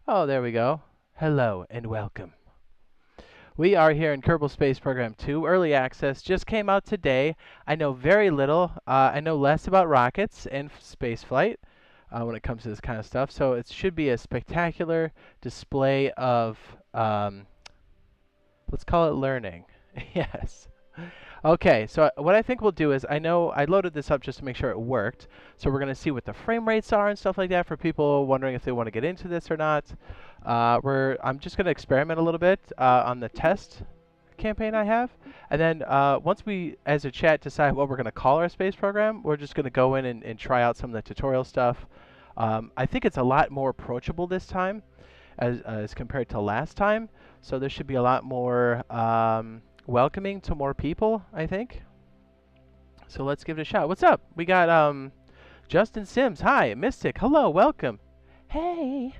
Oh, there we go. Hello and welcome. We are here in Kerbal Space Program 2. Early access just came out today. I know very little. I know less about rockets and space flight when it comes to this kind of stuff. So it should be a spectacular display of, let's call it learning. Yes. Okay, so what I think we'll do is, I know I loaded this up just to make sure it worked. So we're going to see what the frame rates are and stuff like that for people wondering if they want to get into this or not. I'm just going to experiment a little bit on the test campaign I have. And then once we, as a chat, decide what we're going to call our space program, we're just going to go in and try out some of the tutorial stuff. I think it's a lot more approachable this time as compared to last time. So there should be a lot more welcoming to more people, I think. So let's give it a shot. What's up? We got Justin Sims. Hi. Mystic. Hello. Welcome. Hey.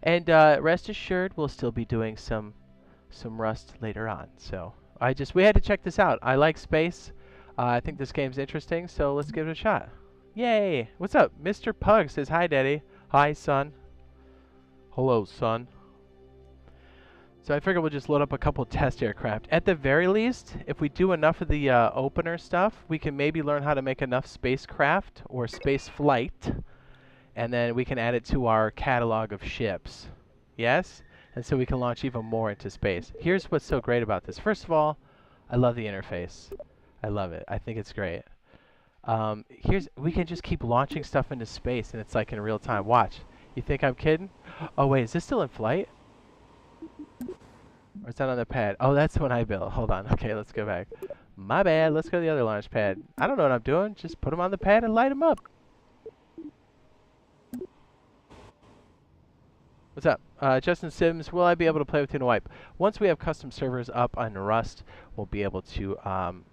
And rest assured, we'll still be doing some Rust later on. So we had to check this out. I like space. I think this game's interesting, so let's give it a shot. Yay. What's up? Mr. Pug says, hi, Daddy. Hi, son. Hello, son. So I figured we'll just load up a couple test aircraft. At the very least, if we do enough of the opener stuff, we can maybe learn how to make enough spacecraft or space flight, and then we can add it to our catalog of ships. Yes? And so we can launch even more into space. Here's what's so great about this. First of all, I love the interface. I love it. I think it's great. We can just keep launching stuff into space, and it's like in real time. Watch. You think I'm kidding? Oh, wait. Is this still in flight? Or is that on the pad? Oh, that's the one I built. Hold on. Okay, let's go back. My bad. Let's go to the other launch pad. I don't know what I'm doing. Just put them on the pad and light them up. What's up? Justin Sims, will I be able to play with you in a wipe? Once we have custom servers up on Rust, we'll be able to,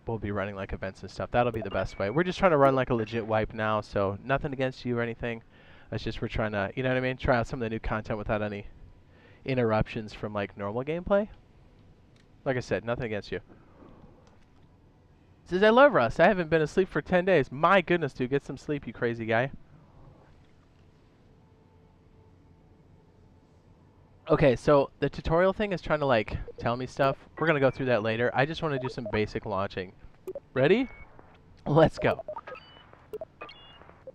we'll be running like events and stuff. That'll be the best way. We're just trying to run like a legit wipe now, so nothing against you or anything. It's just we're trying to, you know what I mean? Try out some of the new content without any interruptions from like normal gameplay. Like I said, nothing against you. Says I love Rust. I haven't been asleep for 10 days. My goodness, dude, get some sleep, you crazy guy. Okay, so the tutorial thing is trying to like tell me stuff. We're gonna go through that later. I just want to do some basic launching. Ready? Let's go.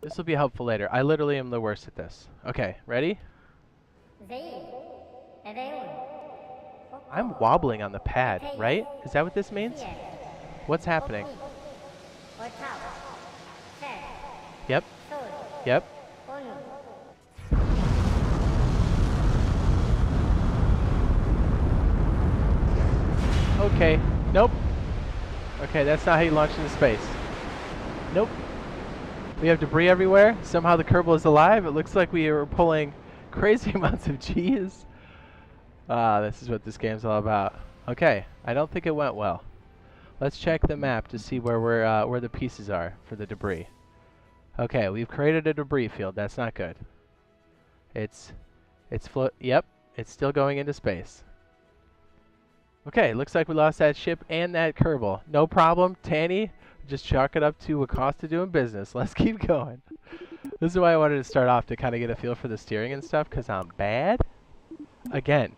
This will be helpful later. I literally am the worst at this. Okay, ready? I'm wobbling on the pad, right? Is that what this means? What's happening? Yep. Yep. Okay. Nope. Okay, that's not how you launch into space. Nope. We have debris everywhere. Somehow the Kerbal is alive. It looks like we are pulling crazy amounts of G's. This is what this game's all about. Okay, I don't think it went well. Let's check the map to see where where the pieces are for the debris. Okay, we've created a debris field. That's not good. It's Yep, it's still going into space. Okay, looks like we lost that ship and that Kerbal. No problem, Tanny. Just chalk it up to a cost of doing business. Let's keep going. This is why I wanted to start off, to kind of get a feel for the steering and stuff, because I'm bad. Again.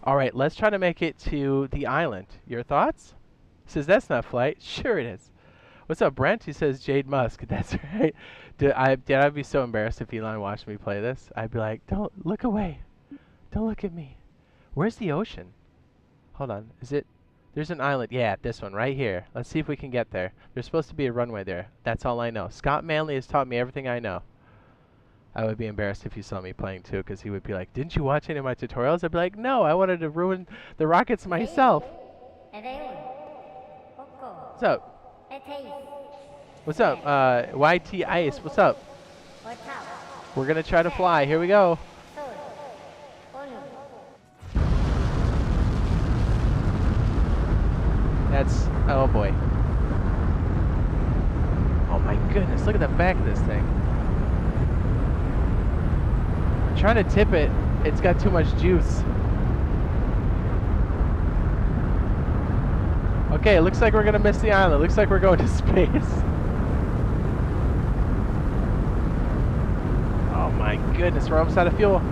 All right, let's try to make it to the island. Your thoughts? Says that's not flight. Sure it is. What's up, Brent? He says Jade Musk. That's right. I'd be so embarrassed if Elon watched me play this. I'd be like, don't look away. Don't look at me. Where's the ocean? Hold on. Is it? There's an island. Yeah, this one right here. Let's see if we can get there. There's supposed to be a runway there. That's all I know. Scott Manley has taught me everything I know. I would be embarrassed if he saw me playing too, because he would be like, didn't you watch any of my tutorials? I'd be like, no, I wanted to ruin the rockets myself. What's up? What's up? YT Ice, what's up? We're going to try to fly. Here we go. That's, oh boy. Oh my goodness, look at the back of this thing. I'm trying to tip it, it's got too much juice. Okay, it looks like we're gonna miss the island. It looks like we're going to space. Oh my goodness, we're almost out of fuel.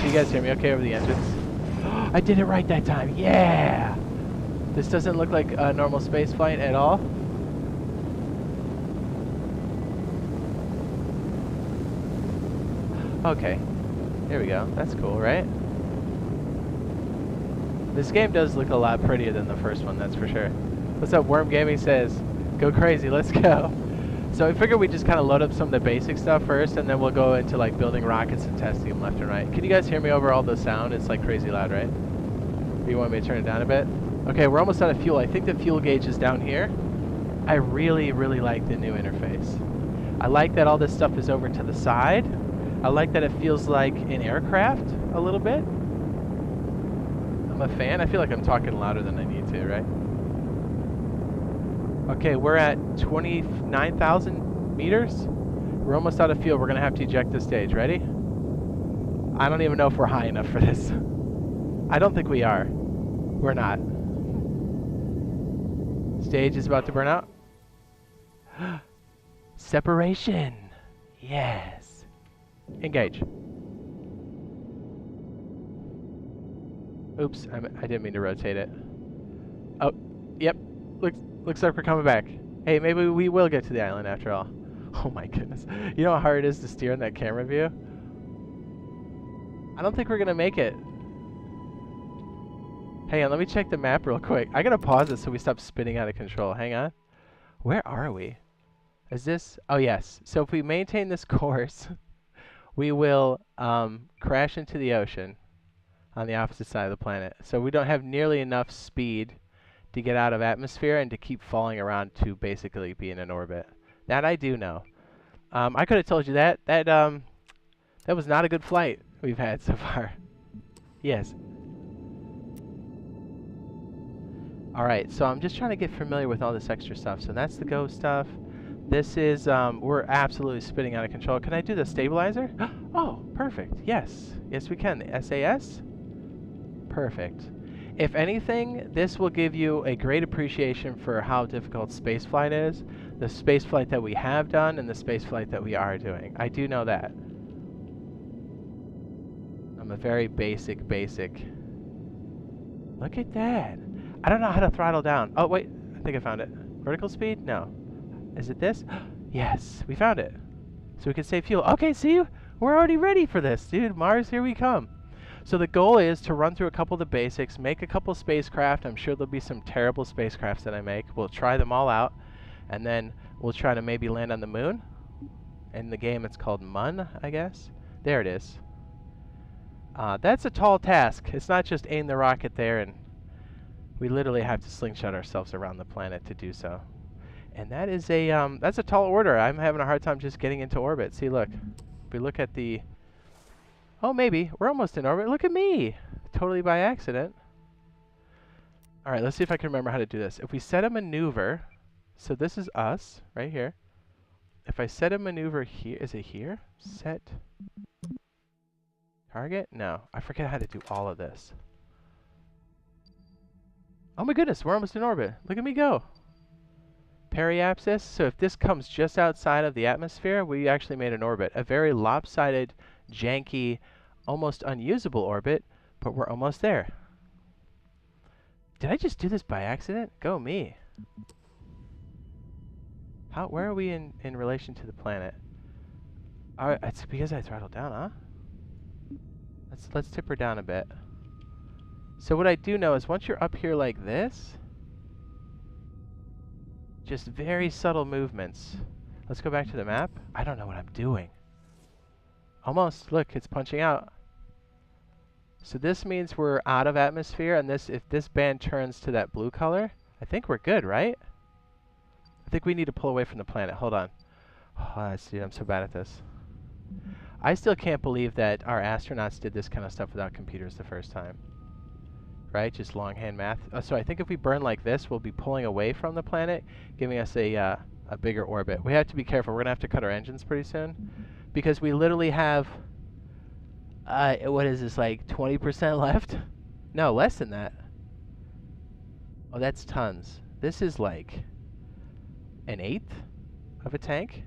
Can you guys hear me okay over the engines? I did it right that time. Yeah! This doesn't look like a normal space flight at all. Okay. Here we go. That's cool, right? This game does look a lot prettier than the first one, that's for sure. What's up, Worm Gaming says, go crazy, let's go. So I figured we just kind of load up some of the basic stuff first, and then we'll go into like building rockets and testing them left and right. Can you guys hear me over all the sound? It's like crazy loud, right? Do you want me to turn it down a bit? Okay, we're almost out of fuel. I think the fuel gauge is down here. I really, really like the new interface. I like that all this stuff is over to the side. I like that it feels like an aircraft a little bit. I'm a fan. I feel like I'm talking louder than I need to, right? Okay, we're at 29,000 meters. We're almost out of fuel. We're going to have to eject the stage. Ready? I don't even know if we're high enough for this. I don't think we are. We're not. Stage is about to burn out. Separation. Yes. Engage. Oops, I didn't mean to rotate it. Oh, yep. Looks like we're coming back. Hey, maybe we will get to the island after all. Oh my goodness. You know how hard it is to steer in that camera view? I don't think we're gonna make it. Hang on, let me check the map real quick. I gotta pause it so we stop spinning out of control. Hang on. Where are we? Is this? Oh yes. So if we maintain this course, we will crash into the ocean on the opposite side of the planet. So we don't have nearly enough speed to get out of atmosphere and to keep falling around to basically be in an orbit. That I do know. I could have told you that. That was not a good flight we've had so far. Yes. Alright, so I'm just trying to get familiar with all this extra stuff. So that's the Go stuff. This is, we're absolutely spinning out of control. Can I do the stabilizer? Oh, perfect. Yes. Yes, we can. The SAS? Perfect. If anything, this will give you a great appreciation for how difficult spaceflight is, the spaceflight that we have done, and the spaceflight that we are doing. I do know that. I'm a very basic. Look at that. I don't know how to throttle down. Oh, wait. I think I found it. Vertical speed? No. Is it this? Yes, we found it. So we can save fuel. Okay, see? We're already ready for this, dude. Mars, here we come. So the goal is to run through a couple of the basics, make a couple spacecraft. I'm sure there'll be some terrible spacecrafts that I make. We'll try them all out, and then we'll try to maybe land on the moon. In the game, it's called Mun, I guess. There it is. That's a tall task. It's not just aim the rocket there, and we literally have to slingshot ourselves around the planet to do so. And that is that's a tall order. I'm having a hard time just getting into orbit. See, look. If we look at the... Oh, maybe. We're almost in orbit. Look at me. Totally by accident. All right, let's see if I can remember how to do this. If we set a maneuver, so this is us right here. If I set a maneuver here, is it here? Set target? No, I forget how to do all of this. Oh my goodness, we're almost in orbit. Look at me go. Periapsis. So if this comes just outside of the atmosphere, we actually made an orbit. A very lopsided, janky, almost unusable orbit, but we're almost there. Did I just do this by accident? Go me. Where are we in relation to the planet? It's because I throttled down, huh? Let's tip her down a bit. So what I do know is once you're up here like this, just very subtle movements. Let's go back to the map. I don't know what I'm doing. Almost. Look, it's punching out. So this means we're out of atmosphere, and if this band turns to that blue color, I think we're good, right? I think we need to pull away from the planet. Hold on. Oh, dude, I'm so bad at this. I still can't believe that our astronauts did this kind of stuff without computers the first time. Right? Just longhand math. So I think if we burn like this, we'll be pulling away from the planet, giving us a bigger orbit. We have to be careful. We're going to have to cut our engines pretty soon, because we literally have, what is this, like 20% left? No, less than that. Oh, that's tons. This is like an eighth of a tank.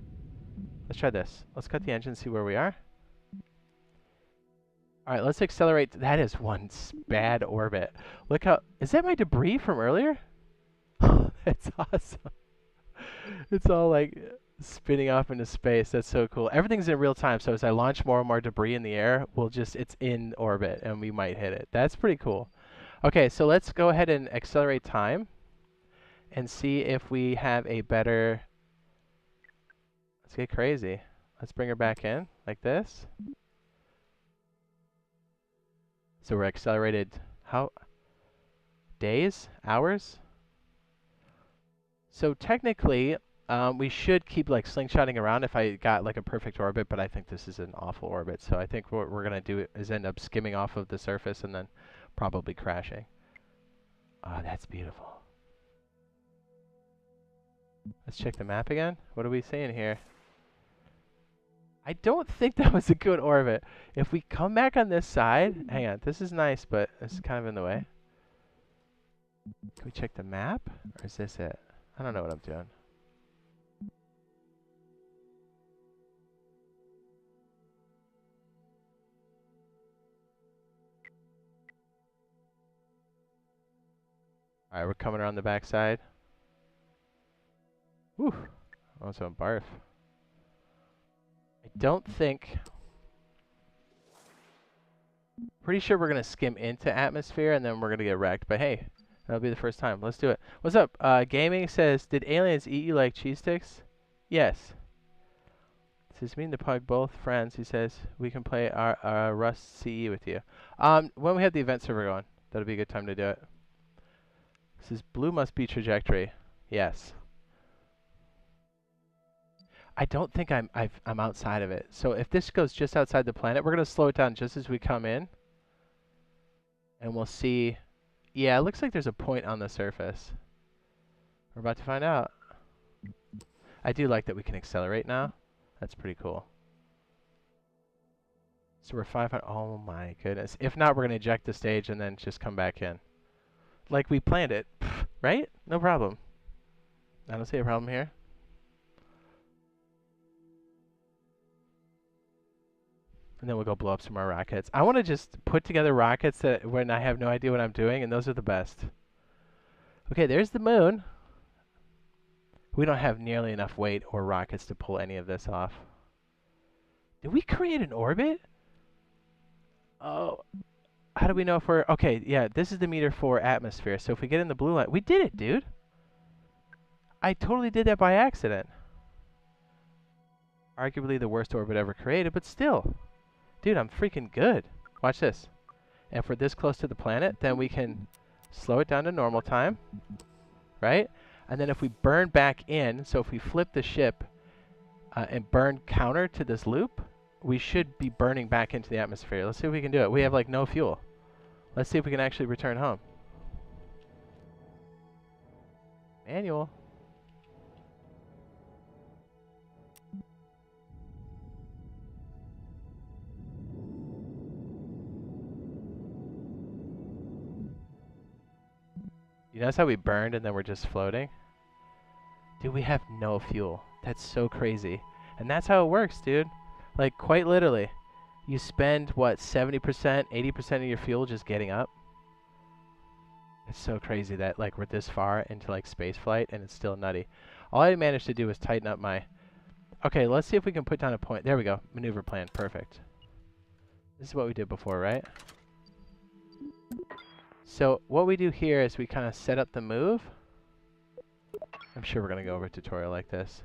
Let's try this. Let's cut the engine, see where we are. All right, let's accelerate. That is one bad orbit. Look how, is that my debris from earlier? That's awesome. It's all like spinning off into space. That's so cool. Everything's in real time, so as I launch more and more debris in the air, it's in orbit and we might hit it. That's pretty cool. Okay, so let's go ahead and accelerate time and see if we have a better, let's get crazy. Let's bring her back in like this. So we're accelerated, how, days, hours? So technically, we should keep like slingshotting around if I got like a perfect orbit, but I think this is an awful orbit. So I think what we're gonna do is end up skimming off of the surface and then probably crashing. Oh, that's beautiful. Let's check the map again. What are we seeing here? I don't think that was a good orbit. If we come back on this side, hang on, this is nice, but it's kind of in the way. Can we check the map, or is this it? I don't know what I'm doing. All right, we're coming around the backside. Whew, also barf. I don't think, pretty sure we're gonna skim into atmosphere and then we're gonna get wrecked, but hey, that'll be the first time. Let's do it. What's up? Gaming says, did aliens eat you like cheese sticks? Yes. It says, me and the pug both friends. He says, we can play our Rust CE with you. When we have the event server going, that'll be a good time to do it. This is blue must be trajectory. Yes. I don't think I'm outside of it. So if this goes just outside the planet, we're gonna slow it down just as we come in. And we'll see. Yeah, it looks like there's a point on the surface. We're about to find out. I do like that we can accelerate now. That's pretty cool. So we're 500. Oh my goodness. If not, we're gonna eject the stage and then just come back in. Like we planned it, right? No problem. I don't see a problem here. And then we'll go blow up some more rockets. I want to just put together rockets that when I have no idea what I'm doing, and those are the best. Okay, there's the moon. We don't have nearly enough weight or rockets to pull any of this off. Did we create an orbit? Oh, how do we know if we're... Okay, yeah, this is the meter for atmosphere. So if we get in the blue line... We did it, dude. I totally did that by accident. Arguably the worst orbit ever created, but still. Dude, I'm freaking good. Watch this. And if we're this close to the planet, then we can slow it down to normal time, right? And then if we burn back in, so if we flip the ship and burn counter to this loop, we should be burning back into the atmosphere. Let's see if we can do it. We have like no fuel. Let's see if we can actually return home. Manual. You notice how we burned and then we're just floating? Dude, we have no fuel. That's so crazy. And that's how it works, dude. Like, quite literally. You spend, what, 70%, 80% of your fuel just getting up? It's so crazy that, like, we're this far into, like, space flight and it's still nutty. All I managed to do was tighten up my... Okay, let's see if we can put down a point. There we go. Maneuver plan. Perfect. This is what we did before, right? So what we do here is we kind of set up the move. I'm sure we're going to go over a tutorial like this.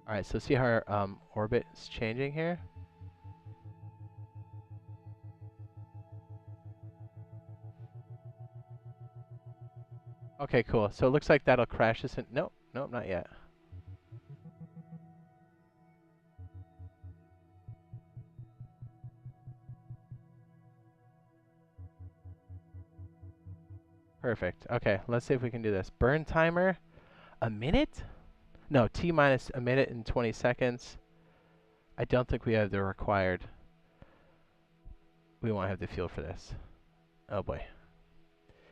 All right, so see how our orbit is changing here? Okay, cool. So it looks like that'll crash us in... Nope, nope, not yet. Perfect. Okay, let's see if we can do this. Burn timer, a minute? No, T minus a minute and 20 seconds. I don't think we have the required... We won't have the fuel for this. Oh boy.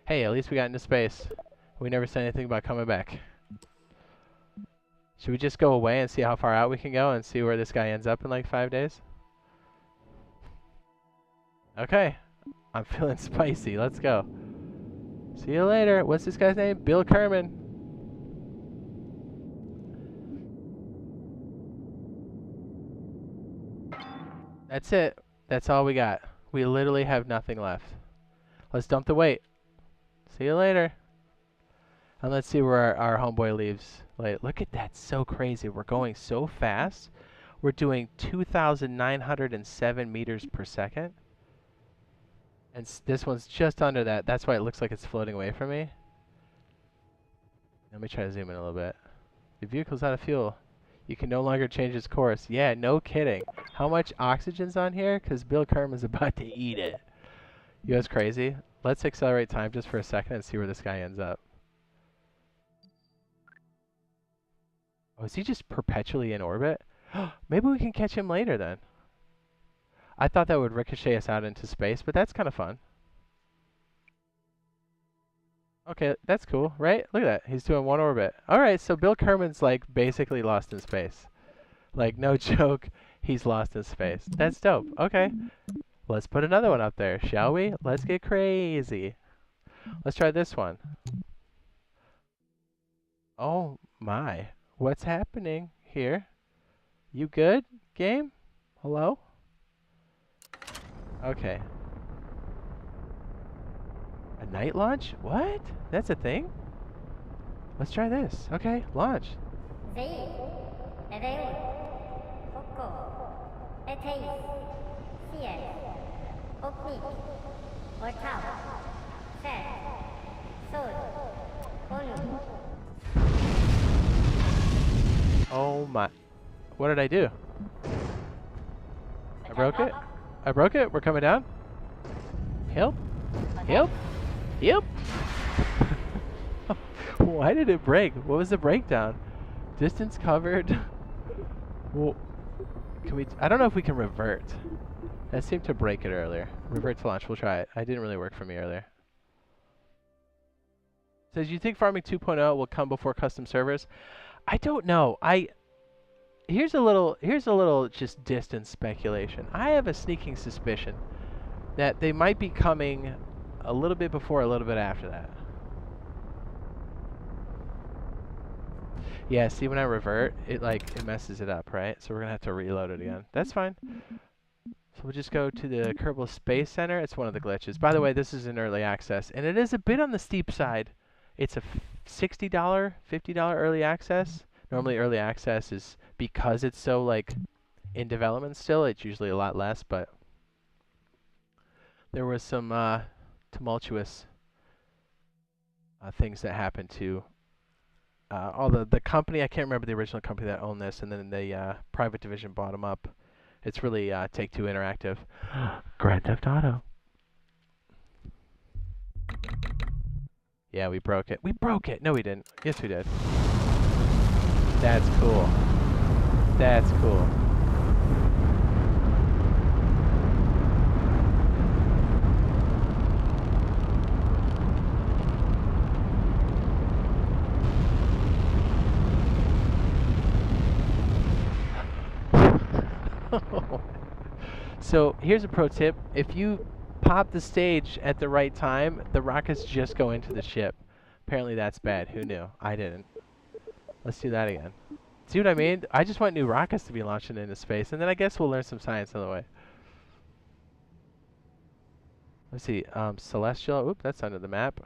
Hey, at least we got into space. We never said anything about coming back. Should we just go away and see how far out we can go and see where this guy ends up in like 5 days? Okay. I'm feeling spicy. Let's go. See you later. What's this guy's name? Bill Kerman. That's it. That's all we got. We literally have nothing left. Let's dump the weight. See you later. And let's see where our homeboy leaves. Like, look at that. So crazy. We're going so fast. We're doing 2,907 meters per second. And this one's just under that. That's why it looks like it's floating away from me. Let me try to zoom in a little bit. The vehicle's out of fuel. You can no longer change its course. Yeah, no kidding. How much oxygen's on here? Because Bill Kerman's about to eat it. You guys crazy? Let's accelerate time just for a second and see where this guy ends up. Oh, is he just perpetually in orbit? Maybe we can catch him later then. I thought that would ricochet us out into space, but that's kind of fun. Okay, that's cool, right? Look at that. He's doing one orbit. All right, so Bill Kerman's like basically lost in space. Like, no joke, he's lost in space. That's dope. Okay, let's put another one up there, shall we? Let's get crazy. Let's try this one. Oh my, what's happening here? You good, game? Hello? Okay. A night launch? What? That's a thing? Let's try this. Okay, launch. Oh my. What did I do? I broke it? I broke it? We're coming down? Help? Help? Help? Why did it break? What was the breakdown? Distance covered. Well, can we? I don't know if we can revert. That seemed to break it earlier. Revert to launch. We'll try it. It didn't really work for me earlier. Says, you think farming 2.0 will come before custom servers? I don't know. Here's a little just distant speculation. I have a sneaking suspicion that they might be coming a little bit before, a little bit after that. Yeah, see, when I revert, it messes it up, right? So we're gonna have to reload it again. That's fine. So we'll just go to the Kerbal Space Center. It's one of the glitches. By the way, this is an early access, and it is a bit on the steep side. It's a $60, $50 early access. Normally early access is, because it's so like in development still, it's usually a lot less, but there was some tumultuous things that happened to all the company. I can't remember the original company that owned this, and then the private division bought them up. It's really Take-Two Interactive. Grand Theft Auto. Yeah, we broke it. We broke it! No, we didn't. Yes, we did. That's cool. That's cool. So here's a pro tip. If you pop the stage at the right time, the rockets just go into the ship. Apparently that's bad. Who knew? I didn't. Let's do that again. See what I mean? I just want new rockets to be launching into space, and then I guess we'll learn some science on the way. Let's see. Celestial. Oop, that's under the map.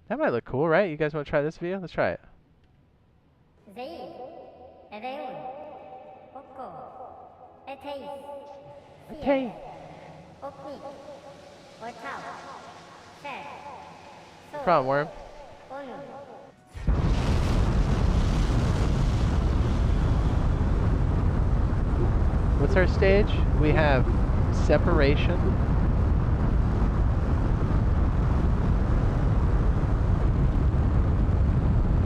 That might look cool, right? You guys want to try this video? Let's try it. Okay. Come on, worm. What's our stage? We have separation.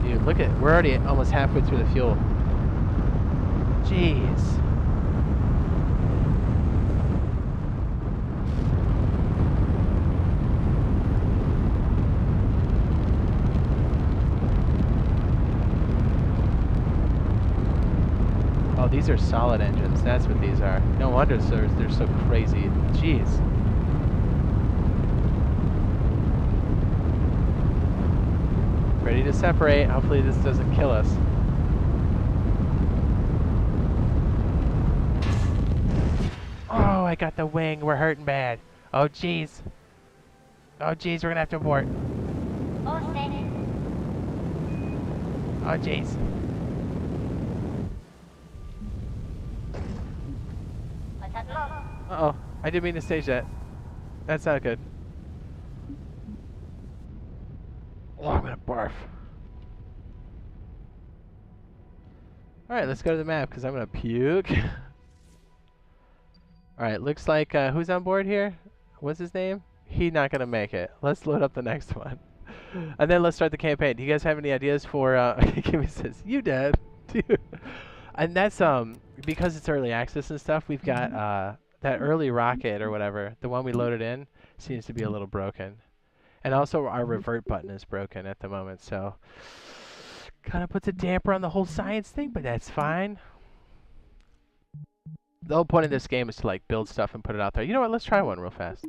Dude, look at, we're already almost halfway through the fuel. Jeez. Oh, these are solid engines. That's what these are. No wonder they're so crazy. Jeez. Ready to separate. Hopefully this doesn't kill us. Oh, I got the wing. We're hurting bad. Oh, jeez. Oh, jeez, we're gonna have to abort. Oh, jeez. Uh-oh. I didn't mean to stage that. That's not good. Oh, I'm gonna barf. Alright, let's go to the map, because I'm gonna puke. Alright, looks like, who's on board here? What's his name? He's not gonna make it. Let's load up the next one. And then let's start the campaign. Do you guys have any ideas for, Kimmy says, you dead. Dude. And that's, because it's early access and stuff, we've got, that early rocket or whatever, the one we loaded in, seems to be a little broken. And also our revert button is broken at the moment, so kind of puts a damper on the whole science thing, but that's fine. The whole point of this game is to like build stuff and put it out there. You know what? Let's try one real fast.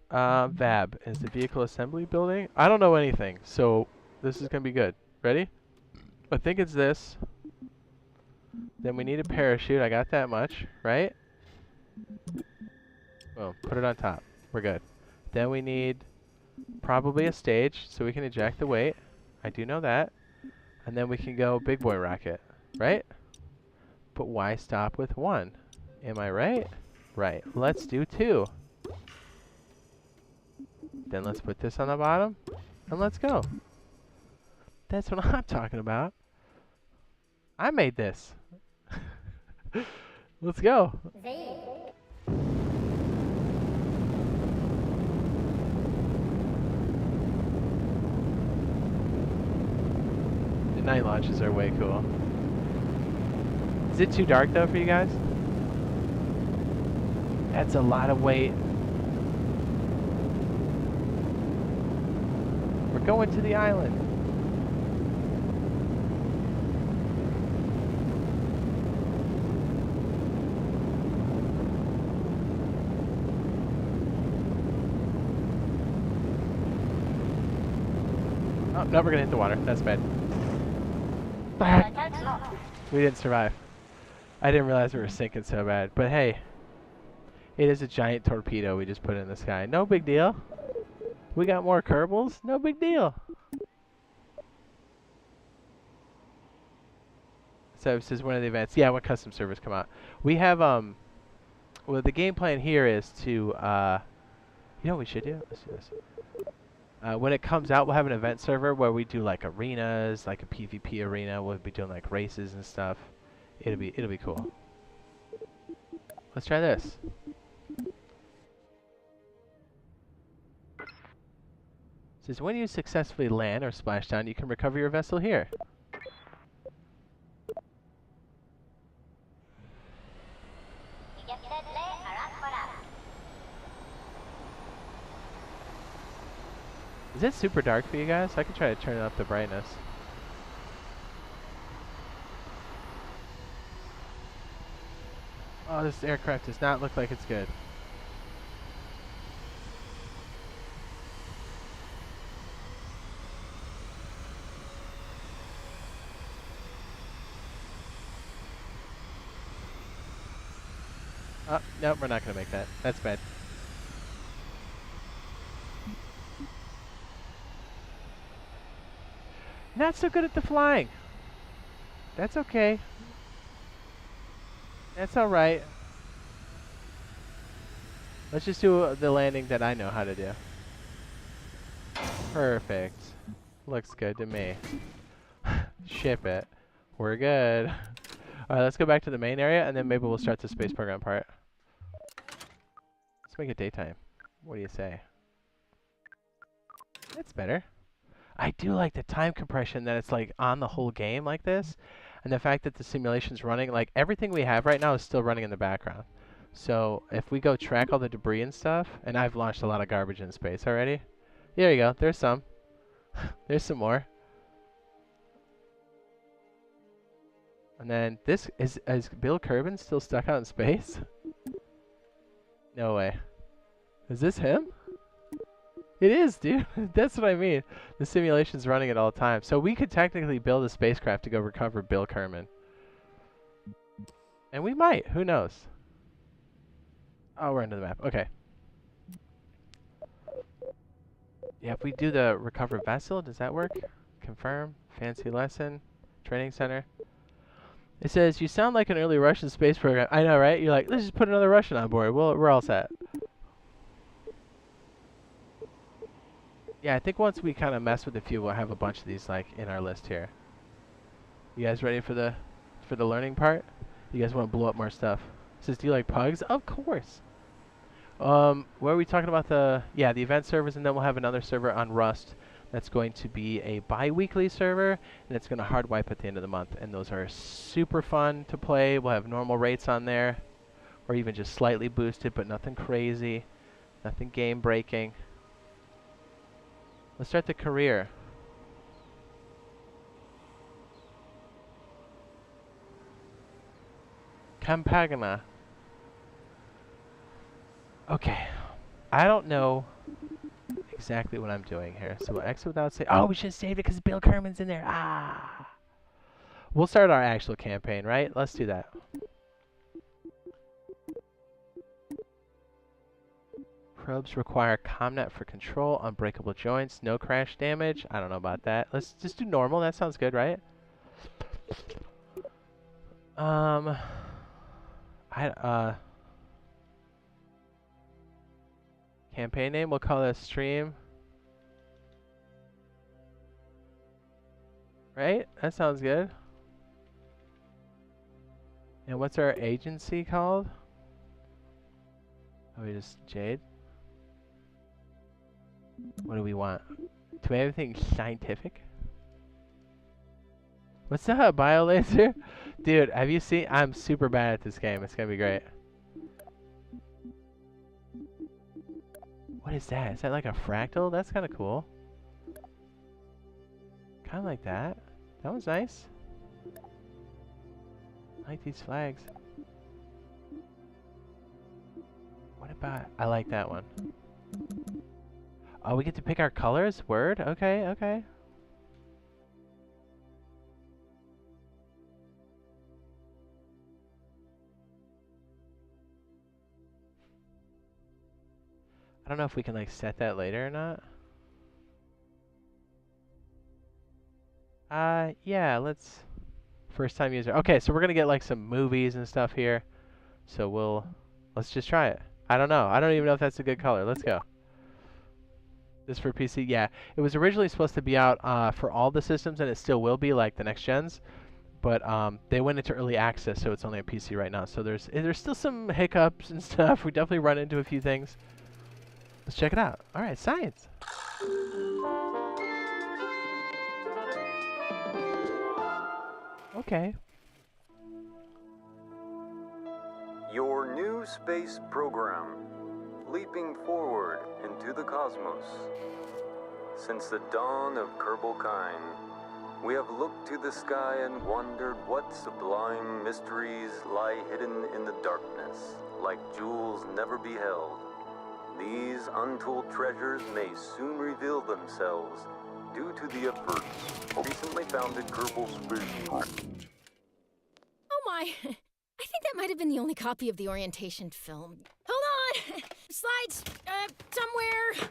VAB is the vehicle assembly building. I don't know anything, so this is gonna be good. Ready? I think it's this. Then we need a parachute. I got that much, right? Boom. Put it on top. We're good. Then we need probably a stage so we can eject the weight. I do know that. And then we can go big boy rocket, right? But why stop with one? Am I right? Right. Let's do two. Then let's put this on the bottom and let's go. That's what I'm talking about. I made this. Let's go. The night launches are way cool. Is it too dark though for you guys? That's a lot of weight. We're going to the island. Oh, no, we're gonna hit the water. That's bad. We didn't survive. I didn't realize we were sinking so bad. But hey, it is a giant torpedo we just put in the sky. No big deal. We got more Kerbals. No big deal. So this is one of the events. Yeah, when custom servers come out. We have, well, the game plan here is to, you know what we should do? Let's do this. When it comes out, we'll have an event server where we do like arenas, like a PvP arena. We'll be doing like races and stuff. It'll be cool. Let's try this. It says when you successfully land or splash down, you can recover your vessel here. Is it super dark for you guys? I could try to turn up the brightness. Oh, this aircraft does not look like it's good. Oh, no, we're not going to make that. That's bad. Not so good at the flying. That's okay. That's alright. Let's just do the landing that I know how to do. Perfect. Looks good to me. Ship it. We're good. Alright, let's go back to the main area, and then maybe we'll start the space program part. Let's make it daytime. What do you say? That's better. I do like the time compression that it's like on the whole game like this. And the fact that the simulation's running, like everything we have right now is still running in the background. So if we go track all the debris and stuff, and I've launched a lot of garbage in space already. There you go, there's some. There's some more. And then this, is Bill Kerbin still stuck out in space? No way. Is this him? It is, dude. That's what I mean. The simulation's running at all times. So we could technically build a spacecraft to go recover Bill Kerman. And we might. Who knows? Oh, we're into the map. Okay. Yeah, if we do the recover vessel, does that work? Confirm. Fancy lesson. Training center. It says, you sound like an early Russian space program. I know, right? You're like, let's just put another Russian on board. We're all set. Yeah, I think once we kind of mess with a few, we'll have a bunch of these like in our list here. You guys ready for the learning part? You guys want to blow up more stuff? It says, do you like pugs? Of course. Where are we talking about the event servers, and then we'll have another server on Rust that's going to be a bi-weekly server, and it's going to hard wipe at the end of the month, and those are super fun to play. We'll have normal rates on there, or even just slightly boosted, but nothing crazy, nothing game breaking. Let's start the career. Campagna. Okay. I don't know exactly what I'm doing here. So we'll exit without saving. Oh, we should have saved it because Bill Kerman's in there. Ah. We'll start our actual campaign, right? Let's do that. Probes require ComNet for control, unbreakable joints, no crash damage. I don't know about that. Let's just do normal. That sounds good, right? Campaign name, we'll call this stream. Right? That sounds good. And what's our agency called? Oh, we just Jade. What do we want? Do we have anything scientific? What's that, bio laser? Dude, have you seen? I'm super bad at this game. It's gonna be great. What is that? Is that like a fractal? That's kind of cool. Kind of like that. That was nice. I like these flags. What about... I like that one. Oh, we get to pick our colors? Word? Okay, okay. I don't know if we can like set that later or not. Yeah, let's... First time user. Okay, so we're gonna get like some movies and stuff here. So let's just try it. I don't know. I don't even know if that's a good color. Let's go. This for PC? Yeah. It was originally supposed to be out for all the systems, and it still will be, like the next gens. But they went into early access, so it's only on PC right now. So there's still some hiccups and stuff. We definitely run into a few things. Let's check it out. All right, science. Okay. Your new space program, leaping forward into the cosmos. Since the dawn of Kerbal Space, we have looked to the sky and wondered what sublime mysteries lie hidden in the darkness, like jewels never beheld. These untold treasures may soon reveal themselves due to the efforts recently founded Kerbal Space Program. Oh my! I think that might have been the only copy of the orientation film. Hold on! Slides, somewhere.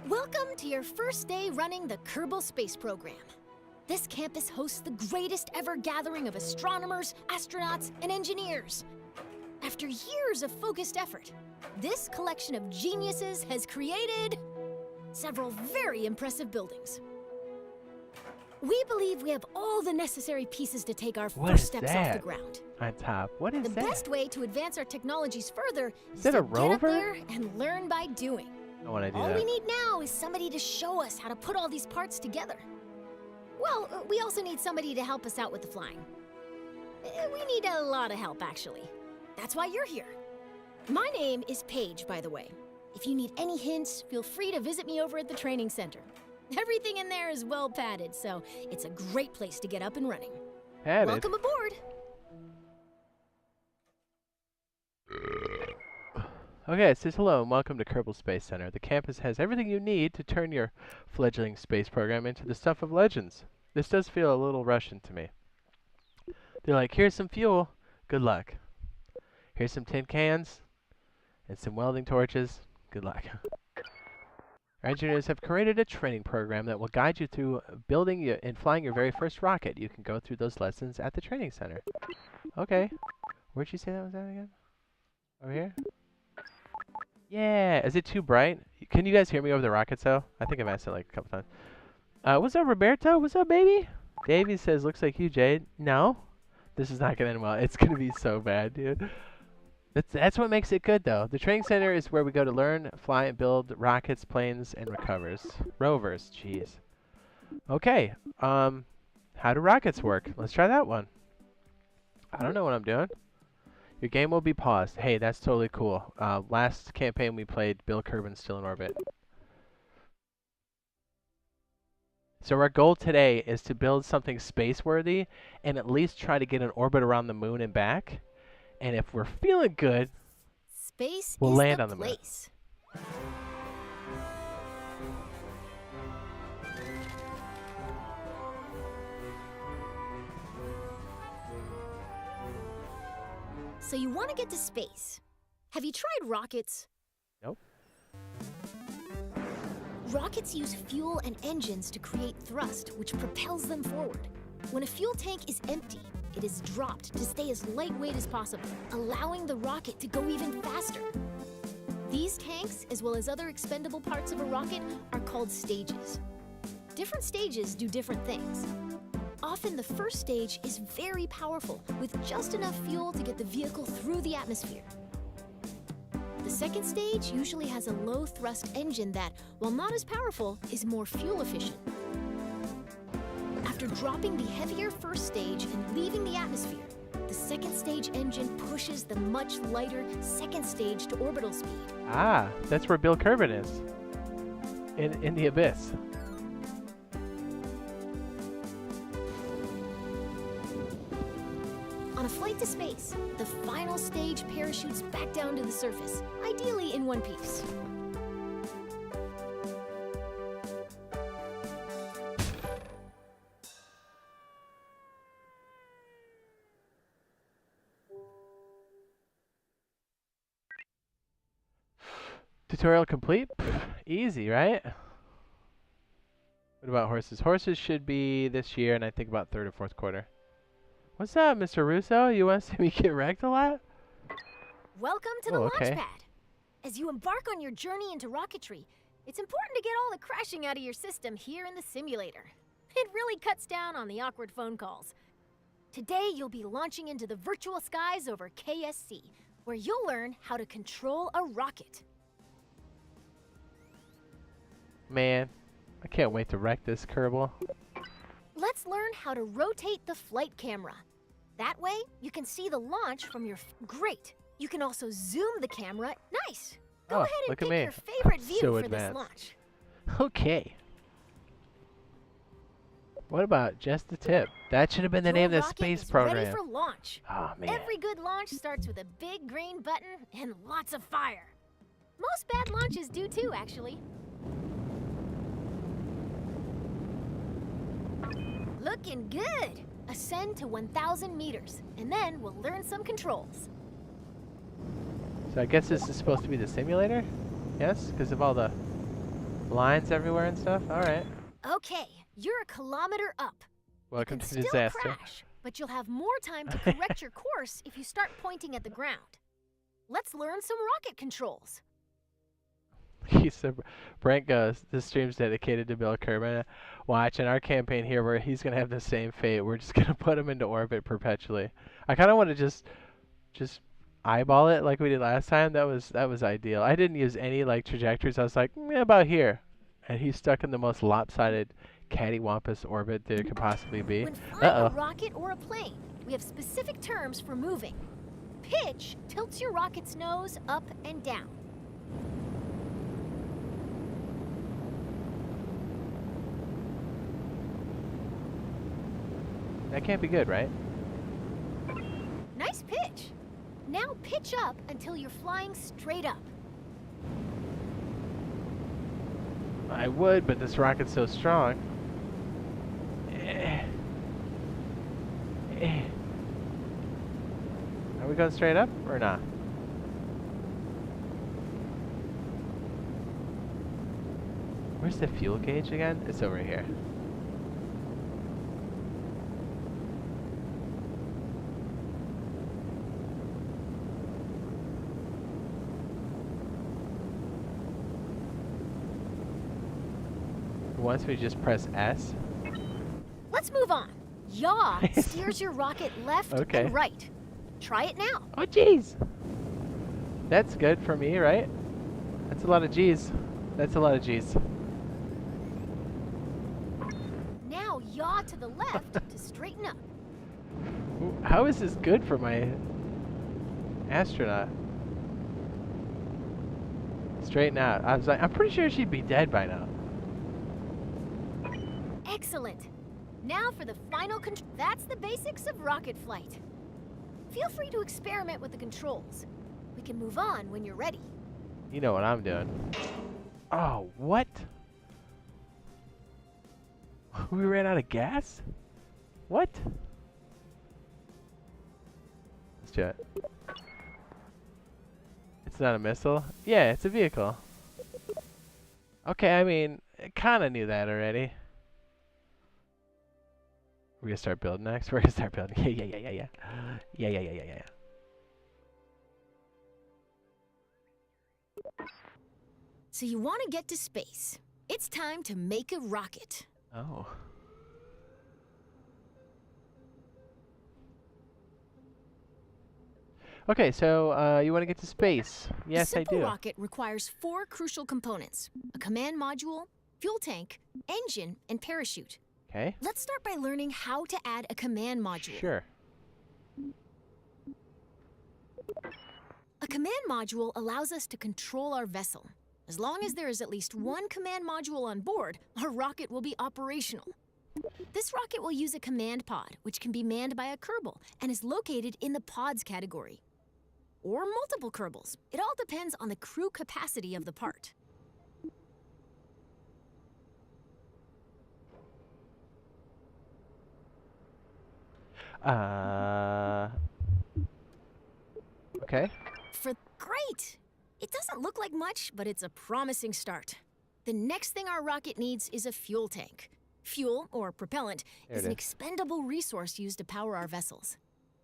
Welcome to your first day running the Kerbal Space Program. This campus hosts the greatest ever gathering of astronomers, astronauts, and engineers. After years of focused effort, this collection of geniuses has created several very impressive buildings. We believe we have all the necessary pieces to take our first steps off the ground. On top. What is that? The best way to advance our technologies further is that to a get up rover? there and learn by doing. I want to do All that. we need now is somebody to show us how to put all these parts together. Well, we also need somebody to help us out with the flying. We need a lot of help, actually. That's why you're here. My name is Paige, by the way. If you need any hints, feel free to visit me over at the training center. Everything in there is well padded, so it's a great place to get up and running. Padded. Okay, it says hello and welcome to Kerbal Space Center. The campus has everything you need to turn your fledgling space program into the stuff of legends. This does feel a little Russian to me. They're like, here's some fuel. Good luck. Here's some tin cans and some welding torches. Good luck. Our engineers have created a training program that will guide you through building and flying your very first rocket. You can go through those lessons at the training center. Okay. Where'd you say that was at again? Over here? Yeah. Is it too bright? Can you guys hear me over the rockets, though? I think I've asked it like a couple times. What's up, Roberto? What's up, baby? Davey says, looks like you, Jade. No. This is not going to end well. It's going to be so bad, dude. That's what makes it good, though. The training center is where we go to learn, fly, and build rockets, planes, and rovers. Jeez. Okay. How do rockets work? Let's try that one. I don't know what I'm doing. Your game will be paused. Hey, that's totally cool. Last campaign we played, Bill Kerbin's still in orbit. So our goal today is to build something space-worthy and at least try to get an orbit around the moon and back. And if we're feeling good, Space we'll is land the on the moon. place. So you want to get to space. Have you tried rockets? Nope. Rockets use fuel and engines to create thrust, which propels them forward. When a fuel tank is empty, it is dropped to stay as lightweight as possible, allowing the rocket to go even faster. These tanks, as well as other expendable parts of a rocket, are called stages. Different stages do different things. Often the first stage is very powerful, with just enough fuel to get the vehicle through the atmosphere. The second stage usually has a low-thrust engine that, while not as powerful, is more fuel efficient. After dropping the heavier first stage and leaving the atmosphere, the second stage engine pushes the much lighter second stage to orbital speed. Ah, that's where Bill Kerbin is. In the abyss. On a flight to space, the final stage parachutes back down to the surface, ideally in one piece. Tutorial complete? Easy, right? What about horses? Horses should be this year, and I think about third or fourth quarter. What's up, Mr. Russo? You want to see me get wrecked a lot? Welcome to the okay. launchpad. As you embark on your journey into rocketry, it's important to get all the crashing out of your system here in the simulator. It really cuts down on the awkward phone calls. Today, you'll be launching into the virtual skies over KSC, where you'll learn how to control a rocket. Man, I can't wait to wreck this Kerbal. Let's learn how to rotate the flight camera. That way, you can see the launch from your... Great! You can also zoom the camera. Nice! Go ahead and look at pick me. your favorite view So for advanced. this launch. Okay. What about just the tip? That should have been the name of the Your rocket space is program. ready for launch. Oh, man. Every good launch starts with a big green button and lots of fire. Most bad launches do too, actually. Looking good! Ascend to 1,000 meters, and then we'll learn some controls. So I guess this is supposed to be the simulator? Yes? Because of all the lines everywhere and stuff? Alright. Okay, you're a kilometer up. Welcome You to can still disaster. crash, but you'll have more time to correct your course if you start pointing at the ground. Let's learn some rocket controls. He said, Brent goes, this stream's dedicated to Bill Kerbin. Watch, in our campaign here, where he's going to have the same fate. We're just going to put him into orbit perpetually. I kind of want to just eyeball it like we did last time. That was ideal. I didn't use any like trajectories. I was like, about here. And he's stuck in the most lopsided cattywampus orbit there could possibly be. When flying a rocket or a plane, we have specific terms for moving. Pitch tilts your rocket's nose up and down. That can't be good, right? Nice pitch. Now pitch up until you're flying straight up. I would, but this rocket's so strong. Eh. Eh. Are we going straight up or not? Where's the fuel gauge again? It's over here. Once we just press S. Let's move on. Yaw steers your rocket left Okay. and right. Try it now. Oh, jeez. That's good for me, right? That's a lot of G's. That's a lot of G's. Now yaw to the left to straighten up. Ooh, how is this good for my astronaut? Straighten out. I was like, I'm pretty sure she'd be dead by now. Excellent. Now for the final control. That's the basics of rocket flight. Feel free to experiment with the controls. We can move on when you're ready. You know what I'm doing. Oh, what? We ran out of gas? What? Let's do it. It's not a missile? Yeah, it's a vehicle. Okay, I mean, I kind of knew that already. We're gonna start building next. We're gonna start building. Yeah. Yeah. So you want to get to space. It's time to make a rocket. Oh. Okay, so you want to get to space? Yes, a I simple do. rocket requires 4 crucial components: a command module, fuel tank, engine, and parachute. Okay. Let's start by learning how to add a command module. Sure. A command module allows us to control our vessel. As long as there is at least 1 command module on board, our rocket will be operational. This rocket will use a command pod, which can be manned by a Kerbal and is located in the pods category. Or multiple Kerbals. It all depends on the crew capacity of the part. Okay. Great! It doesn't look like much, but it's a promising start. The next thing our rocket needs is a fuel tank. Fuel, or propellant, is an expendable resource used to power our vessels.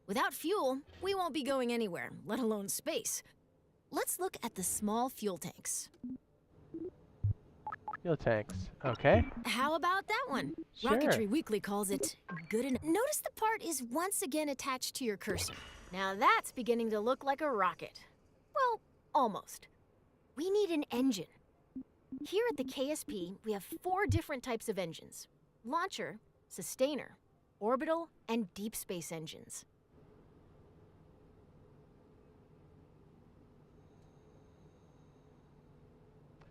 Without fuel, we won't be going anywhere, let alone space. Let's look at the small fuel tanks. Fuel tanks. Okay. How about that one? Sure. Rocketry Weekly calls it good enough. Notice the part is once again attached to your cursor. Now that's beginning to look like a rocket. Well, almost. We need an engine. Here at the KSP, we have 4 different types of engines: launcher, sustainer, orbital, and deep space engines.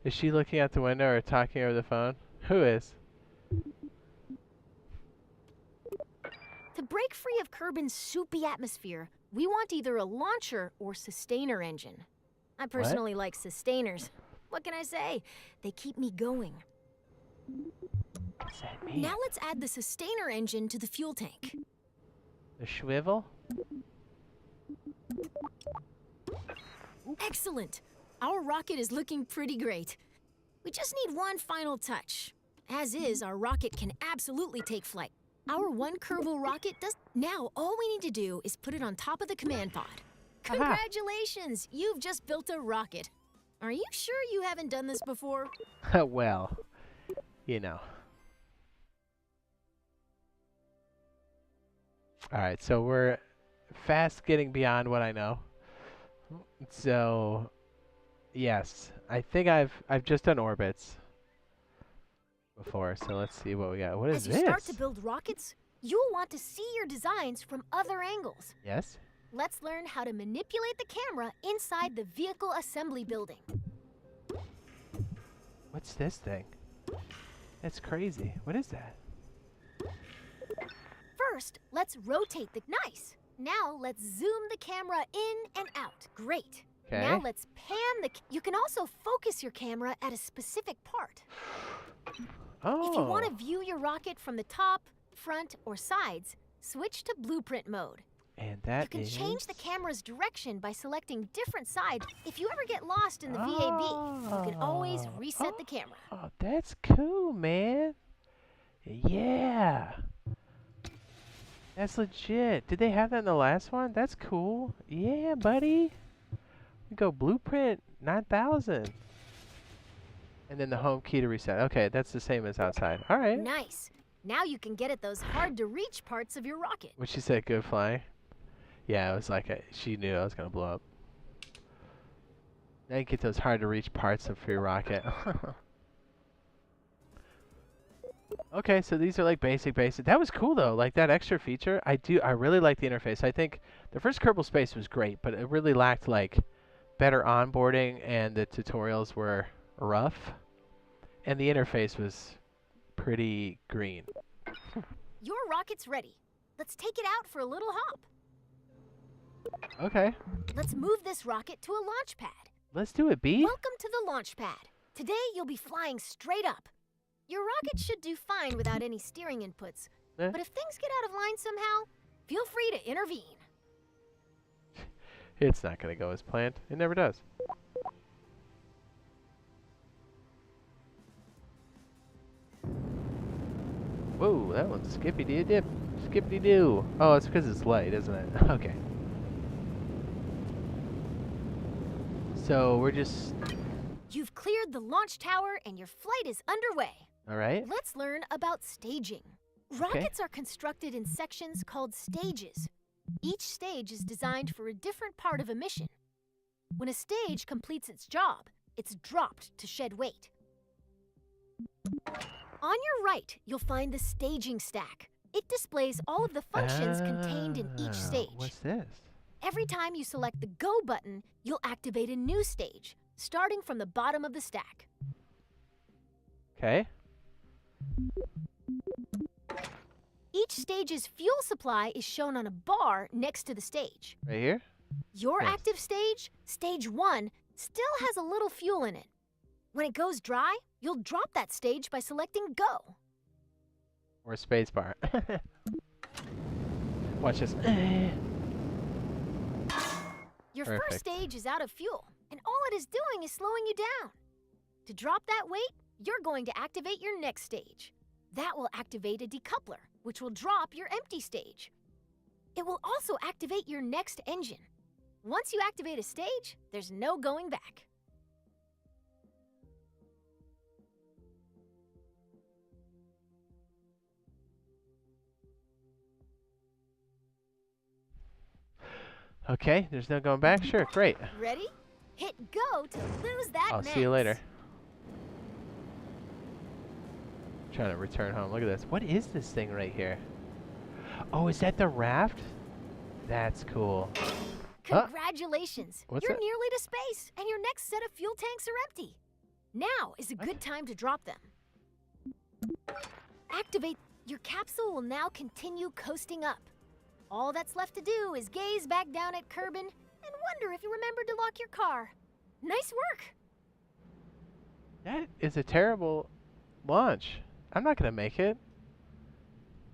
Is she looking out the window or talking over the phone? Who is? To break free of Kerbin's soupy atmosphere, we want either a launcher or sustainer engine. I personally like sustainers. What can I say? They keep me going. What's that mean? Now let's add the sustainer engine to the fuel tank. The swivel? Excellent! Our rocket is looking pretty great. We just need one final touch. As is, our rocket can absolutely take flight. Our 1 Kerbal rocket does. Now, all we need to do is put it on top of the command pod. Congratulations! You've just built a rocket. Are you sure you haven't done this before? Well, you know. Alright, so we're fast getting beyond what I know. So, yes, I think I've just done orbits before, so let's see what we got. What is As you this? start to build rockets, you'll want to see your designs from other angles. Yes? Let's learn how to manipulate the camera inside the vehicle assembly building. What's this thing? That's crazy. What is that? First, let's rotate the... Nice! Now let's zoom the camera in and out. Great. Okay. Now let's pan You can also focus your camera at a specific part. Oh. If you want to view your rocket from the top, front, or sides, switch to blueprint mode. And that You can change the camera's direction by selecting different sides. If you ever get lost in the VAB, you can always reset the camera. Oh, that's cool, man. Yeah. That's legit. Did they have that in the last one? That's cool. Yeah, buddy. We go blueprint 9000. And then the home key to reset. Okay, that's the same as outside. All right. Nice. Now you can get at those hard-to-reach parts of your rocket. What she said, good flying. Yeah, it was like she knew I was going to blow up. Now you get those hard-to-reach parts of your rocket. Okay, so these are like basic. That was cool though, like that extra feature. I really like the interface. I think the first Kerbal Space was great, but it really lacked like better onboarding, and the tutorials were rough, and the interface was pretty green. Your rocket's ready. Let's take it out for a little hop. Okay. Let's move this rocket to a launch pad. Let's do it, B. Welcome to the launch pad. Today you'll be flying straight up. Your rocket should do fine without any steering inputs. But if things get out of line somehow, feel free to intervene. It's not going to go as planned. It never does. Whoa, that one's skippy-dee-dip. Skippity-doo. Oh, it's because it's light, isn't it? Okay. So we're just... You've cleared the launch tower and your flight is underway. All right. Let's learn about staging. Rockets are constructed in sections called stages. Each stage is designed for a different part of a mission. When a stage completes its job, it's dropped to shed weight. On your right, you'll find the staging stack. It displays all of the functions contained in each stage. What's this? Every time you select the Go button, you'll activate a new stage, starting from the bottom of the stack. Okay. Each stage's fuel supply is shown on a bar next to the stage. Right here? Your Yes. active stage, stage 1, still has a little fuel in it. When it goes dry, you'll drop that stage by selecting Go. Or a space bar. Watch this. Your Perfect. first stage is out of fuel, and all it is doing is slowing you down. To drop that weight, you're going to activate your next stage. That will activate a decoupler, which will drop your empty stage. It will also activate your next engine. Once you activate a stage, there's no going back. Okay, there's no going back? Sure, great. Ready? Hit Go to lose that I'll see you later. Trying to return home. Look at this. What is this thing right here? Oh, is that the raft? That's cool. Congratulations! What's You're that? nearly to space, and your next set of fuel tanks are empty. Now is a good time to drop them. Activate. Your capsule will now continue coasting up. All that's left to do is gaze back down at Kerbin and wonder if you remembered to lock your car. Nice work! That is a terrible launch. I'm not going to make it.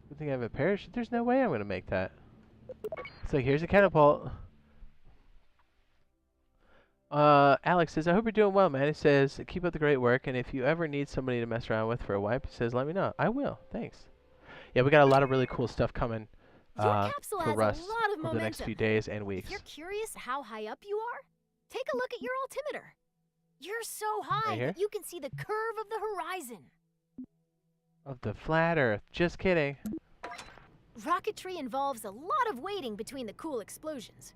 Good thing I have a parachute. There's no way I'm going to make that. So here's a catapult. Alex says, I hope you're doing well, man. He says, keep up the great work, and if you ever need somebody to mess around with for a wipe, he says, let me know. I will. Thanks. Yeah, we got a lot of really cool stuff coming Your capsule for has Rust a lot of over the next momentum. few days and If weeks. you're curious how high up you are, take a look at your altimeter. You're so high Right here? that you can see the curve of the horizon. Of the flat Earth. Just kidding. Rocketry involves a lot of waiting between the cool explosions.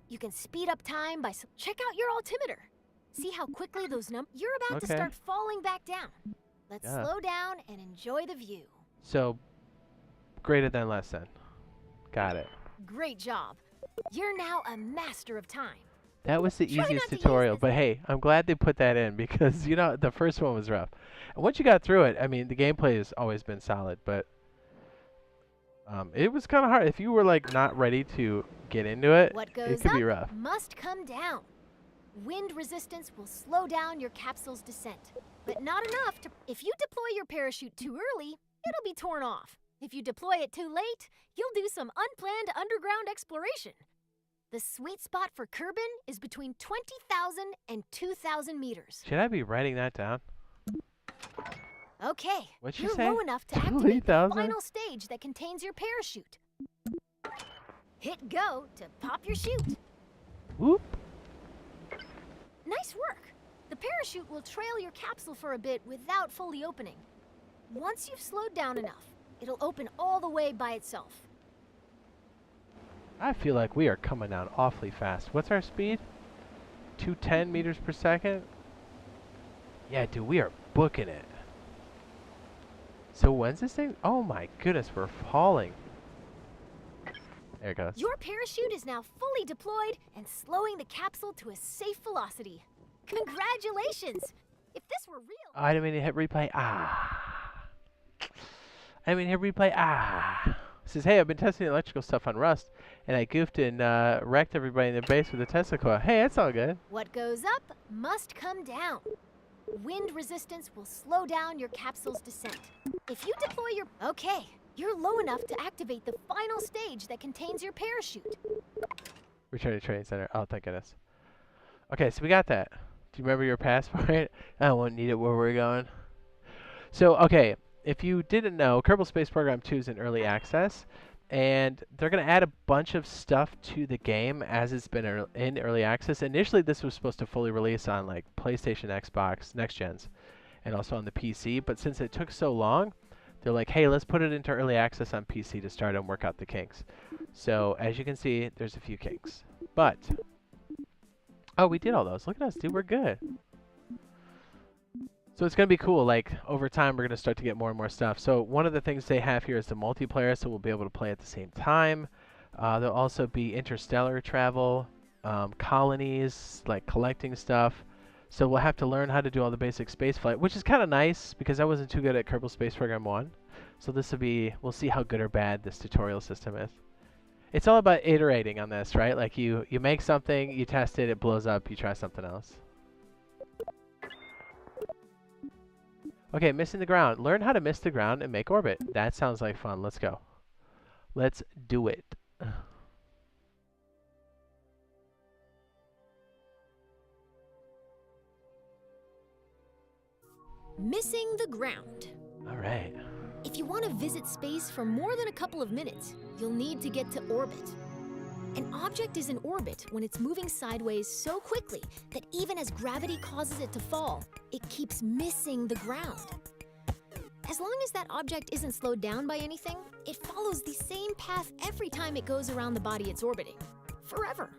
You can speed up time by check out your altimeter. See how quickly those numbers. You're about to Okay. start falling back down. Let's Yeah. slow down and enjoy the view. So, greater than less than. Got it. Great job. You're now a master of time. That was the Try not easiest to use tutorial, this- but hey, I'm glad they put that in because, you know, the first one was rough. And once you got through it, I mean, the gameplay has always been solid, but it was kind of hard. If you were, like, not ready to get into it, What it goes could up be rough. must come down. Wind resistance will slow down your capsule's descent, but not enough to... If you deploy your parachute too early, it'll be torn off. If you deploy it too late, you'll do some unplanned underground exploration. The sweet spot for Kerbin is between 20,000 and 2,000 meters. Should I be writing that down? Okay, What'd she you're say? low enough to activate the 20,000? final stage that contains your parachute. Hit go to pop your chute. Whoop. Nice work. The parachute will trail your capsule for a bit without fully opening. Once you've slowed down enough, it'll open all the way by itself. I feel like we are coming down awfully fast. What's our speed? 210 meters per second? Yeah, dude, we are booking it. So when's this thing? Oh my goodness, we're falling. There it goes. Your parachute is now fully deployed and slowing the capsule to a safe velocity. Congratulations! If this were real... I didn't mean to hit replay. Ah. I didn't mean to hit replay. Ah. It says, hey, I've been testing the electrical stuff on Rust, and I goofed and wrecked everybody in the base with the Tesla coil. Hey, that's all good. What goes up must come down. Wind resistance will slow down your capsule's descent. If you deploy your... Okay, you're low enough to activate the final stage that contains your parachute. Return to training center. Oh, thank goodness. Okay, so we got that. Do you remember your passport? I won't need it where we're going. So, okay, if you didn't know, Kerbal Space Program 2 is in early access, and they're going to add a bunch of stuff to the game as it's been in early access. Initially, this was supposed to fully release on like PlayStation, Xbox, next gens, and also on the PC, but since it took so long, they're like, hey, let's put it into early access on PC to start and work out the kinks. So, as you can see, there's a few kinks. But, oh, we did all those. Look at us, dude, we're good. So it's going to be cool, like, over time we're going to start to get more and more stuff. So one of the things they have here is the multiplayer, so we'll be able to play at the same time. There'll also be interstellar travel, colonies, like collecting stuff. So we'll have to learn how to do all the basic space flight, which is kind of nice because I wasn't too good at Kerbal Space Program 1. So this will be, we'll see how good or bad this tutorial system is. It's all about iterating on this, right? Like you make something, you test it, it blows up, you try something else. Okay, missing the ground. Learn how to miss the ground and make orbit. That sounds like fun. Let's go. Let's do it. Missing the ground. All right. If you want to visit space for more than a couple of minutes, you'll need to get to orbit. An object is in orbit when it's moving sideways so quickly that even as gravity causes it to fall, it keeps missing the ground. As long as that object isn't slowed down by anything, it follows the same path every time it goes around the body it's orbiting, forever.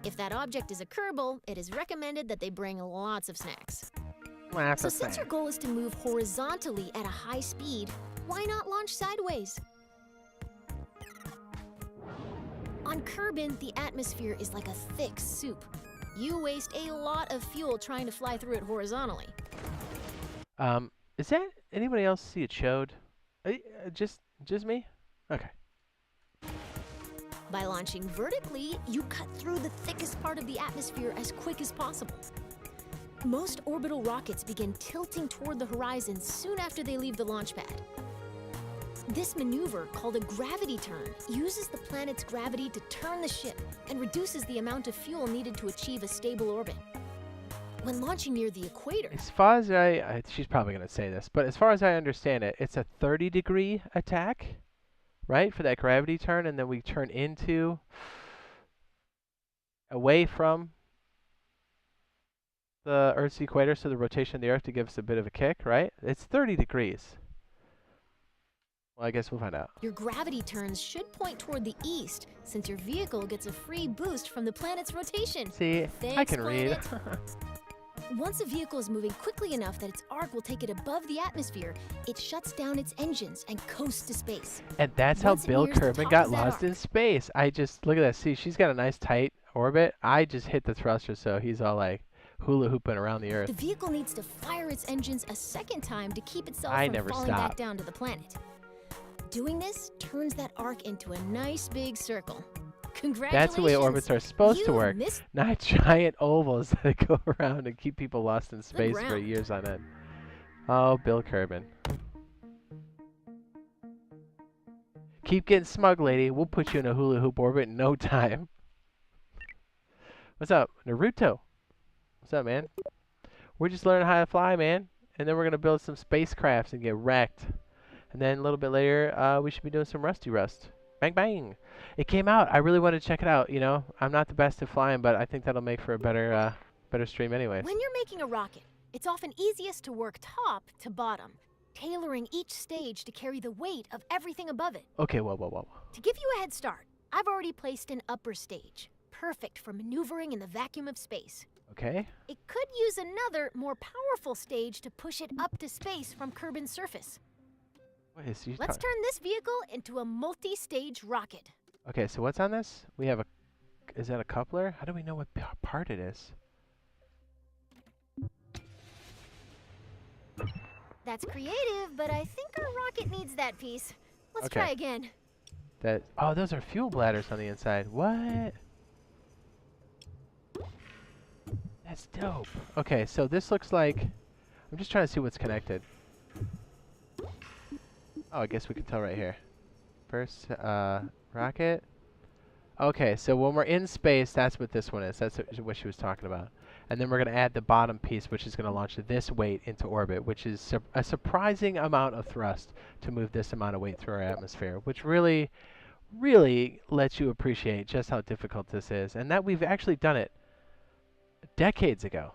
If that object is a Kerbal, it is recommended that they bring lots of snacks. So since your goal is to move horizontally at a high speed, why not launch sideways? On Kerbin, the atmosphere is like a thick soup. You waste a lot of fuel trying to fly through it horizontally. Is that anybody else see it showed? Just me? Okay. By launching vertically, you cut through the thickest part of the atmosphere as quick as possible. Most orbital rockets begin tilting toward the horizon soon after they leave the launch pad. This maneuver, called a gravity turn, uses the planet's gravity to turn the ship and reduces the amount of fuel needed to achieve a stable orbit. When launching near the equator... As far as she's probably going to say this, but as far as I understand it, it's a 30-degree attack, right, for that gravity turn, and then we turn into, away from the Earth's equator, so the rotation of the Earth to give us a bit of a kick, right? It's 30 degrees. Well, I guess we'll find out. Your gravity turns should point toward the east, since your vehicle gets a free boost from the planet's rotation. See, Thanks, I can read. Once a vehicle is moving quickly enough that its arc will take it above the atmosphere, it shuts down its engines and coasts to space. And that's Once how it Bill nears the Kerbin top got of that lost arc. in space. I just, look at that. See, she's got a nice tight orbit. I just hit the thruster, so he's all like hula hooping around the Earth. The vehicle needs to fire its engines a second time to keep itself I from never falling stop. back down to the planet. Doing this turns that arc into a nice big circle. That's the way orbits are supposed to You work, missed not giant ovals that go around and keep people lost in the space for ground. years on end. Oh, Bill Kerbin. Keep getting smug, lady. We'll put you in a hula hoop orbit in no time. What's up, Naruto? What's up, man? We're just learning how to fly, man. And then we're going to build some spacecrafts and get wrecked. And then a little bit later, we should be doing some Rusty Rust. Bang, bang. It came out. I really want to check it out, you know. I'm not the best at flying, but I think that'll make for a better stream anyways. When you're making a rocket, it's often easiest to work top to bottom, tailoring each stage to carry the weight of everything above it. Okay, whoa. To give you a head start, I've already placed an upper stage, perfect for maneuvering in the vacuum of space. Okay. It could use another, more powerful stage to push it up to space from Kerbin's surface. What is he Let's turn this vehicle into a multi-stage rocket. Okay, so what's on this? We have a... Is that a coupler? How do we know what part it is? That's creative, but I think our rocket needs that piece. Let's Okay. try again. Oh, those are fuel bladders on the inside. What? That's dope. Okay, so this looks like... I'm just trying to see what's connected. Oh, I guess we can tell right here. First, rocket. Okay, so when we're in space, that's what this one is. That's what she was talking about. And then we're going to add the bottom piece, which is going to launch this weight into orbit, which is a surprising amount of thrust to move this amount of weight through our atmosphere, which really, really lets you appreciate just how difficult this is. And that we've actually done it decades ago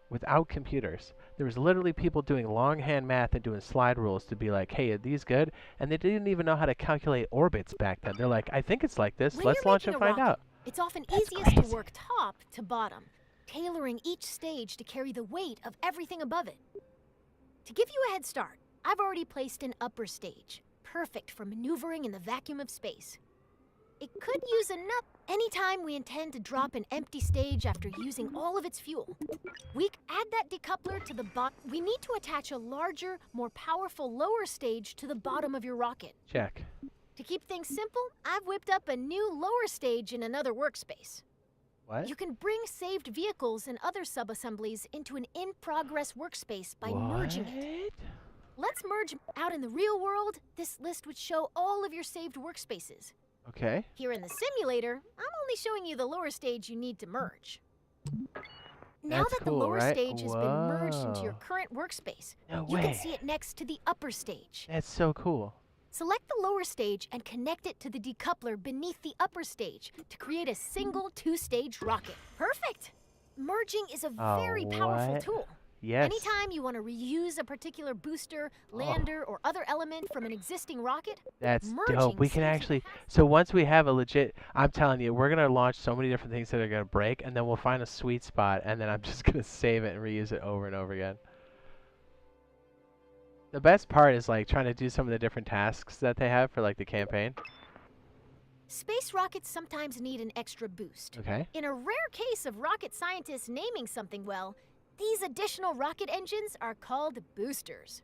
without computers. There was literally people doing longhand math and doing slide rules to be like, hey, are these good? And they didn't even know how to calculate orbits back then. They're like, I think it's like this. When Let's you're launch and making a find rocket, out. It's often That's easiest crazy. to work top to bottom, tailoring each stage to carry the weight of everything above it. To give you a head start, I've already placed an upper stage, perfect for maneuvering in the vacuum of space. It could use enough anytime we intend to drop an empty stage after using all of its fuel. We add that decoupler to the bottom. We need to attach a larger, more powerful lower stage to the bottom of your rocket. Check. To keep things simple, I've whipped up a new lower stage in another workspace. What? You can bring saved vehicles and other sub-assemblies into an in-progress workspace by merging it. Let's merge out in the real world. This list would show all of your saved workspaces. Okay. Here in the simulator, I'm only showing you the lower stage you need to merge. Now That's that cool, the lower right? stage has been merged into your Whoa. current workspace, No you way. can see it next to the upper stage. That's so cool. Select the lower stage and connect it to the decoupler beneath the upper stage to create a single two-stage rocket. Perfect! Merging is a very powerful what? tool. Yes. Anytime you want to reuse a particular booster, lander, or other element from an existing rocket, That's merging dope. We saves can you actually, hassle. so once we have a legit, I'm telling you, we're going to launch so many different things that are going to break, and then we'll find a sweet spot, and then I'm just going to save it and reuse it over and over again. The best part is like trying to do some of the different tasks that they have for like the campaign. Space rockets sometimes need an extra boost. Okay. In a rare case of rocket scientists naming something well, these additional rocket engines are called boosters.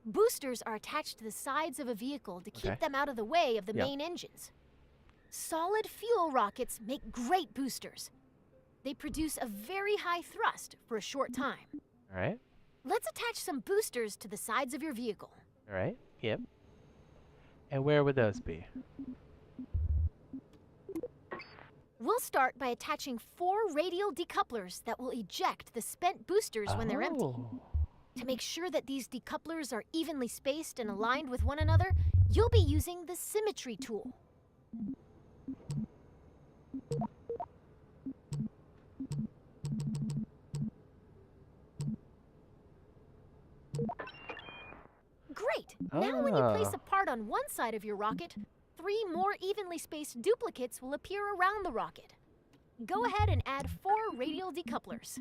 Boosters are attached to the sides of a vehicle to keep Okay. them out of the way of the Yep. main engines. Solid fuel rockets make great boosters. They produce a very high thrust for a short time. All right. Let's attach some boosters to the sides of your vehicle. All right. Yep. And where would those be? We'll start by attaching 4 radial decouplers that will eject the spent boosters when they're empty. Oh. To make sure that these decouplers are evenly spaced and aligned with one another, you'll be using the symmetry tool. Great! Now when you place a part on one side of your rocket, 3 more evenly spaced duplicates will appear around the rocket. Go ahead and add 4 radial decouplers.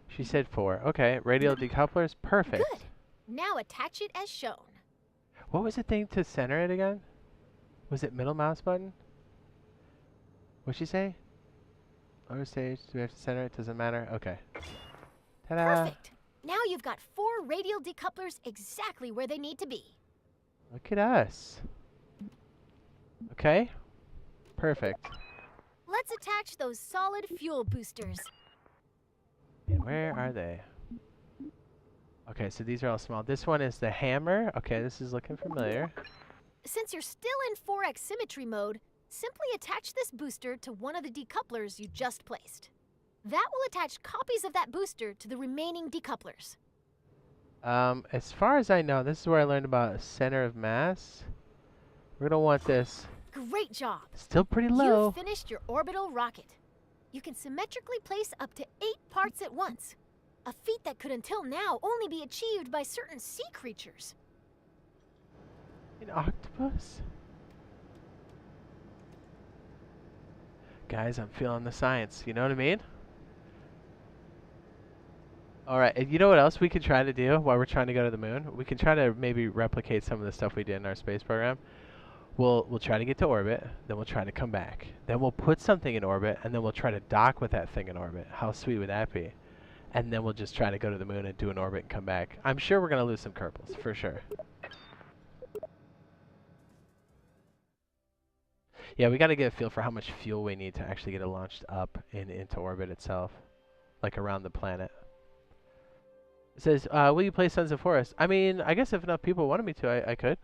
She said 4. Okay. Radial decouplers. Perfect. Good. Now attach it as shown. What was the thing to center it again? Was it middle mouse button? What'd she say? Lower stage. Do we have to center it? Doesn't matter. Okay. Ta-da! Perfect. Now you've got 4 radial decouplers exactly where they need to be. Look at us. Okay. Perfect. Let's attach those solid fuel boosters. And where are they? Okay, so these are all small. This one is the hammer. Okay, this is looking familiar. Since you're still in 4x symmetry mode, simply attach this booster to one of the decouplers you just placed. That will attach copies of that booster to the remaining decouplers. As far as I know, this is where I learned about center of mass. We're gonna want this Great job! still pretty low. You've finished your orbital rocket. You can symmetrically place up to 8 parts at once. A feat that could until now only be achieved by certain sea creatures. An octopus? Guys, I'm feeling the science. You know what I mean? Alright, and you know what else we could try to do while we're trying to go to the moon? We can try to maybe replicate some of the stuff we did in our space program. We'll try to get to orbit, then we'll try to come back. Then we'll put something in orbit, and then we'll try to dock with that thing in orbit. How sweet would that be? And then we'll just try to go to the moon and do an orbit and come back. I'm sure we're going to lose some Kerbals, for sure. Yeah, we got to get a feel for how much fuel we need to actually get it launched up and into orbit itself, like around the planet. It says, will you play Sons of Forest? I mean, I guess if enough people wanted me to, I could.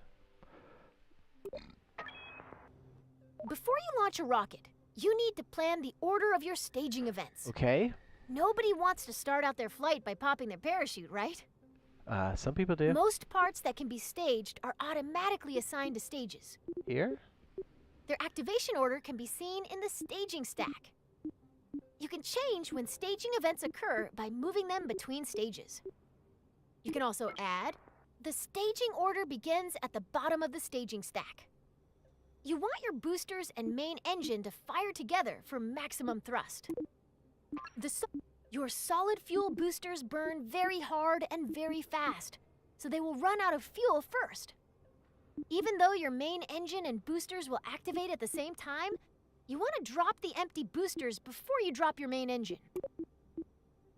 Before you launch a rocket, you need to plan the order of your staging events. Okay. Nobody wants to start out their flight by popping their parachute, right? Some people do. Most parts that can be staged are automatically assigned to stages. Here? Their activation order can be seen in the staging stack. You can change when staging events occur by moving them between stages. You can also add, the staging order begins at the bottom of the staging stack. You want your boosters and main engine to fire together for maximum thrust. Your solid fuel boosters burn very hard and very fast, so they will run out of fuel first. Even though your main engine and boosters will activate at the same time, you want to drop the empty boosters before you drop your main engine.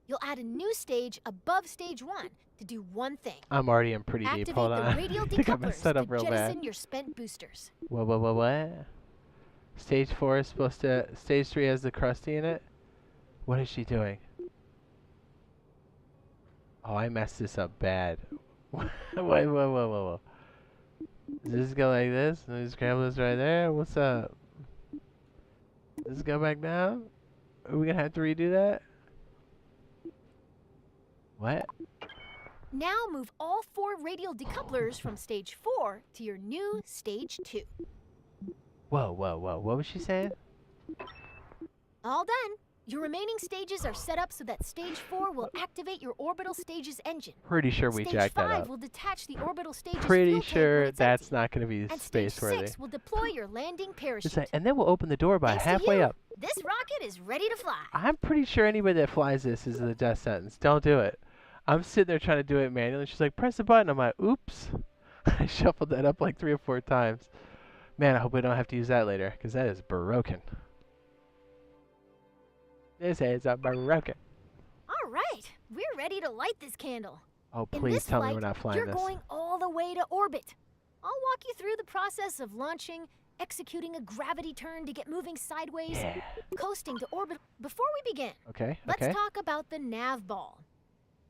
You'll add a new stage above stage 1 to do one thing. I'm already in pretty deep. Activate Hold on. the radial I think I'm decouplers set up to real jettison bad. your spent boosters. What? Stage 4 is supposed to... Stage 3 has the crusty in it? What is she doing? Oh, I messed this up bad. Whoa. Does this go like this? Let me scramble this right there. What's up? Does this go back down? Are we gonna have to redo that? What? Now move all 4 radial decouplers from stage 4 to your new stage 2. Whoa. What was she saying? All done. Your remaining stages are set up so that stage 4 will activate your orbital stage's engine. Pretty sure we Stage jacked that 5 up. will detach the orbital stage's Pretty fuel tank when sure it's that's empty. not gonna be And space stage worthy. 6 will deploy your landing parachute. And then we'll open the door by Thanks to halfway you, up. This rocket is ready to fly. I'm pretty sure anybody that flies this is the death sentence. Don't do it. I'm sitting there trying to do it manually. She's like, press the button. I'm like, oops. I shuffled that up like 3 or 4 times. Man, I hope we don't have to use that later, because that is broken. This is a broken. All right, we're ready to light this candle. Oh, In please this tell me flight, we're not flying you're this. going all the way to orbit. I'll walk you through the process of launching, executing a gravity turn to get moving sideways, Yeah. coasting to orbit. Before we begin, Okay. let's talk about the nav ball.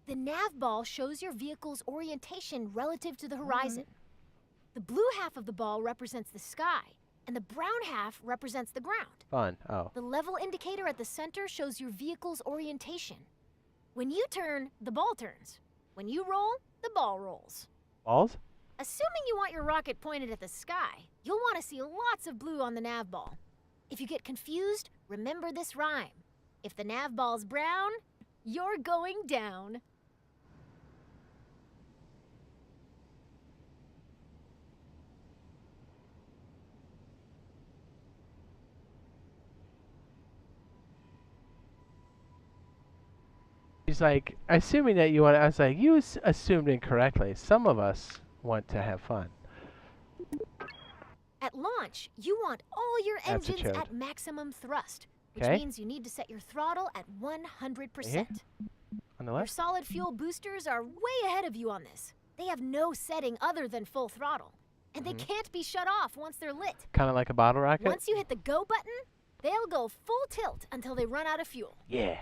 The nav ball shows your vehicle's orientation relative to the horizon. The blue half of the ball represents the sky, and the brown half represents the ground. Fun. Oh. The level indicator at the center shows your vehicle's orientation. When you turn, the ball turns. When you roll, the ball rolls. Balls? Assuming you want your rocket pointed at the sky, you'll want to see lots of blue on the nav ball. If you get confused, remember this rhyme. If the nav ball's brown, you're going down. She's like, assuming that you want. I was like, you assumed incorrectly. Some of us want to have fun. At launch, you want all your That's a engines chode. at maximum thrust, which 'Kay. means you need to set your throttle at 100%. On the Your left? solid fuel boosters are way ahead of you on this. They have no setting other than full throttle. and they can't be shut off once they're lit. Kind of like a bottle rocket? Once you hit the go button, they'll go full tilt until they run out of fuel. Yeah.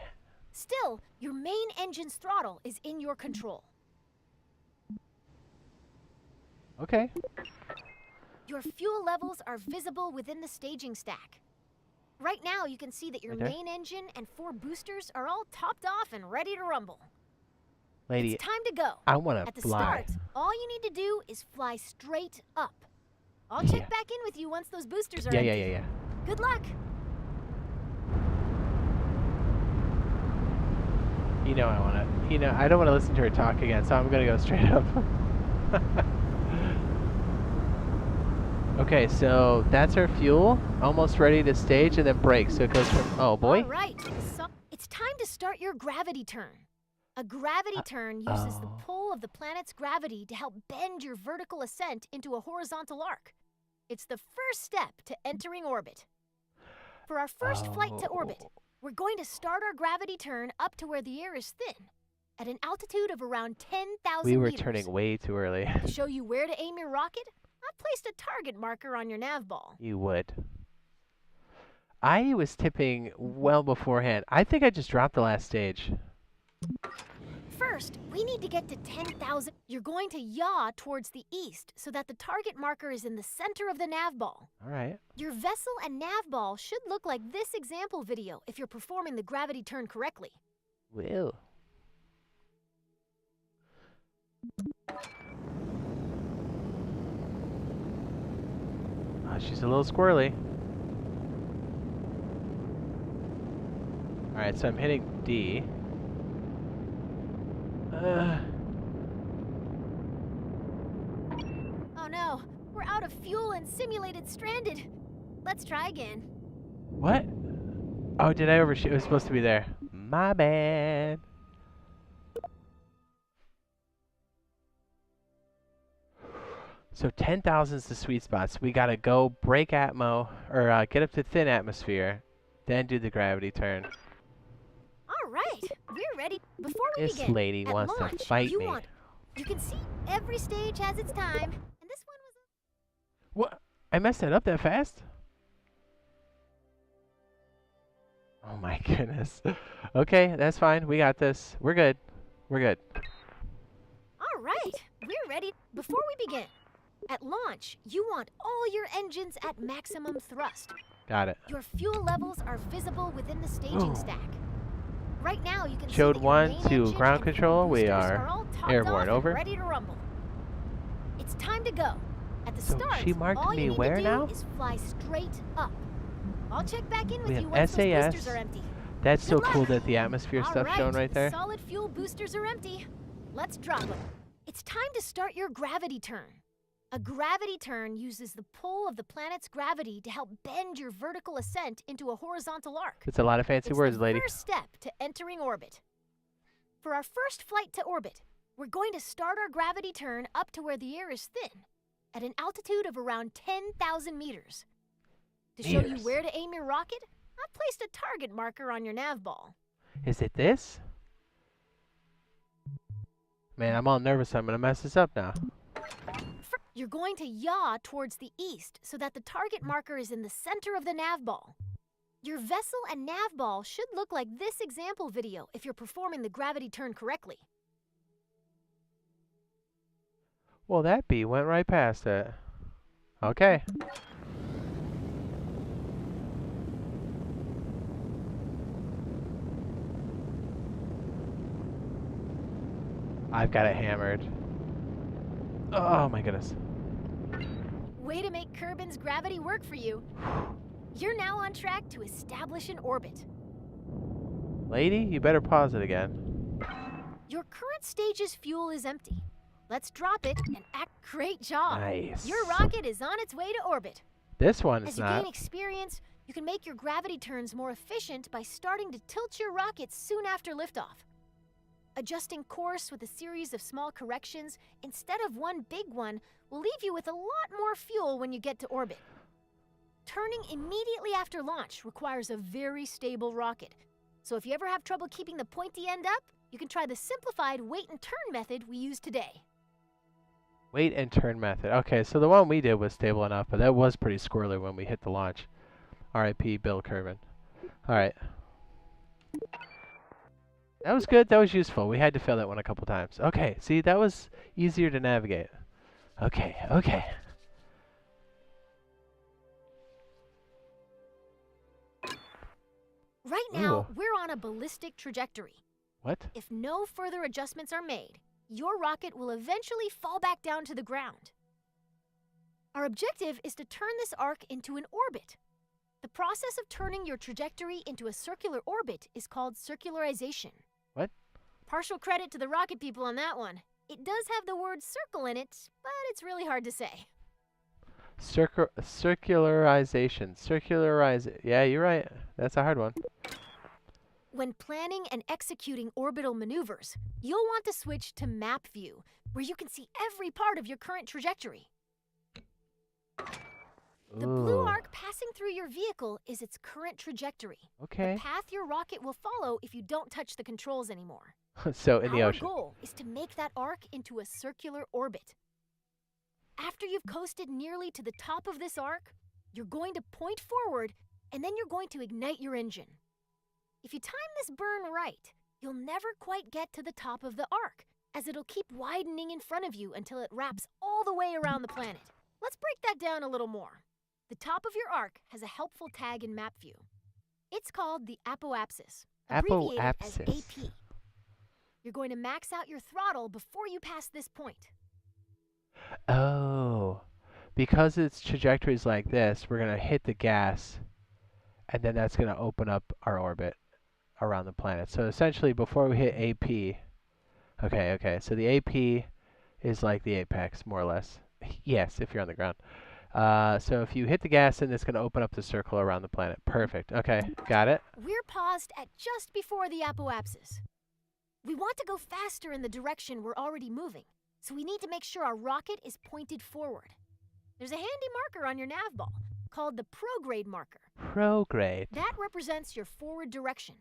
Still, your main engine's throttle is in your control. Okay. Your fuel levels are visible within the staging stack. Right now, you can see that your Right there? main engine and 4 boosters are all topped off and ready to rumble. Lady, It's time to go. I want At to the fly. start, all you need to do is fly straight up. I'll check Yeah. back in with you once those boosters are Yeah, empty. yeah. Good luck. You know I want to. You know, I don't want to listen to her talk again, so I'm going to go straight up. Okay, so that's our fuel. Almost ready to stage and then brake. So it goes from, oh boy. All right. So it's time to start your gravity turn. A gravity turn uses the pull of the planet's gravity to help bend your vertical ascent into a horizontal arc. It's the first step to entering orbit. For our first flight to orbit, we're going to start our gravity turn up to where the air is thin, at an altitude of around 10,000 We were meters. turning way too early. To show you where to aim your rocket, I've placed a target marker on your nav ball. You would. I was tipping well beforehand. I think I just dropped the last stage. First, we need to get to 10,000. You're going to yaw towards the east so that the target marker is in the center of the nav ball. All right. Your vessel and nav ball should look like this example video if you're performing the gravity turn correctly. Will. Oh, she's a little squirrely. All right, so I'm hitting D. Oh no, we're out of fuel and simulated stranded. Let's try again. What? Oh, did I overshoot? It was supposed to be there. My bad. So 10,000 is the sweet spot. So we gotta go break atmo, or get up to thin atmosphere, then do the gravity turn. All right, we're ready. Before we This begin, lady at wants launch, to fight me. You can see every stage has its time, and this one was What? I messed that up that fast? Oh my goodness. Okay, that's fine. We got this. We're good. We're good. All right, we're ready. Before we begin, at launch, you want all your engines at maximum thrust. Got it. Your fuel levels are visible within the staging stack. Right now, you can Showed see that your one main to engine ground and 4 control. We boosters are all topped airborne. off and Over. ready to rumble. It's time to go. At the So start, she marked all me you need where to do now? is fly straight up. I'll check back in with We you have once those SAS. boosters are empty. That's so Good luck. cool that the atmosphere All stuff's shown right there. Solid fuel boosters are empty. Let's drop them. It's time to start your gravity turn. A gravity turn uses the pull of the planet's gravity to help bend your vertical ascent into a horizontal arc. It's a lot of fancy It's words, the lady. first step to entering orbit. For our first flight to orbit, we're going to start our gravity turn up to where the air is thin, at an altitude of around 10,000 meters. To show you Meters. where to aim your rocket, I've placed a target marker on your nav ball. Is it this? Man, I'm all nervous. I'm gonna mess this up now. You're going to yaw towards the east so that the target marker is in the center of the nav ball. Your vessel and nav ball should look like this example video if you're performing the gravity turn correctly. Well, that bee went right past it. Okay. I've got it hammered. Oh my goodness. Way to make Kerbin's gravity work for you. You're now on track to establish an orbit. Lady, you better pause it again. Your current stage's fuel is empty. Let's drop it and act. Great job. Nice. Your rocket is on its way to orbit. This one As is you not. gain experience, you can make your gravity turns more efficient by starting to tilt your rockets soon after liftoff. Adjusting course with a series of small corrections instead of one big one will leave you with a lot more fuel when you get to orbit. Turning immediately after launch requires a very stable rocket. So if you ever have trouble keeping the pointy end up, you can try the simplified wait and turn method we use today. Wait and turn method. Okay, so the one we did was stable enough, but that was pretty squirrely when we hit the launch. R.I.P. Bill Kervin. All right. That was good. That was useful. We had to fail that one a couple times. Okay, see, that was easier to navigate. Okay, okay. Right Ooh. now, we're on a ballistic trajectory. What? If no further adjustments are made, your rocket will eventually fall back down to the ground. Our objective is to turn this arc into an orbit. The process of turning your trajectory into a circular orbit is called circularization. What? Partial credit to the rocket people on that one. It does have the word circle in it, but it's really hard to say. Circularization. Yeah, you're right. That's a hard one. When planning and executing orbital maneuvers, you'll want to switch to map view, where you can see every part of your current trajectory. The blue Ooh. arc passing through your vehicle is its current trajectory. Okay. The path your rocket will follow if you don't touch the controls anymore. So in the Our ocean. goal is to make that arc into a circular orbit. After you've coasted nearly to the top of this arc, you're going to point forward, and then you're going to ignite your engine. If you time this burn right, you'll never quite get to the top of the arc, as it'll keep widening in front of you until it wraps all the way around the planet. Let's break that down a little more. The top of your arc has a helpful tag in map view. It's called the apoapsis, abbreviated as AP. You're going to max out your throttle before you pass this point. Oh. Because its trajectory is like this, we're going to hit the gas, and then that's going to open up our orbit around the planet. So essentially, before we hit AP, okay, so the AP is like the apex, more or less. Yes, if you're on the ground. So if you hit the gas, then it's going to open up the circle around the planet. Perfect. Okay, got it. We're paused at just before the apoapsis. We want to go faster in the direction we're already moving, so we need to make sure our rocket is pointed forward. There's a handy marker on your nav ball called the prograde marker. Prograde. That represents your forward direction.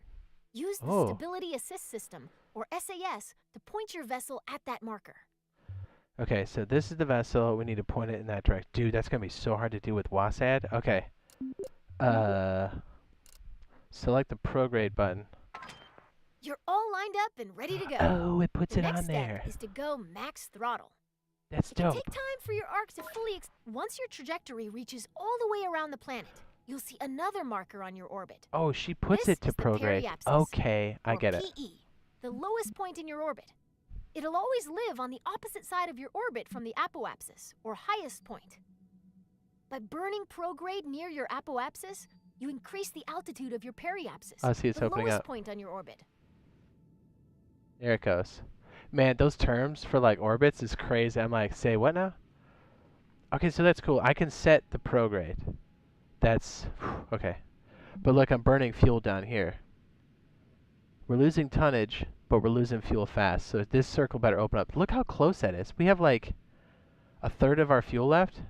Use the Stability Assist System, or SAS, to point your vessel at that marker. Okay, so this is the vessel. We need to point it in that direction. Dude, that's going to be so hard to do with WASAD. Okay. Select the prograde button. You're all lined up and ready to go. Oh, it puts The it next on there. step is to go max throttle. That's It can dope. take time for your arc to fully once your trajectory reaches all the way around the planet, you'll see another marker on your orbit. Oh, she puts This it to is the prograde. periapsis, Okay, I or get it. PE, the lowest point in your orbit. It'll always live on the opposite side of your orbit from the apoapsis, or highest point. By burning prograde near your apoapsis, you increase the altitude of your periapsis, I see it's the opening lowest up. point on your orbit. There it goes. Man, those terms for like orbits is crazy. I'm like, say what now? Okay, so that's cool. I can set the prograde. That's okay. But look, I'm burning fuel down here. We're losing tonnage, but we're losing fuel fast. So this circle better open up. Look how close that is. We have like a third of our fuel left.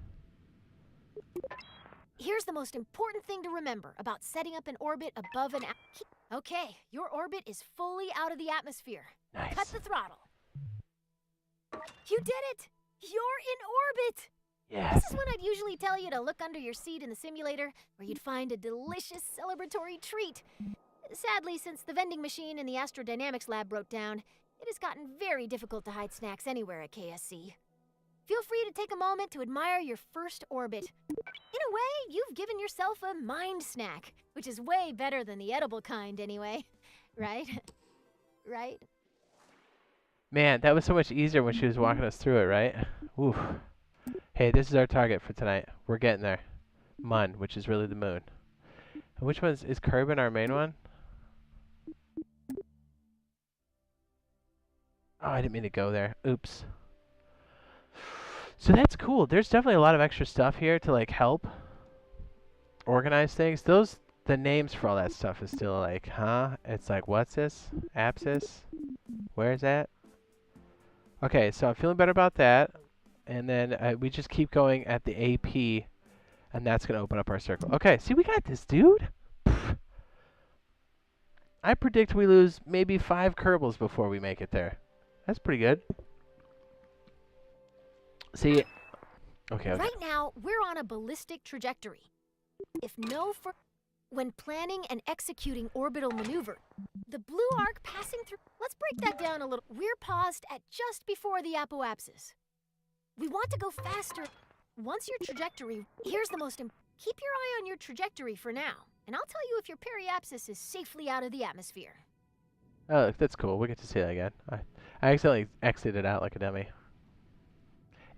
Here's the most important thing to remember about setting up an orbit above an Okay, your orbit is fully out of the atmosphere. Nice. Cut the throttle. You did it! You're in orbit! Yeah. This is when I'd usually tell you to look under your seat in the simulator, where you'd find a delicious celebratory treat. Sadly, since the vending machine in the astrodynamics lab broke down, it has gotten very difficult to hide snacks anywhere at KSC. Feel free to take a moment to admire your first orbit. In a way, you've given yourself a mind snack, which is way better than the edible kind anyway. Right? Right? Man, that was so much easier when she was walking us through it, right? Oof. Hey, this is our target for tonight. We're getting there. Mun, which is really the moon. And which one is Kerbin our main one? Oh, I didn't mean to go there. Oops. So that's cool. There's definitely a lot of extra stuff here to like help organize things. The names for all that stuff is still like, huh? It's like, what's this? Apsis? Where's that? Okay, so I'm feeling better about that. And then we just keep going at the AP, and that's going to open up our circle. Okay, see, we got this, dude. Pfft. I predict we lose maybe 5 Kerbals before we make it there. That's pretty good. See, okay. Right now, we're on a ballistic trajectory. If no for when planning and executing orbital maneuver, the blue arc passing through. Let's break that down a little. We're paused at just before the apoapsis. We want to go faster. Once your trajectory, here's the most important. Keep your eye on your trajectory for now, and I'll tell you if your periapsis is safely out of the atmosphere. Oh, that's cool. We get to see that again. I accidentally exited out like a dummy.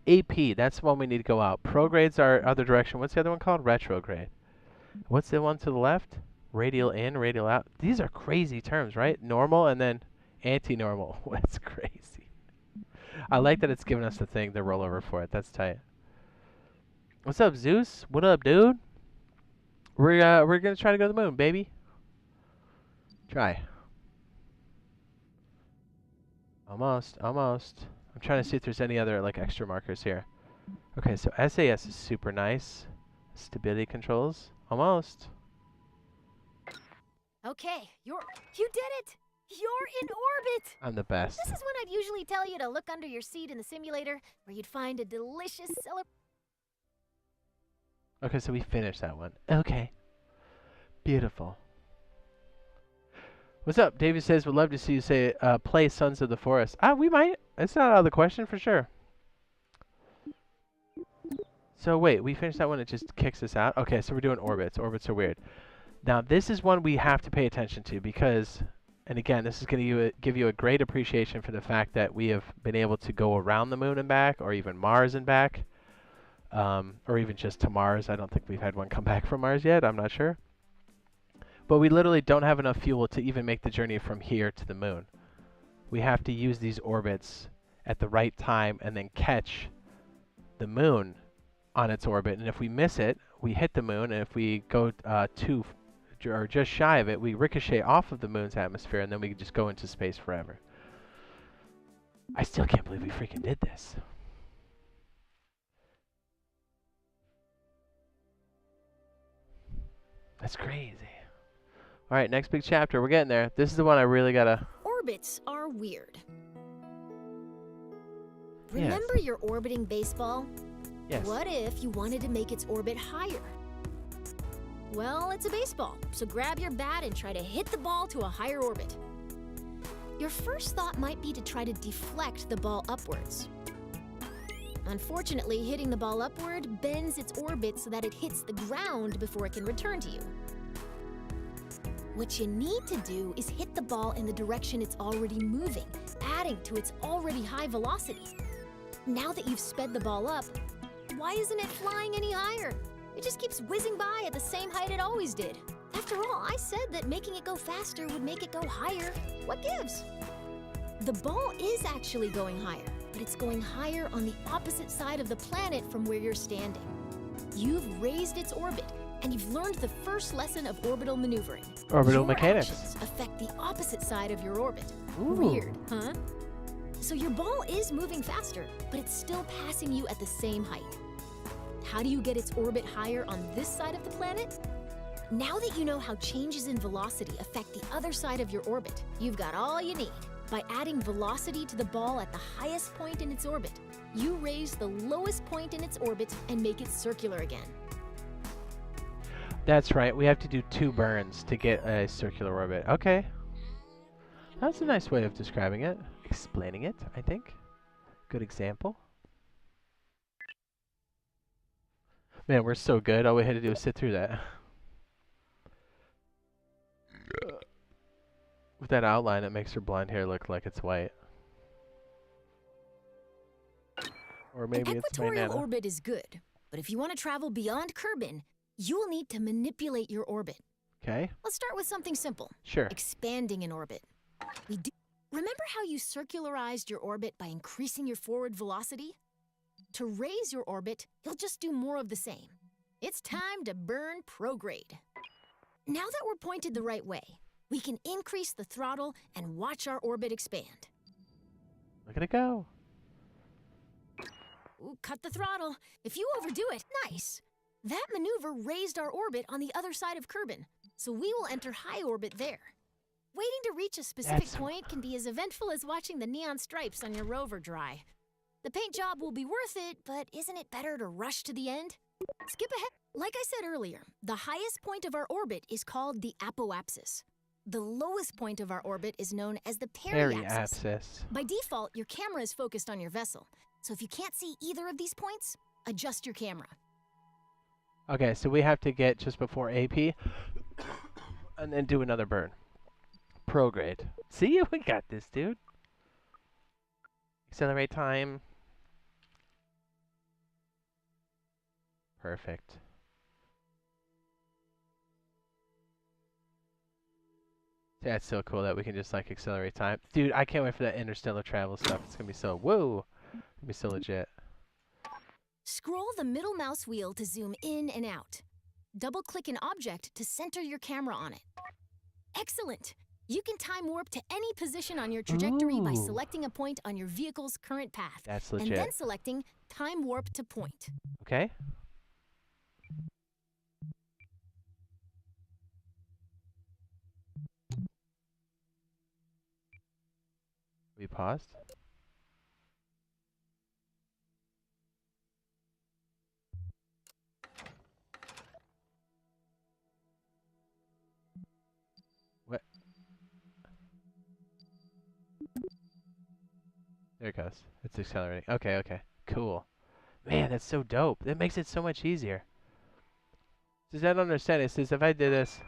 AP, that's the one we need to go out. Progrades are other direction. What's the other one called? Retrograde. What's the one to the left? Radial in, radial out. These are crazy terms, right? Normal and then anti-normal. That's crazy. I like that it's giving us the thing, the rollover for it. That's tight. What's up, Zeus? What up, dude? We're gonna try to go to the moon, baby. Try. Almost, almost. I'm trying to see if there's any other like extra markers here. Okay, so SAS is super nice. Stability controls. Almost. Okay, you did it! You're in orbit! I'm the best. This is when I'd usually tell you to look under your seat in the simulator, where you'd find a delicious Okay, so we finished that one. Okay. Beautiful. What's up? David says, would love to see you say, play Sons of the Forest. Ah, we might. It's not out of the question for sure. So wait, we finished that one. It just kicks us out. Okay, so we're doing orbits. Orbits are weird. Now, this is one we have to pay attention to because, and again, this is going to give you a great appreciation for the fact that we have been able to go around the moon and back, or even Mars and back. Or even just to Mars. I don't think we've had one come back from Mars yet. I'm not sure. But we literally don't have enough fuel to even make the journey from here to the moon. We have to use these orbits at the right time and then catch the moon on its orbit. And if we miss it, we hit the moon. And if we go or just shy of it, we ricochet off of the moon's atmosphere, and then we can just go into space forever. I still can't believe we freaking did this. That's crazy. All right, next big chapter. We're getting there. This is the one I really gotta... Orbits are weird. Yes. Remember your orbiting baseball? Yes. What if you wanted to make its orbit higher? Well, it's a baseball, so grab your bat and try to hit the ball to a higher orbit. Your first thought might be to try to deflect the ball upwards. Unfortunately, hitting the ball upward bends its orbit so that it hits the ground before it can return to you. What you need to do is hit the ball in the direction it's already moving, adding to its already high velocity. Now that you've sped the ball up, why isn't it flying any higher? It just keeps whizzing by at the same height it always did. After all, I said that making it go faster would make it go higher. What gives? The ball is actually going higher, but it's going higher on the opposite side of the planet from where you're standing. You've raised its orbit, and you've learned the first lesson of orbital maneuvering. Orbital Your mechanics. actions affect the opposite side of your orbit. Ooh. Weird, huh? So your ball is moving faster, but it's still passing you at the same height. How do you get its orbit higher on this side of the planet? Now that you know how changes in velocity affect the other side of your orbit, you've got all you need. By adding velocity to the ball at the highest point in its orbit, you raise the lowest point in its orbit and make it circular again. That's right. We have to do 2 burns to get a circular orbit. Okay. That's a nice way of describing it. Explaining it, I think. Good example. Man, we're so good. All we had to do is sit through that. With that outline, it makes her blonde hair look like it's white. Or maybe An it's my equatorial nana. orbit is good, but if you want to travel beyond Kerbin, you will need to manipulate your orbit. Okay. Let's start with something simple. Sure. Expanding an orbit. Remember how you circularized your orbit by increasing your forward velocity? To raise your orbit, you'll just do more of the same. It's time to burn prograde. Now that we're pointed the right way, we can increase the throttle and watch our orbit expand. Look at it go. Ooh, cut the throttle. If you overdo it, nice. That maneuver raised our orbit on the other side of Kerbin, so we will enter high orbit there. Waiting to reach a specific point can be as eventful as watching the neon stripes on your rover dry. The paint job will be worth it, but isn't it better to rush to the end? Skip ahead. Like I said earlier, the highest point of our orbit is called the apoapsis. The lowest point of our orbit is known as the periapsis. Periapsis. By default, your camera is focused on your vessel. So if you can't see either of these points, adjust your camera. Okay, so we have to get just before AP and then do another burn. Prograde. See, we got this, dude. Accelerate time. Perfect. That's so cool that we can just like accelerate time. Dude, I can't wait for that interstellar travel stuff. It's gonna be so whoa. It's gonna be so legit. Scroll the middle mouse wheel to zoom in and out. Double-click an object to center your camera on it. Excellent! You can time warp to any position on your trajectory by Ooh. selecting a point on your vehicle's current path. That's And legit. then selecting time warp to point. Okay. We paused. What? There it goes. It's accelerating. Okay, okay. Cool. Man, that's so dope. That makes it so much easier. Does I don't understand. It says if I did this,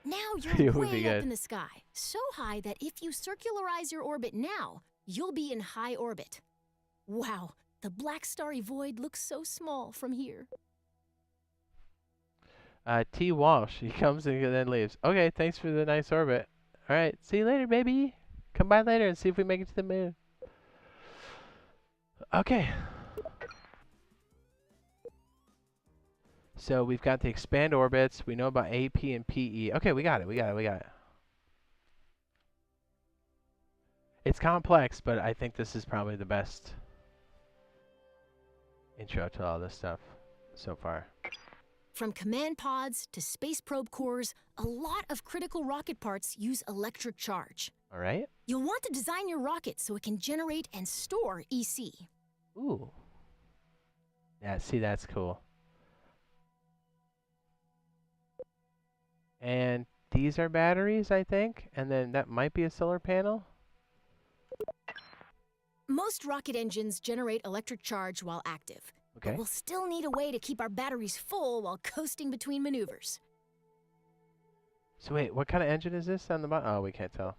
Now It you're would be way good. up in the sky, so high that if you circularize your orbit now, you'll be in high orbit. Wow, the black starry void looks so small from here. T. Walsh, he comes and then leaves. Okay, thanks for the nice orbit. All right, see you later, baby. Come by later and see if we make it to the moon. Okay. So we've got the expand orbits. We know about AP and PE. Okay, we got it. We got it. It's complex, but I think this is probably the best intro to all this stuff so far. From command pods to space probe cores, a lot of critical rocket parts use electric charge. All right. You'll want to design your rocket so it can generate and store EC. Ooh. Yeah, see, that's cool. And these are batteries, I think. And then that might be a solar panel. Most rocket engines generate electric charge while active. Okay. But we'll still need a way to keep our batteries full while coasting between maneuvers. So wait, what kind of engine is this on the bottom? Oh, we can't tell.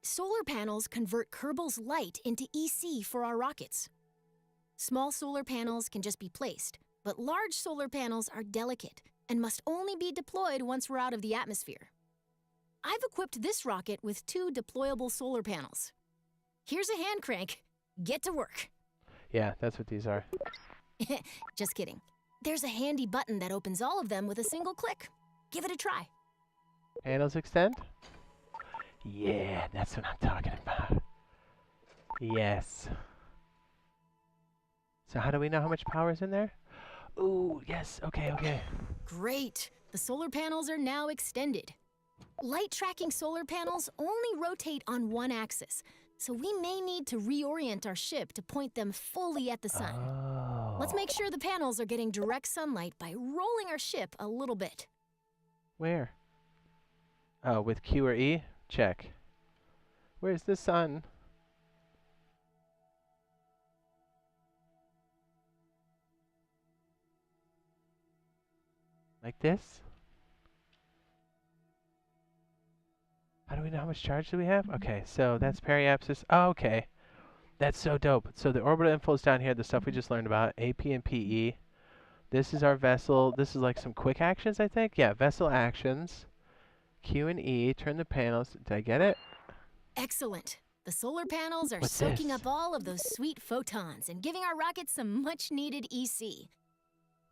Solar panels convert Kerbal's light into EC for our rockets. Small solar panels can just be placed, but large solar panels are delicate and must only be deployed once we're out of the atmosphere. I've equipped this rocket with 2 deployable solar panels. Here's a hand crank. Get to work. Yeah, that's what these are. Just kidding. There's a handy button that opens all of them with a single click. Give it a try. Panels extend? Yeah, that's what I'm talking about. Yes. So how do we know how much power is in there? Ooh, yes. Okay. Great. The solar panels are now extended. Light tracking solar panels only rotate on one axis, so we may need to reorient our ship to point them fully at the sun. Oh. Let's make sure the panels are getting direct sunlight by rolling our ship a little bit. Where? Oh, with Q or E? Check. Where's the sun? Like this? How do we know how much charge do we have? Okay, so that's periapsis. Oh, okay. That's so dope. So the orbital info is down here, the stuff we just learned about, AP and PE. This is our vessel. This is like some quick actions, I think. Yeah, vessel actions. Q and E, turn the panels. Did I get it? Excellent. The solar panels are What's soaking this? up all of those sweet photons and giving our rocket some much-needed EC.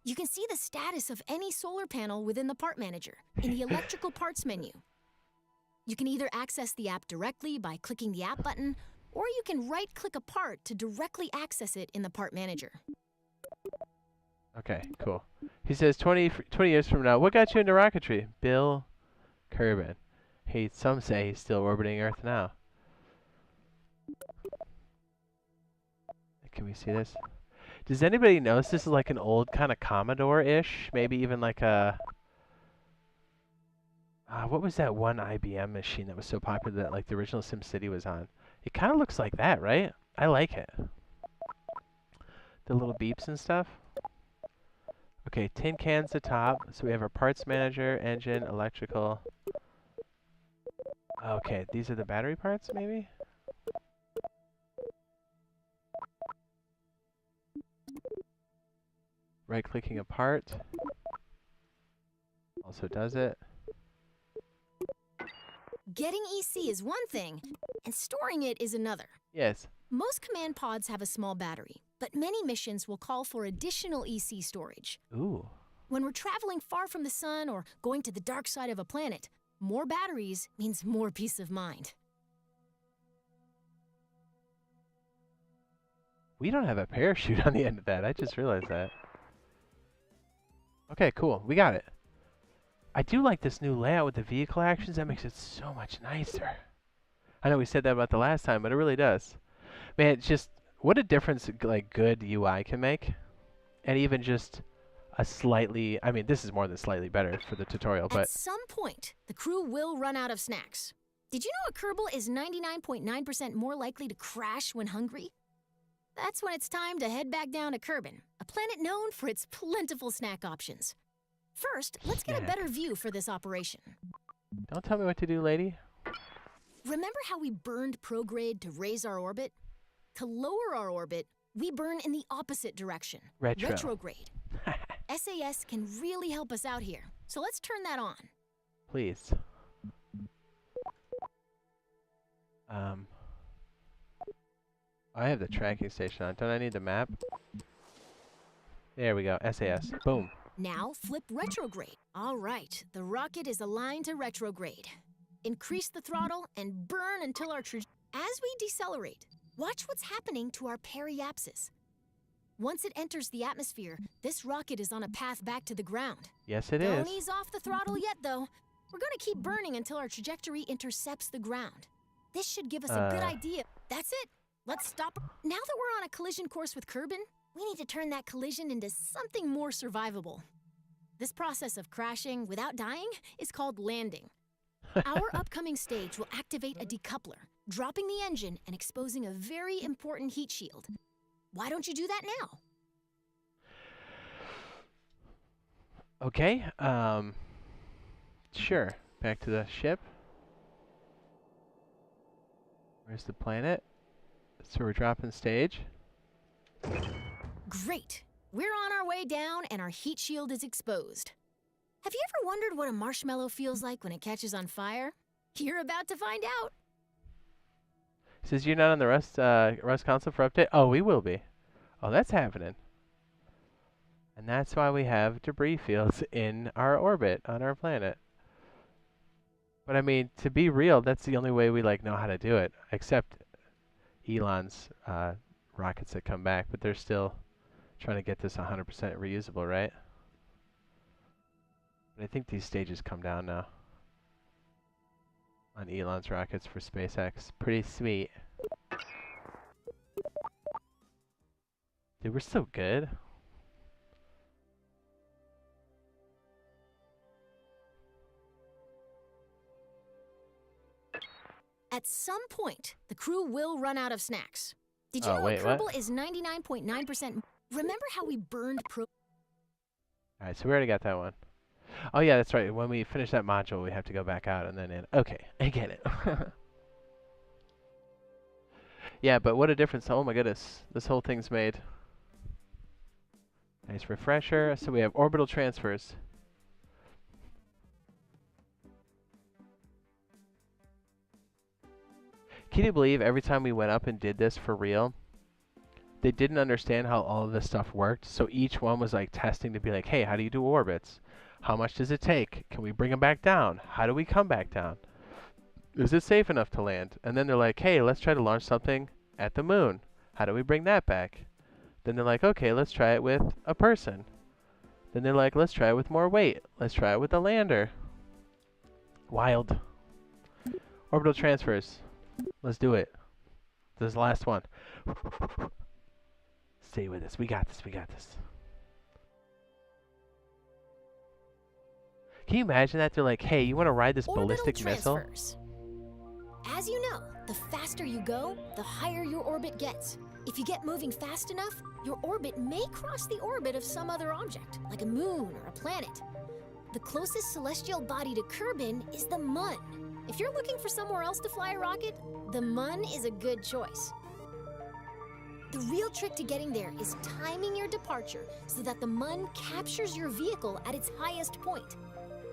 You can see the status of any solar panel within the part manager in the electrical parts menu. You can either access the app directly by clicking the app button, or you can right-click a part to directly access it in the part manager. Okay, cool. He says 20 years from now, what got you into rocketry? Bill Kerbal. Some say he's still orbiting Earth now. can we see this? Does anybody notice this is like an old kind of Commodore-ish? Maybe even like a... what was that one IBM machine that was so popular that like the original SimCity was on? It kind of looks like that, right? I like it. The little beeps and stuff. Okay, tin cans at top. So we have our parts manager, engine, electrical. Okay, these are the battery parts, maybe? Right-clicking a part. Also does it. Getting EC is one thing, and storing it is another. Yes. Most command pods have a small battery, but many missions will call for additional EC storage. Ooh. When we're traveling far from the sun or going to the dark side of a planet, more batteries means more peace of mind. We don't have a parachute on the end of that. I just realized that. Okay, cool. We got it. I do like this new layout with the vehicle actions. That makes it so much nicer. I know we said that about the last time, but it really does. Man, it's just what a difference like good UI can make. And even just a slightly, I mean, this is more than slightly better for the tutorial, but... At some point, the crew will run out of snacks. Did you know a Kerbal is 99.9% more likely to crash when hungry? That's when it's time to head back down to Kerbin, a planet known for its plentiful snack options. First, let's get a better view for this operation. Don't tell me what to do, lady. Remember how we burned prograde to raise our orbit? To lower our orbit, we burn in the opposite direction. Retrograde. SAS can really help us out here, so let's turn that on. Please. I have the tracking station on. Don't I need the map? There we go. SAS. Boom. Now flip retrograde. All right, the rocket is aligned to retrograde. Increase the throttle and burn until our As we decelerate, watch what's happening to our periapsis. Once it enters the atmosphere, this rocket is on a path back to the ground. Yes, it is. Don't ease off the throttle yet, though. We're going to keep burning until our trajectory intercepts the ground. This should give us a good idea. That's it. Let's stop. Now that we're on a collision course with Kerbin, we need to turn that collision into something more survivable. This process of crashing without dying is called landing. Our upcoming stage will activate a decoupler, dropping the engine and exposing a very important heat shield. Why don't you do that now? Okay, sure. Back to the ship. Where's the planet? So we're dropping stage. Great. We're on our way down and our heat shield is exposed. Have you ever wondered what a marshmallow feels like when it catches on fire? You're about to find out. Says you're not on the Rust Council for update? Oh, we will be. Oh, that's happening. And that's why we have debris fields in our orbit on our planet. But I mean, to be real, that's the only way we like know how to do it. Except Elon's rockets that come back, but they're still trying to get this 100% reusable, right? But I think these stages come down now on Elon's rockets for SpaceX. Pretty sweet. Dude, we're so good. At some point, the crew will run out of snacks. Did you know wait, Kerbal what? is 99.9%? Remember how we burned Alright, so we already got that one. Oh yeah, that's right. When we finish that module, we have to go back out and then in. Okay, I get it. Yeah, but what a difference. Oh my goodness. This whole thing's made. Nice refresher. So we have orbital transfers. Can you believe every time we went up and did this for real, they didn't understand how all of this stuff worked, so each one was like testing to be like, hey, how do you do orbits? How much does it take? Can we bring them back down? How do we come back down? Is it safe enough to land? And then they're like, hey, let's try to launch something at the moon. How do we bring that back? Then they're like, okay, let's try it with a person. Then they're like, let's try it with more weight. Let's try it with a lander. Wild. Orbital transfers. Let's do it. This is the last one. Stay with us. We got this. We got this. Can you imagine that? They're like, hey, you want to ride this ballistic missile? Transfers. As you know, the faster you go, the higher your orbit gets. If you get moving fast enough, your orbit may cross the orbit of some other object, like a moon or a planet. The closest celestial body to Kerbin is the Mun. If you're looking for somewhere else to fly a rocket, the Mun is a good choice. The real trick to getting there is timing your departure so that the Mun captures your vehicle at its highest point.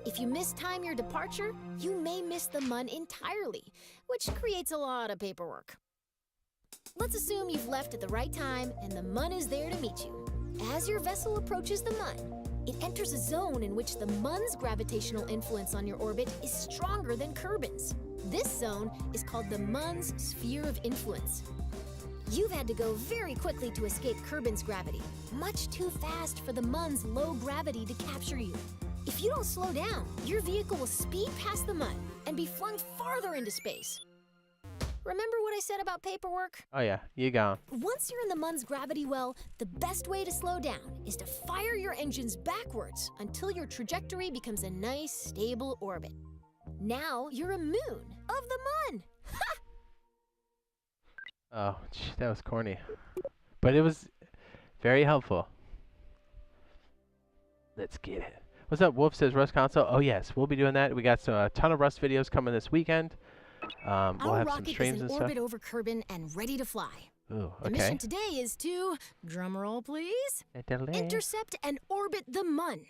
If you mistime your departure, you may miss the Mun entirely, which creates a lot of paperwork. Let's assume you've left at the right time and the Mun is there to meet you. As your vessel approaches the Mun, it enters a zone in which the Mun's gravitational influence on your orbit is stronger than Kerbin's. This zone is called the Mun's sphere of influence. You've had to go very quickly to escape Kerbin's gravity, much too fast for the Mun's low gravity to capture you. If you don't slow down, your vehicle will speed past the Mun and be flung farther into space. Remember what I said about paperwork? Oh yeah, you gone. Once you're in the Mun's gravity well, the best way to slow down is to fire your engines backwards until your trajectory becomes a nice, stable orbit. Now you're a moon of the Mun. Ha! Oh, that was corny. But it was very helpful. Let's get it. What's up, Wolf says Rust console? Oh yes, we'll be doing that. We got a ton of Rust videos coming this weekend. We'll Our have some rocket streams is and in stuff. orbit over Kerbin and ready to fly. Ooh, The okay. mission today is to, drumroll please, intercept and orbit the Mun.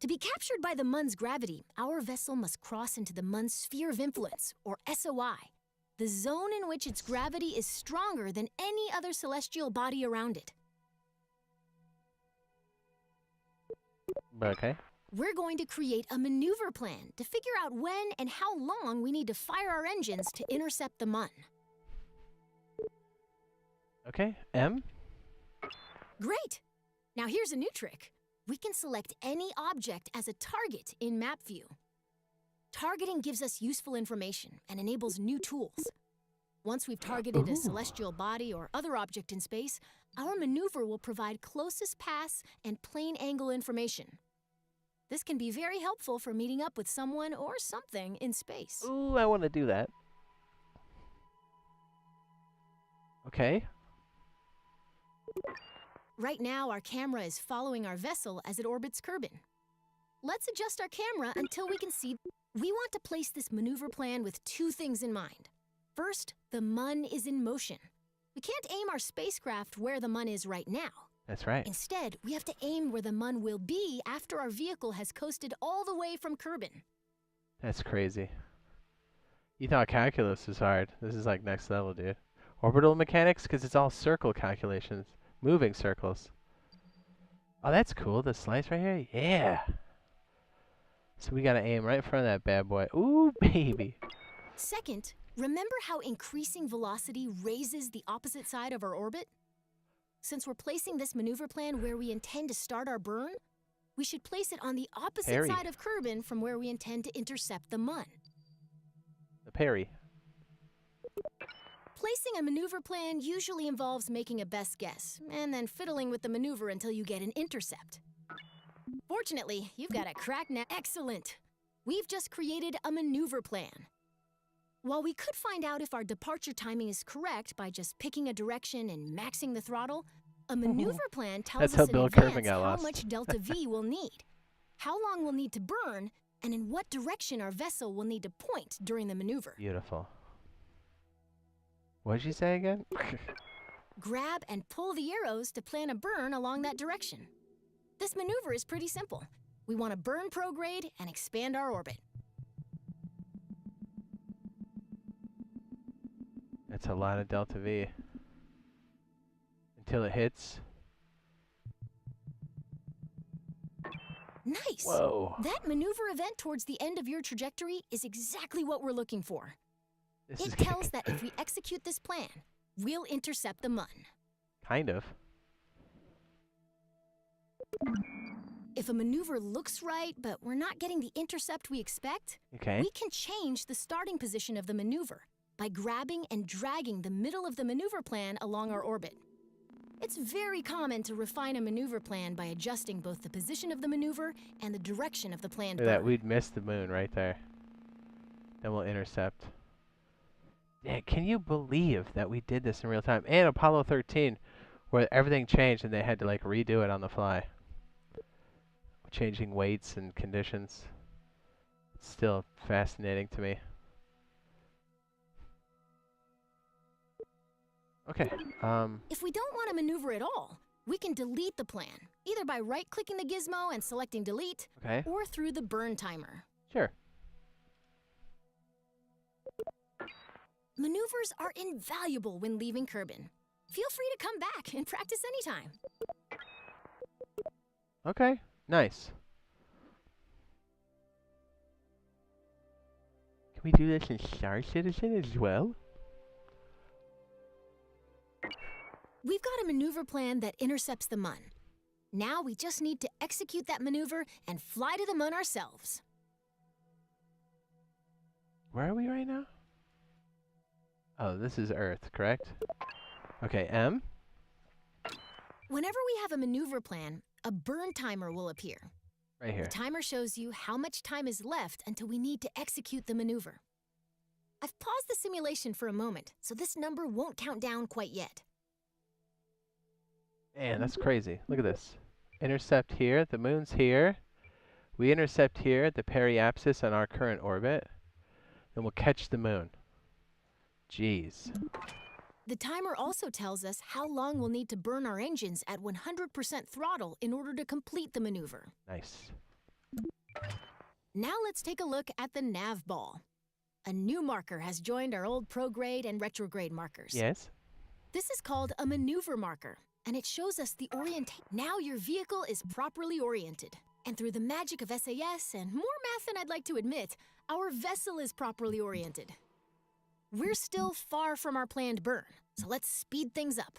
To be captured by the Mun's gravity, our vessel must cross into the Mun's sphere of influence, or SOI, the zone in which its gravity is stronger than any other celestial body around it. Okay. We're going to create a maneuver plan to figure out when and how long we need to fire our engines to intercept the Mun. Okay. M. Great! Now here's a new trick. We can select any object as a target in map view. Targeting gives us useful information and enables new tools. Once we've targeted a celestial body or other object in space, our maneuver will provide closest pass and plane angle information. This can be very helpful for meeting up with someone or something in space. Ooh, I want to do that. Okay. Right now, our camera is following our vessel as it orbits Kerbin. Let's adjust our camera until we can see. We want to place this maneuver plan with two things in mind. First, the Mun is in motion. We can't aim our spacecraft where the Mun is right now. That's right. Instead, we have to aim where the Mun will be after our vehicle has coasted all the way from Kerbin. That's crazy. You thought calculus was hard. This is like next level, dude. Orbital mechanics, because it's all circle calculations. Moving circles. Oh, that's cool. The slice right here? Yeah. So we got to aim right in front of that bad boy. Ooh, baby. Second, remember how increasing velocity raises the opposite side of our orbit? Since we're placing this maneuver plan where we intend to start our burn, we should place it on the opposite Parry. side of Kerbin from where we intend to intercept the Mun. The parry. Placing a maneuver plan usually involves making a best guess, and then fiddling with the maneuver until you get an intercept. Fortunately, you've got a crack now. Excellent! We've just created a maneuver plan. While we could find out if our departure timing is correct by just picking a direction and maxing the throttle, a maneuver plan tells That's us how in Bill advance Kerbin got how lost. much delta V we'll need, how long we'll need to burn, and in what direction our vessel will need to point during the maneuver. Beautiful. What did you say again? Grab and pull the arrows to plan a burn along that direction. This maneuver is pretty simple. We want to burn prograde and expand our orbit. That's a lot of delta V. Until it hits. Nice! Whoa. That maneuver event towards the end of your trajectory is exactly what we're looking for. This is It tells that if we execute this plan, we'll intercept the Mun. kind of. If a maneuver looks right, but we're not getting the intercept we expect, Okay. we can change the starting position of the maneuver by grabbing and dragging the middle of the maneuver plan along our orbit. It's very common to refine a maneuver plan by adjusting both the position of the maneuver and the direction of the planned Look at that, burn. we'd miss the moon right there. Then we'll intercept. Yeah, can you believe that we did this in real time? And Apollo 13, where everything changed and they had to like redo it on the fly. Changing weights and conditions. It's still fascinating to me. Okay. If we don't want to maneuver at all, we can delete the plan, either by right-clicking the gizmo and selecting delete, Okay. or through the burn timer. Sure. Maneuvers are invaluable when leaving Kerbin. Feel free to come back and practice anytime. Okay. Nice. Can we do this in Star Citizen as well? We've got a maneuver plan that intercepts the Mun. Now we just need to execute that maneuver and fly to the Mun ourselves. Where are we right now? Oh, this is Earth, correct? Okay, M. Whenever we have a maneuver plan, a burn timer will appear. Right here. The timer shows you how much time is left until we need to execute the maneuver. I've paused the simulation for a moment, so this number won't count down quite yet. Man, that's crazy. Look at this. Intercept here. The moon's here. We intercept here at the periapsis on our current orbit. Then we'll catch the moon. Jeez. The timer also tells us how long we'll need to burn our engines at 100% throttle in order to complete the maneuver. Nice. Now let's take a look at the nav ball. A new marker has joined our old prograde and retrograde markers. Yes? This is called a maneuver marker, and it shows us the orientation. Now your vehicle is properly oriented. And through the magic of SAS and more math than I'd like to admit, our vessel is properly oriented. We're still far from our planned burn, so let's speed things up.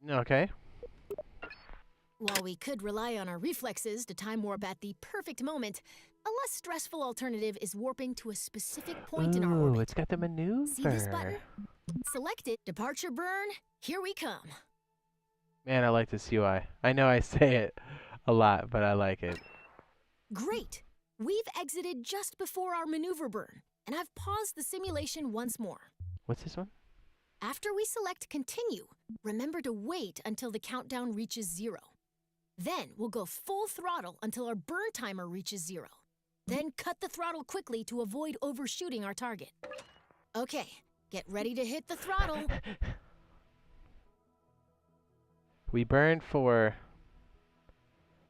Okay. While we could rely on our reflexes to time warp at the perfect moment, a less stressful alternative is warping to a specific point in our Ooh, orbit. it's got the maneuver. See this button? Select it. Departure burn. Here we come. Man, I like this UI. I know I say it a lot, but I like it. Great. We've exited just before our maneuver burn, and I've paused the simulation once more. What's this one? After we select continue, remember to wait until the countdown reaches 0. Then we'll go full throttle until our burn timer reaches 0. Then cut the throttle quickly to avoid overshooting our target. Okay, get ready to hit the throttle. We burn for...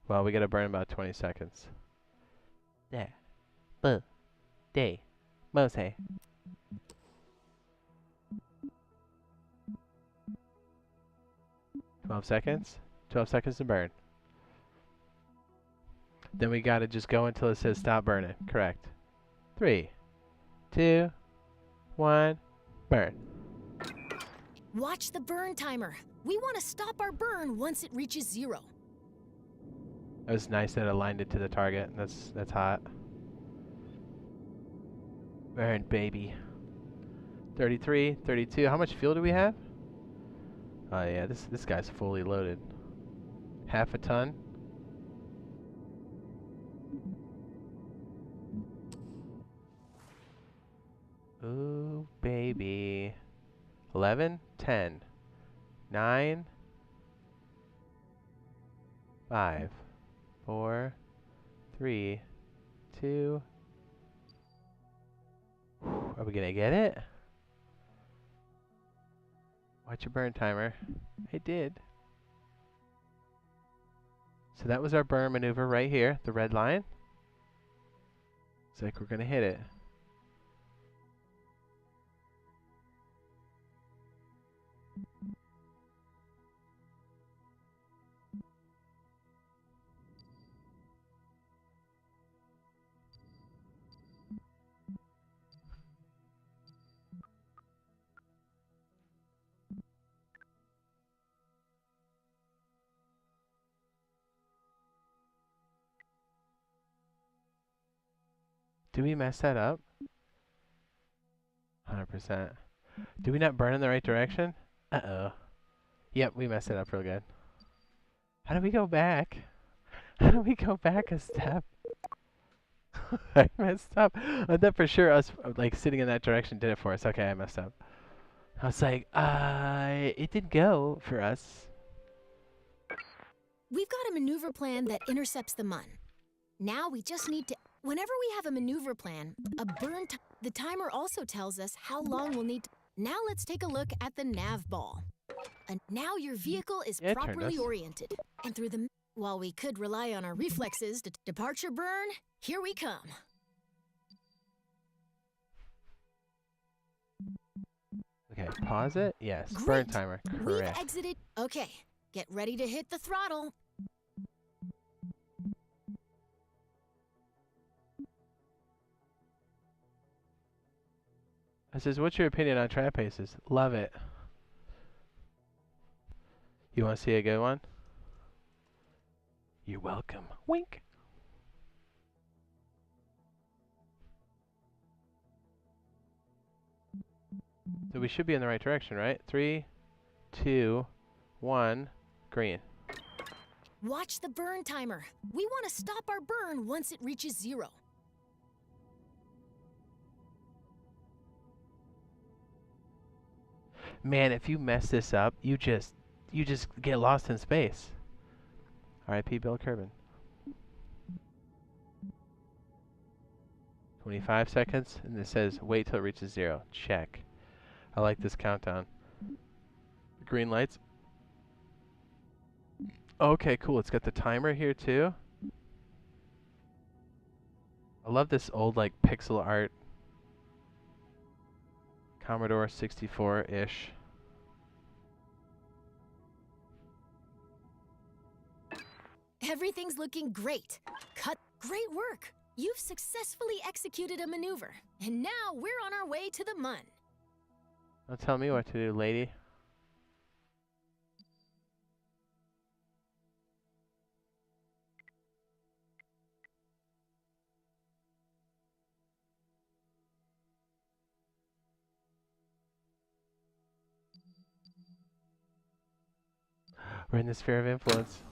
Well, we gotta burn about 20 seconds. There. Bu. Day. Mose. 12 seconds. 12 seconds to burn. Then we gotta just go until it says stop burning. Correct. 3, 2, 1, burn. Watch the burn timer. We want to stop our burn once it reaches 0. That was nice that it aligned it to the target. That's hot. Burn, baby. 33, 32. How much fuel do we have? Oh yeah, this guy's fully loaded. Half a ton. Ooh, baby. 11, 10, 9, 5, 4, 3, 2. Are we gonna get it? Watch your burn timer. I did. So that was our burn maneuver right here, the red line. It's like we're gonna hit it. Do we mess that up? 100%. Do we not burn in the right direction? Uh-oh. Yep, we messed it up real good. How do we go back? How do we go back a step? I messed up. I thought for sure us like sitting in that direction did it for us. Okay, I messed up. I was like, it didn't go for us. We've got a maneuver plan that intercepts the mun. Now we just need to... Whenever we have a maneuver plan, the timer also tells us how long we'll need to... Now let's take a look at the nav ball. And now your vehicle is Yeah, it turned properly us. oriented. And through the... While we could rely on our reflexes to departure burn, here we come. Okay, pause it. Yes, burn Great. timer. We've Correct. exited... Okay, get ready to hit the throttle. It says, what's your opinion on trap paces? Love it. You want to see a good one? You're welcome. Wink. So we should be in the right direction, right? 3, 2, 1, green. Watch the burn timer. We want to stop our burn once it reaches 0. Man, if you mess this up, you just get lost in space. R.I.P. Bill Kerbin. 25 seconds, and it says wait till it reaches 0. Check. I like this countdown. Green lights. Okay, cool. It's got the timer here too. I love this old like pixel art. Commodore 64-ish. Everything's looking great. Great work. You've successfully executed a maneuver. And now we're on our way to the mun. Don't tell me what to do, lady. We're in the sphere of influence.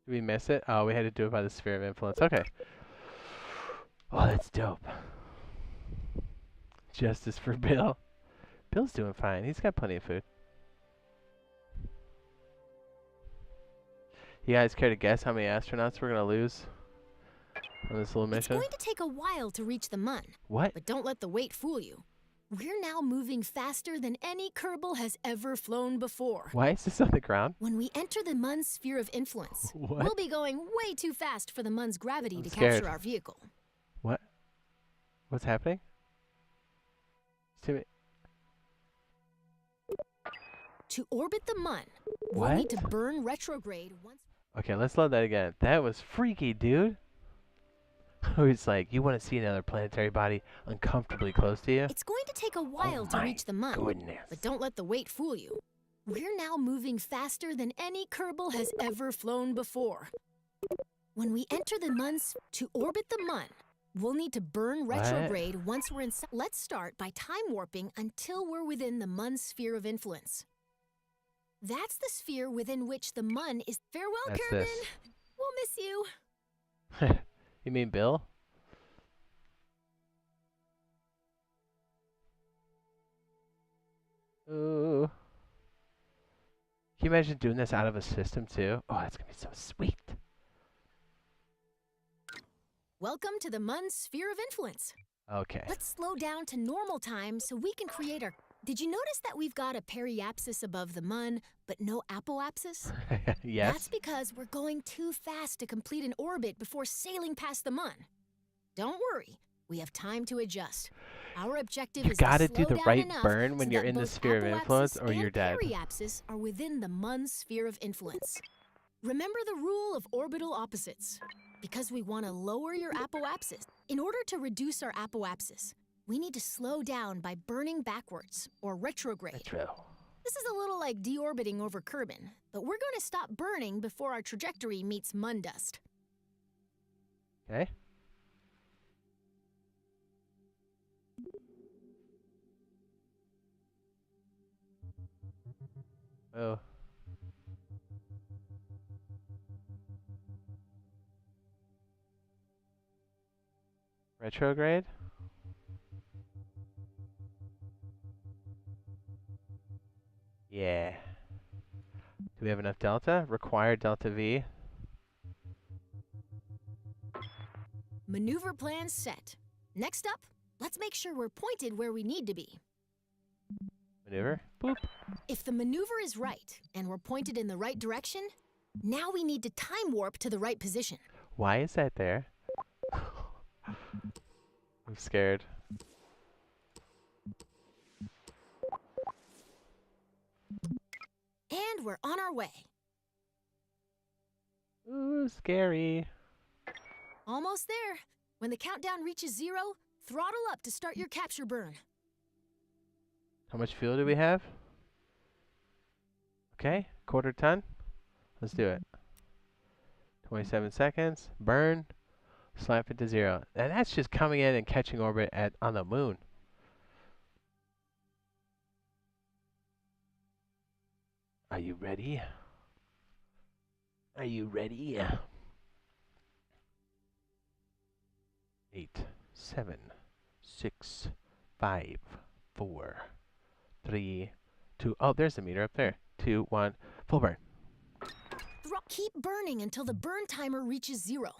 Did we miss it? Oh, we had to do it by the sphere of influence. Okay. Oh, that's dope. Justice for Bill. Bill's doing fine. He's got plenty of food. You guys care to guess how many astronauts we're going to lose on this little mission? It's going to take a while to reach the mun. What? But don't let the wait fool you. We're now moving faster than any Kerbal has ever flown before. Why is this on the ground? When we enter the mun's sphere of influence, What? we'll be going way too fast for the mun's gravity to scared. capture our vehicle. What? What's happening? To orbit the mun, we'll What? need to burn retrograde once... Okay, let's load that again. That was freaky, dude. It's like, you want to see another planetary body uncomfortably close to you? It's going to take a while Oh to my reach the mun. goodness. But don't let the wait fool you. We're now moving faster than any Kerbal has ever flown before. When we enter the mun's... To orbit the mun, we'll need to burn What? retrograde once we're in... Let's start by time warping until we're within the mun's sphere of influence. That's the sphere within which the mun is... Farewell, That's Kerbin! this. We'll miss you. You mean Bill? Ooh. Can you imagine doing this out of a system too? Oh, that's gonna be so sweet. Welcome to the mun's sphere of influence. Okay. Let's slow down to normal time so we can create our... Did you notice that we've got a periapsis above the mun, but no apoapsis? Yes. That's because we're going too fast to complete an orbit before sailing past the mun. Don't worry, we have time to adjust. Our objective You is to gotta do slow the down right enough burn when so you're that in the both sphere of influence, apoapsis or you're and dead. periapsis are within the Mun's sphere of influence. Remember the rule of orbital opposites. Because we want to lower your apoapsis, in order to reduce our apoapsis, we need to slow down by burning backwards, or retrograde. Retro. This is a little like deorbiting over Kerbin, but we're going to stop burning before our trajectory meets Mun dust. Okay. Oh. Retrograde? Yeah. Do we have enough delta? Required delta V. Maneuver plan set. Next up, let's make sure we're pointed where we need to be. Maneuver. Boop. If the maneuver is right and we're pointed in the right direction, now we need to time warp to the right position. Why is that there? I'm scared. And we're on our way. Ooh, scary. Almost there. When the countdown reaches 0, throttle up to start your capture burn. How much fuel do we have? Okay, quarter ton. Let's do it. 27 seconds. Burn. Slap it to 0. And that's just coming in and catching orbit on the moon. Are you ready? Are you ready? 8, 7, 6, 5, 4, 3, 2. Oh, there's the meter up there. 2, 1. Full burn. Keep burning until the burn timer reaches 0.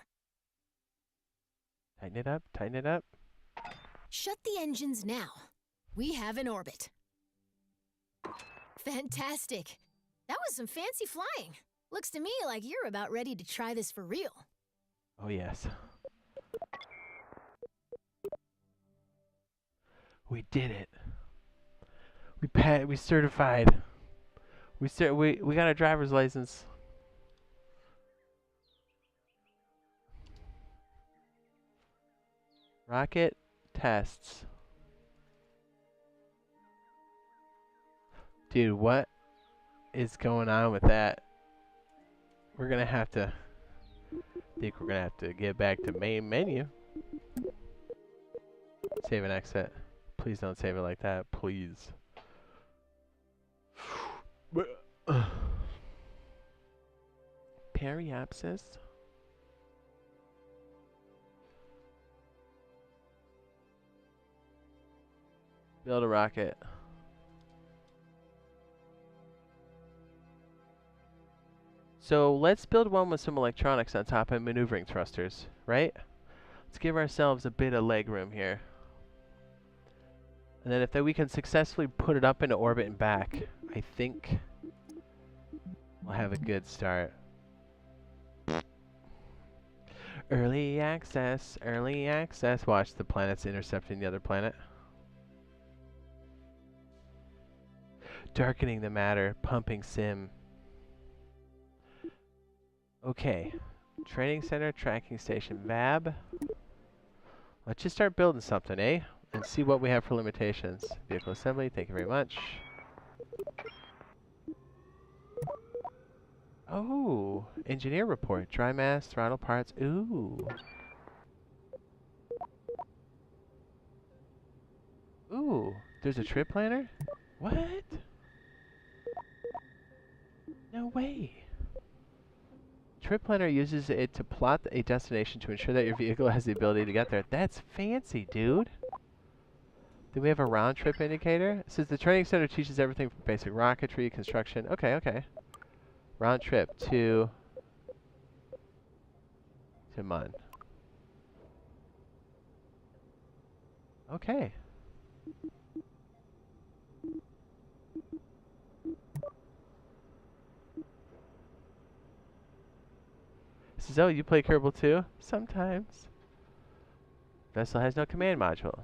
Tighten it up. Tighten it up. Shut the engines now. We have an orbit. Fantastic. That was some fancy flying. Looks to me like you're about ready to try this for real. Oh, yes. We did it. We certified. We got a driver's license. Rocket tests. Dude, what is going on with that? We're gonna have to get back to main menu. Save and exit. Please don't save it like that, please. Periapsis. Build a rocket. So let's build one with some electronics on top and maneuvering thrusters, right? Let's give ourselves a bit of leg room here. And then if we can successfully put it up into orbit and back, I think we'll have a good start. Early access, early access. Watch the planets intercepting the other planet. Darkening the matter, pumping sim. Okay, training center, tracking station, VAB. Let's just start building something, eh? And see what we have for limitations. Vehicle assembly, thank you very much. Oh, engineer report, dry mass, throttle parts, ooh. Ooh, there's a trip planner? What? No way. Trip planner uses it to plot a destination to ensure that your vehicle has the ability to get there. That's fancy, dude. Do we have a round trip indicator? It says the training center teaches everything from basic rocketry, construction. Okay, okay. Round trip to Mun. Okay. Says, oh, you play Kerbal too? Sometimes. Vessel has no command module.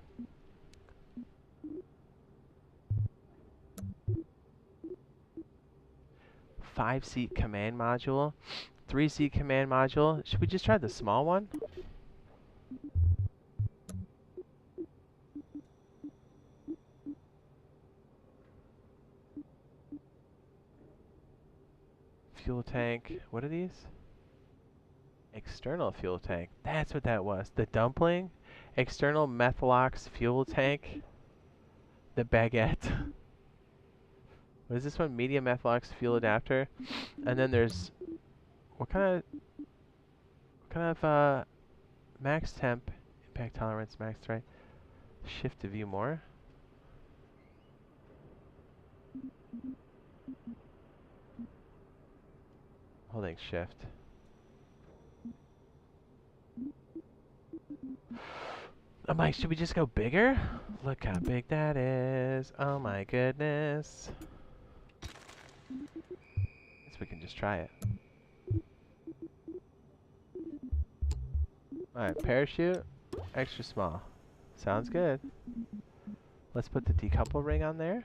5-seat command module, 3-seat command module. Should we just try the small one? Fuel tank. What are these? External fuel tank. That's what that was. The dumpling. External methalox fuel tank. The baguette. What is this one? Medium methalox fuel adapter. And then there's what kind of max temp, impact tolerance, max right. Shift to view more. Holding shift. I'm like, should we just go bigger? Look how big that is. Oh my goodness. Guess we can just try it. Alright, parachute, extra small. Sounds good. Let's put the decouple ring on there.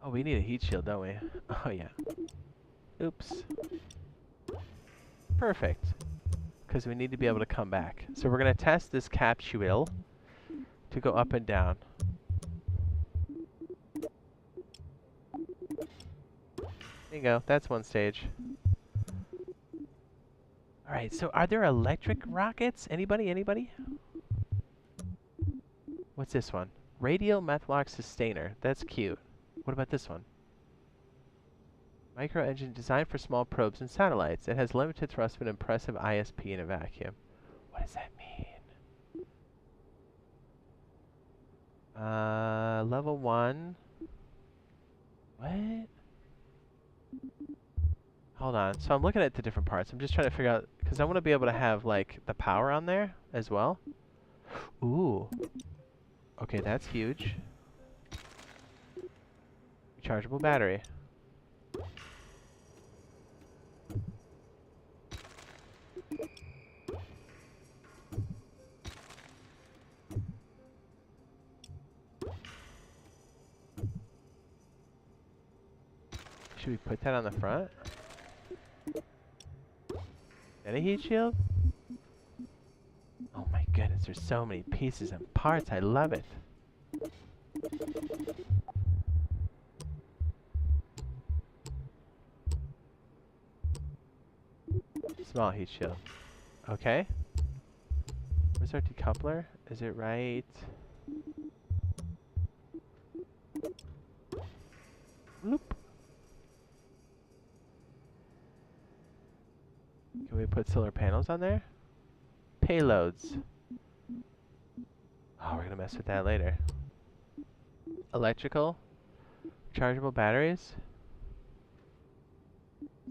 Oh, we need a heat shield, don't we? Oh yeah. Oops. Perfect. Because we need to be able to come back. So we're going to test this capsule to go up and down. There you go. That's one stage. Alright, so are there electric rockets? Anybody? Anybody? What's this one? Radial methalox sustainer. That's cute. What about this one? Micro engine designed for small probes and satellites. It has limited thrust but impressive ISP in a vacuum. What does that mean? Level 1. What? Hold on. So I'm looking at the different parts. I'm just trying to figure out, because I want to be able to have, like, the power on there as well. Ooh. Okay, that's huge. Rechargeable battery. Should we put that on the front? And a heat shield? Oh my goodness, there's so many pieces and parts. I love it. Small heat shield. Okay. Where's our decoupler? Is it right? Loop. Can we put solar panels on there? Payloads. Oh, we're gonna mess with that later. Electrical. Chargeable batteries.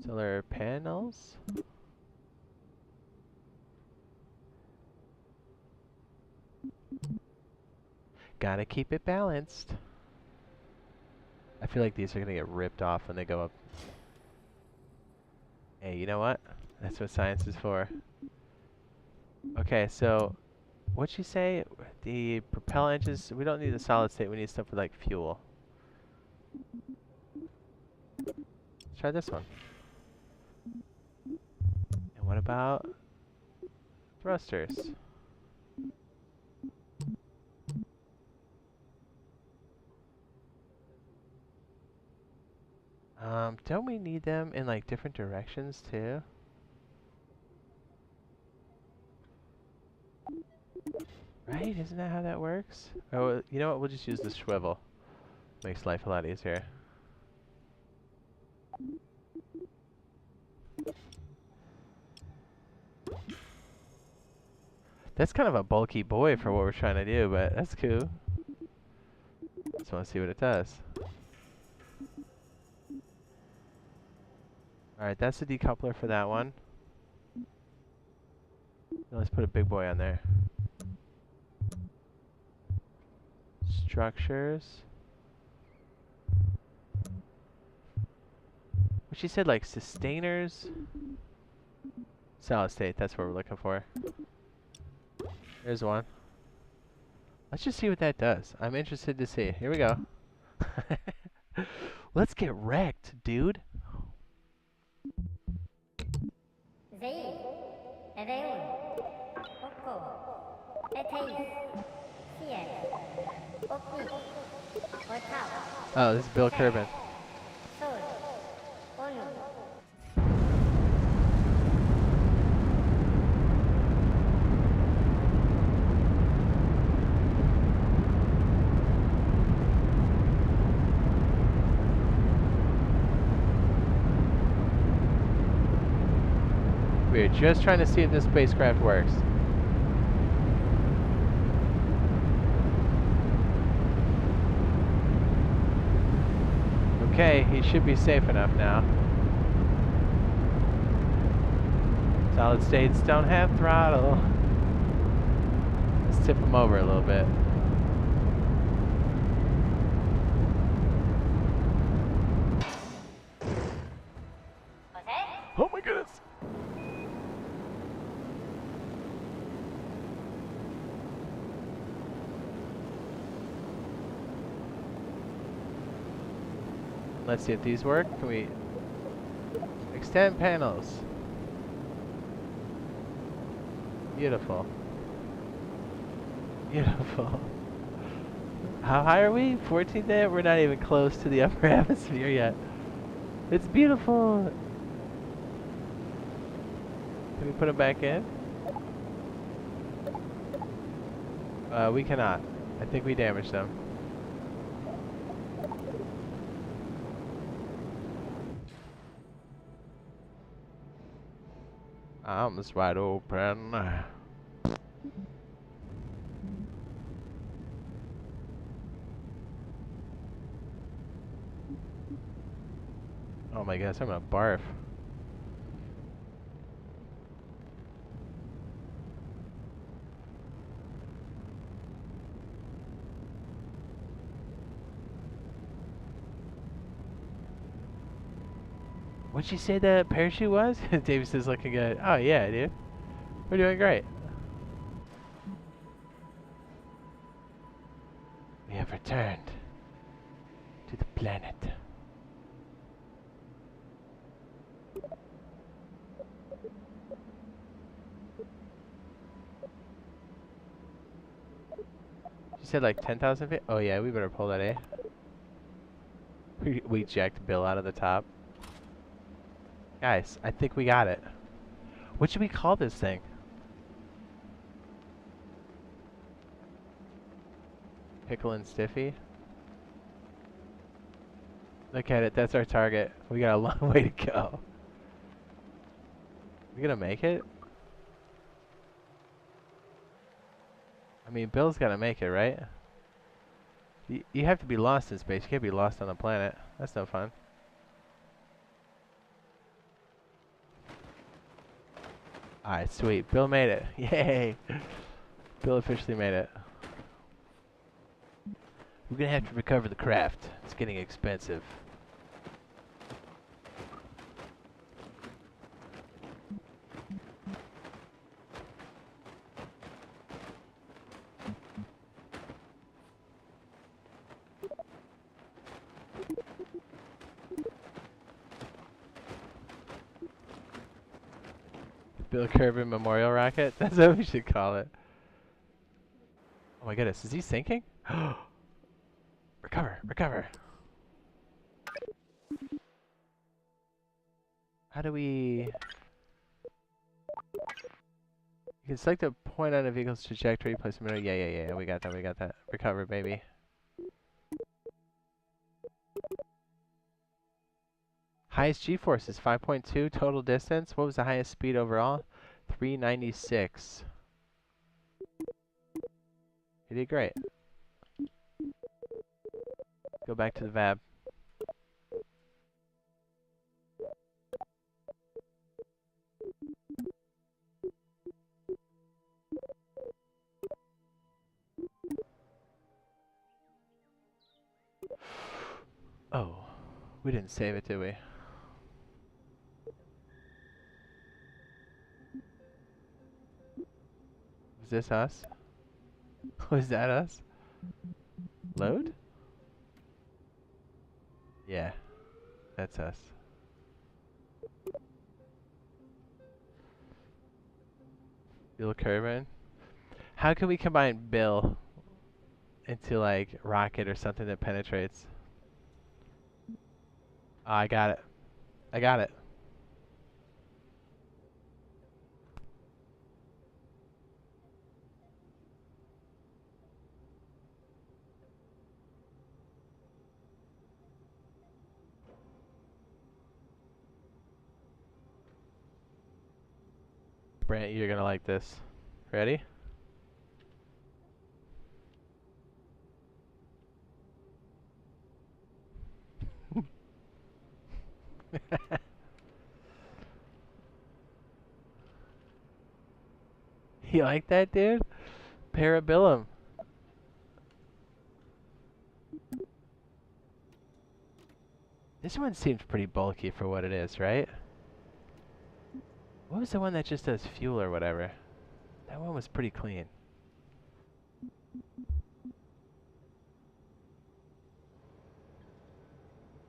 Solar panels. Gotta keep it balanced. I feel like these are gonna get ripped off when they go up. Hey, you know what? That's what science is for. Okay, so what'd you say? The propel engines, we don't need the solid state, we need stuff with like fuel. Let's try this one. And what about thrusters? Don't we need them in like different directions too? Right? Isn't that how that works? Oh, you know what? We'll just use the swivel. Makes life a lot easier. That's kind of a bulky boy for what we're trying to do, but that's cool. Just want to see what it does. Alright, that's the decoupler for that one. Now let's put a big boy on there. Structures. What she said, like sustainers? Solid state, that's what we're looking for. There's one. Let's just see what that does. I'm interested to see. Here we go. Let's get wrecked, dude. Zaid, Ereun, Oko, Eteis, Siet, Okni, Otap, Oh, this is Bill Kerbin. Sol, Onu. We're just trying to see if this spacecraft works. Okay, he should be safe enough now. Solid states don't have throttle. Let's tip him over a little bit. Oh my goodness! Let's see if these work. Can we extend panels? Beautiful. Beautiful. How high are we? 14th day? We're not even close to the upper atmosphere yet. It's beautiful. Can we put them back in? We cannot. I think we damaged them. Arms wide open. Oh my gosh, I'm gonna barf. What'd you say the parachute was? Davis is looking good. Oh yeah, dude. We're doing great. We have returned to the planet. You said like 10,000 feet? Oh yeah, we better pull that, eh? We jacked Bill out of the top. Guys, I think we got it. What should we call this thing? Pickle and Stiffy? Look at it, that's our target. We got a long way to go. We gonna make it? I mean, Bill's gotta make it, right? You have to be lost in space. You can't be lost on the planet. That's no fun. Alright, sweet. Bill made it. Yay! Bill officially made it. We're gonna have to recover the craft. It's getting expensive. Bill Kerbin Memorial Rocket? That's what we should call it. Oh my goodness, is he sinking? Recover, recover. How do we... You can select a point on a vehicle's trajectory, place a minute. Yeah, we got that, we got that. Recover, baby. Highest G-force is 5.2. Total distance, what was the highest speed overall? 396. You did great. Go back to the VAB. Oh, we didn't save it, did we? Was this us? Was that us? Load? Yeah. That's us. Fuel Kerbal. How can we combine Bill into like rocket or something that penetrates? Oh, I got it. I got it. Brant, you're gonna like this. Ready? You like that, dude? Parabellum. This one seems pretty bulky for what it is, right? What was the one that just does fuel or whatever? That one was pretty clean.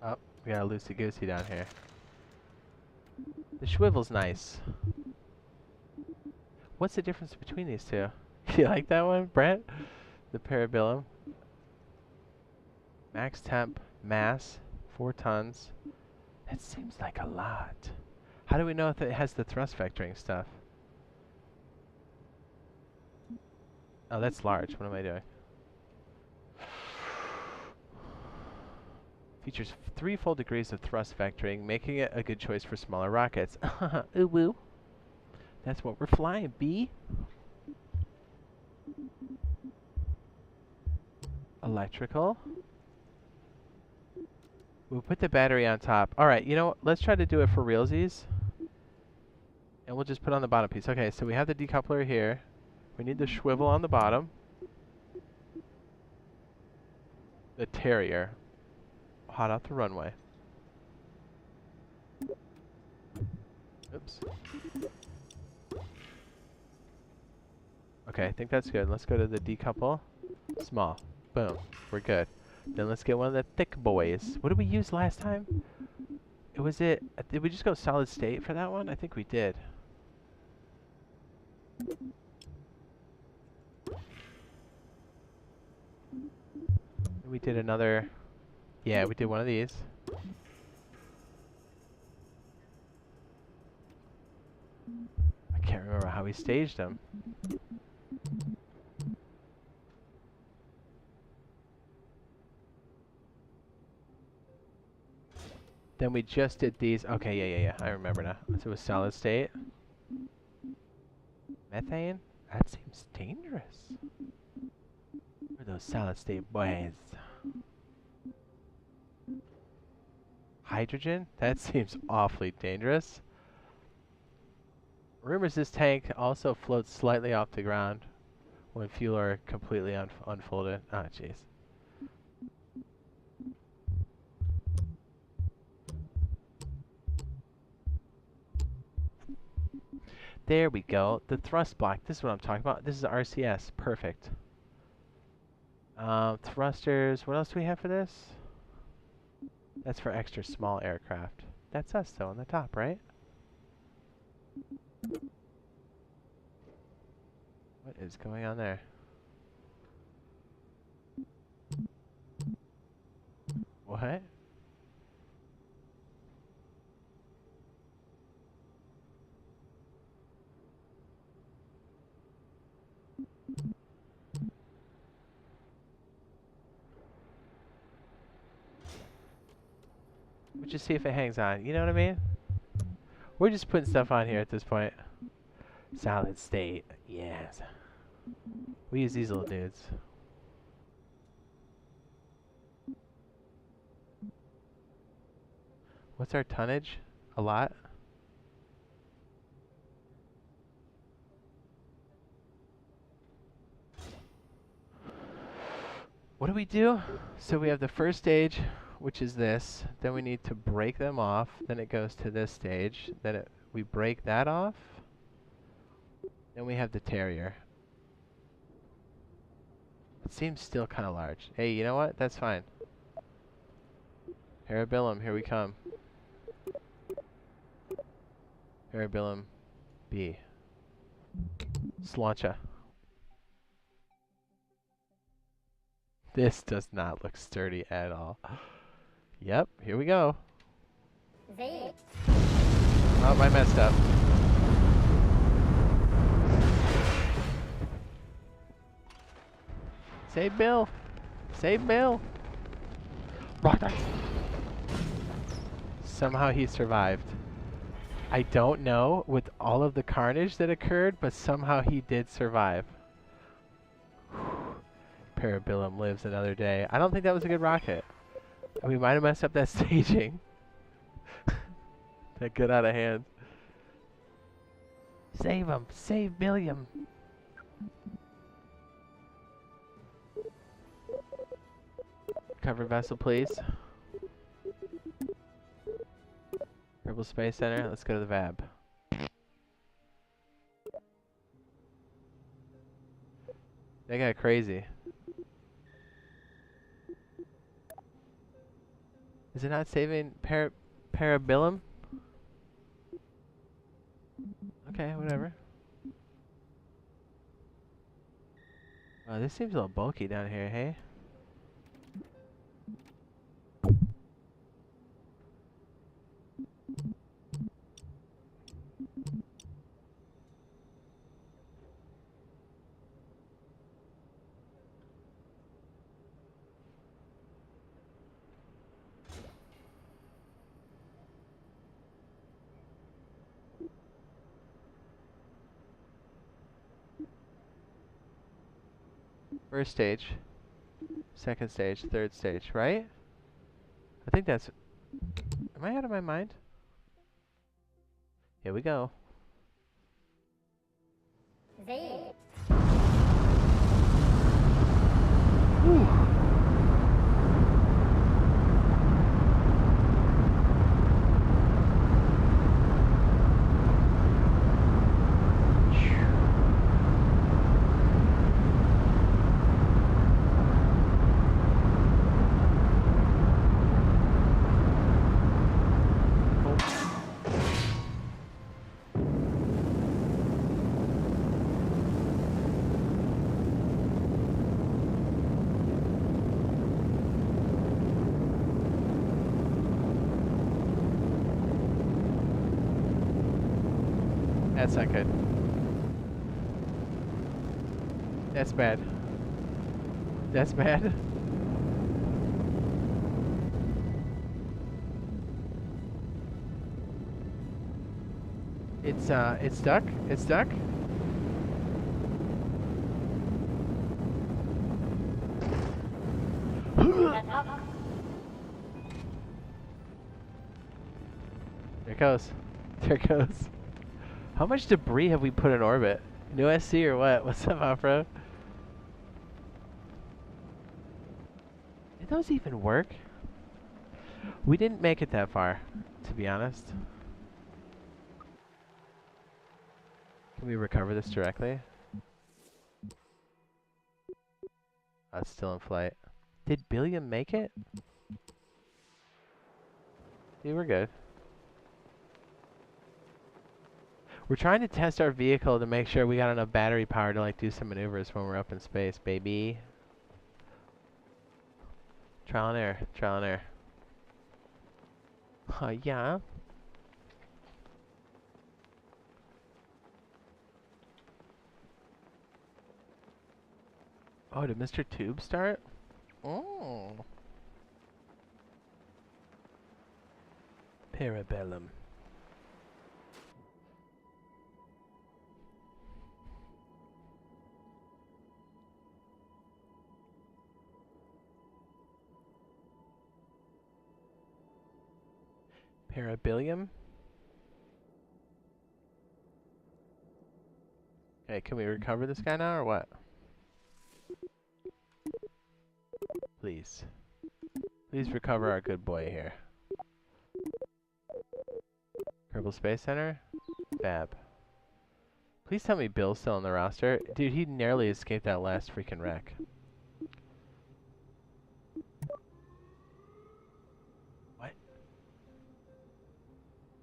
Oh, we got a loosey-goosey down here. The swivel's nice. What's the difference between these two? You like that one, Brent? The Parabellum. Max temp, mass, 4 tons. That seems like a lot. How do we know if it has the thrust vectoring stuff? Oh, that's large. What am I doing? Features 3 full degrees of thrust vectoring, making it a good choice for smaller rockets. Ooh woo. That's what we're flying, B. Electrical. We'll put the battery on top. Alright, you know what? Let's try to do it for realsies. And we'll just put on the bottom piece. Okay, so we have the decoupler here. We need the swivel on the bottom. The Terrier. Hot out the runway. Oops. Okay, I think that's good. Let's go to the decouple. Small. Boom. We're good. Then let's get one of the thick boys. What did we use last time? Did we just go solid state for that one? I think we did. We did another... Yeah, we did one of these. I can't remember how we staged them. Then we just did these. Okay, yeah. I remember now. So it was solid state. Methane? That seems dangerous. Where are those solid state boys? Hydrogen? That seems awfully dangerous. Rumors this tank also floats slightly off the ground when fuel are completely unfolded. Ah, jeez. There we go. The thrust block. This is what I'm talking about. This is RCS. Perfect. Thrusters. What else do we have for this? That's for extra small aircraft. That's us, though, on the top, right? What is going on there? What? We'll just see if it hangs on. You know what I mean? We're just putting stuff on here at this point. Solid state. Yes. We use these little dudes. What's our tonnage? A lot? What do we do? So we have the first stage, which is this. Then we need to break them off. Then it goes to this stage. Then we break that off. Then we have the Terrier. It seems still kind of large. Hey, you know what? That's fine. Parabellum, here we come. Parabellum B. Slancha. This does not look sturdy at all. Yep, here we go. Z. Oh, I messed up. Save Bill. Save Bill. Somehow he survived. I don't know with all of the carnage that occurred, but somehow he did survive. Parabellum lives another day. I don't think that was a good rocket. We might have messed up that staging. That got out of hand. Save him. Save Billiam. Covered vessel, please. Kerbal Space Center. Let's go to the VAB. They got crazy. Is it not saving Parabellum? Okay, whatever. Wow, this seems a little bulky down here, hey? First stage, second stage, third stage, right? I think that's... Am I out of my mind? Here we go. Z. Whew. That's not good. That's bad. That's bad. It's stuck. It's stuck. That's up. There it goes. There it goes. How much debris have we put in orbit? New SC or what? What's up, Afro? Did those even work? We didn't make it that far, to be honest. Can we recover this directly? Oh, it's still in flight. Did Billiam make it? Yeah, we're good. We're trying to test our vehicle to make sure we got enough battery power to like do some maneuvers when we're up in space, baby. Trial and error, trial and error. Yeah. Oh, did Mr. Tube start? Oh. Parabellum. Parabillium? Okay, can we recover this guy now or what? Please. Please recover our good boy here. Kerbal Space Center? Fab. Please tell me Bill's still on the roster. Dude, he narrowly escaped that last freaking wreck. What?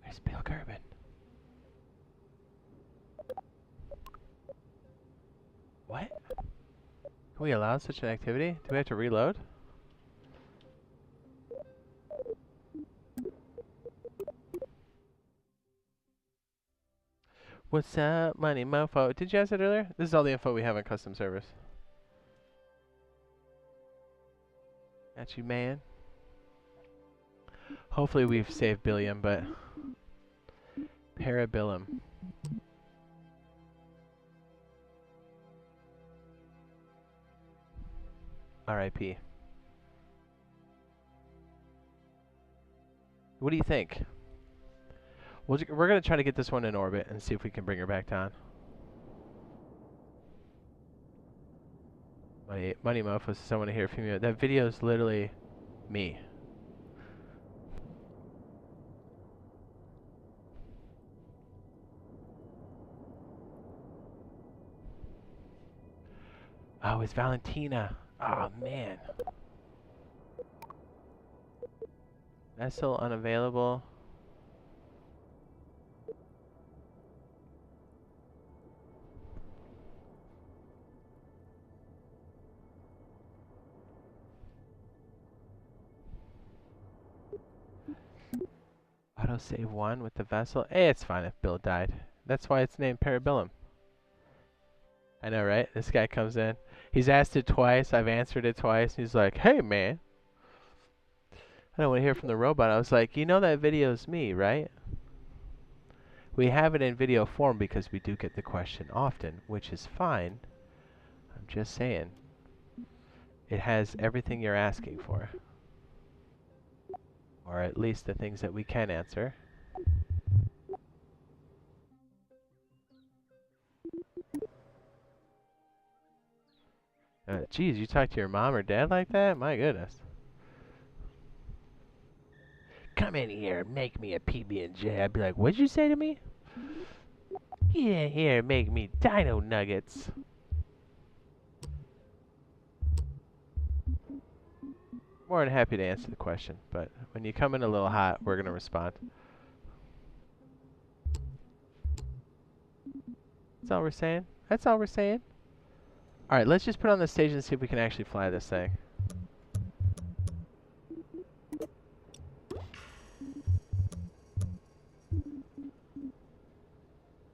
Where's Bill Kerbin? we allow such an activity? Do we have to reload? What's up, money mofo? Did you ask that earlier? This is all the info we have on custom service. Got you, man. Hopefully we've saved billion, but parabellum. R.I.P. What do you think? We're going to try to get this one in orbit and see if we can bring her back down. Money Mofo says I want to hear from you. That video is literally me. Oh, it's Valentina. Oh, man. Vessel unavailable. Autosave 1 with the vessel. Hey, it's fine if Bill died. That's why it's named Parabellum. I know, right? This guy comes in. He's asked it twice. I've answered it twice. He's like, hey, man. I don't want to hear from the robot. I was like, you know that video's me, right? We have it in video form because we do get the question often, which is fine. I'm just saying. It has everything you're asking for. Or at least the things that we can answer. Geez, you talk to your mom or dad like that? My goodness. Come in here, make me a PB&J. I'd be like, what'd you say to me? Get in here, make me dino nuggets. More than happy to answer the question, but when you come in a little hot, we're going to respond. That's all we're saying. That's all we're saying. All right, let's just put it on the stage and see if we can actually fly this thing.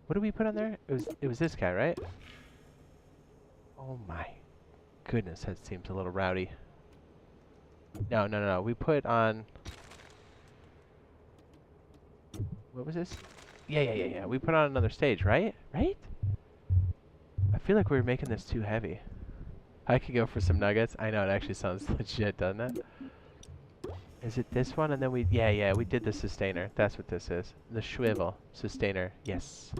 What did we put on there? It was this guy, right? Oh my goodness, that seems a little rowdy. No. We put on... What was this? Yeah. We put on another stage, right? Right? I feel like we were making this too heavy. I could go for some nuggets. I know, it actually sounds legit, doesn't it? Is it this one? And then we... Yeah, we did the sustainer. That's what this is. The swivel. Sustainer. Yes.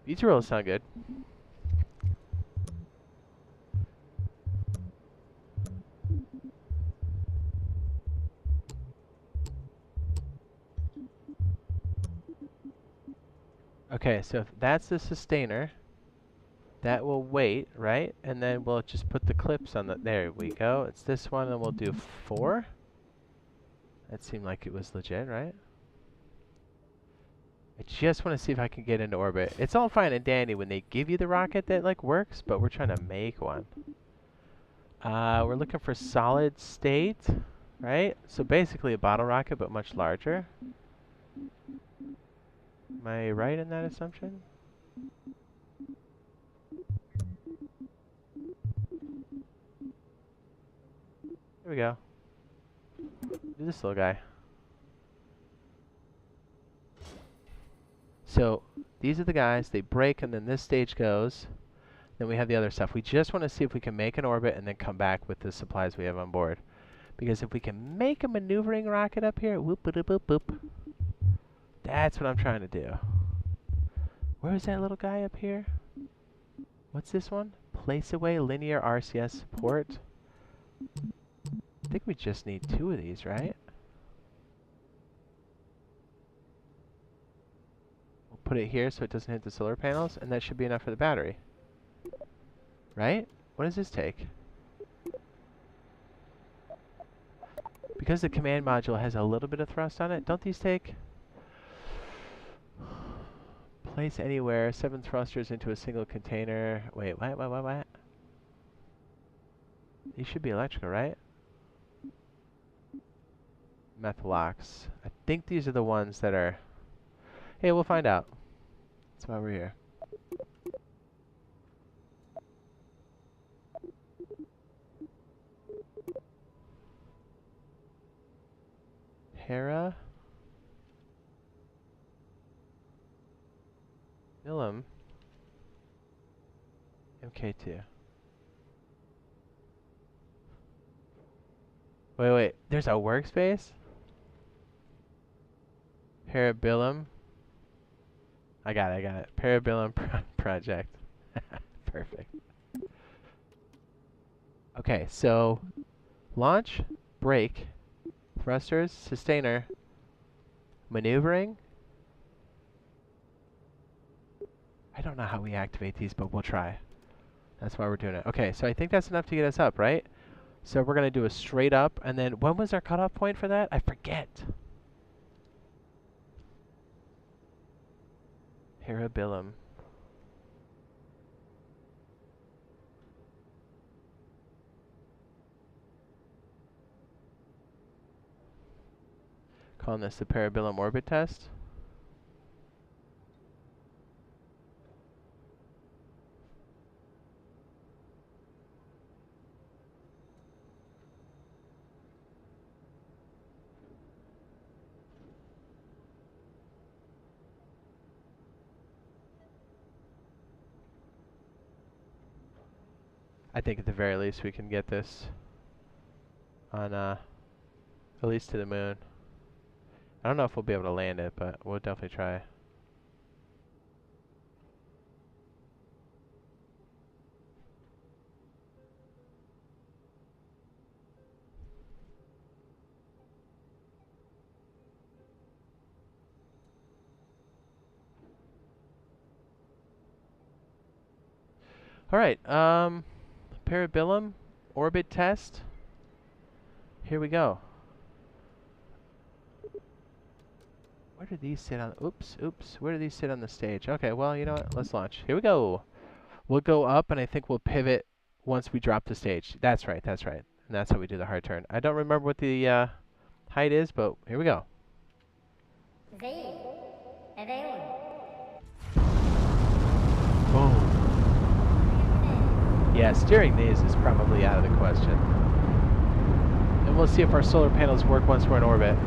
Pizza rolls sound good. Okay, so if that's the sustainer, that will wait, right? And then we'll just put the clips on the... There we go. It's this one, and we'll do 4. That seemed like it was legit, right? I just want to see if I can get into orbit. It's all fine and dandy when they give you the rocket that like works, but we're trying to make one. We're looking for solid state, right? So basically a bottle rocket, but much larger. Am I right in that assumption? Here we go. Do this little guy. So these are the guys, they break and then this stage goes. Then we have the other stuff. We just want to see if we can make an orbit and then come back with the supplies we have on board. Because if we can make a maneuvering rocket up here, whoop boop boop boop. That's what I'm trying to do. Where is that little guy up here? What's this one? Place away linear RCS support. I think we just need 2 of these, right? We'll put it here so it doesn't hit the solar panels, and that should be enough for the battery. Right? What does this take? Because the command module has a little bit of thrust on it, don't these take? Place anywhere, 7 thrusters into a single container. Wait, what? These should be electrical, right? Meth locks. I think these are the ones that are... Hey, we'll find out. That's why we're here. Hera. Milam. MK2. Wait. There's a workspace? Parabellum. I got it. Parabellum project. Perfect. Okay, so launch, brake, thrusters, sustainer, maneuvering. I don't know how we activate these, but we'll try. That's why we're doing it. Okay, so I think that's enough to get us up, right? So we're going to do a straight up, and then when was our cutoff point for that? I forget. Parabellum. Calling this the Parabellum orbit test. I think at the very least we can get this on, at least to the moon. I don't know if we'll be able to land it, but we'll definitely try. Alright, Parabellum orbit test. Here we go. Where do these sit on... Oops. Where do these sit on the stage? Okay, well, you know what? Let's launch. Here we go. We'll go up, and I think we'll pivot once we drop the stage. That's right. And that's how we do the hard turn. I don't remember what the height is, but here we go. Zane. Available. Boom. Yeah, steering these is probably out of the question. And we'll see if our solar panels work once we're in orbit.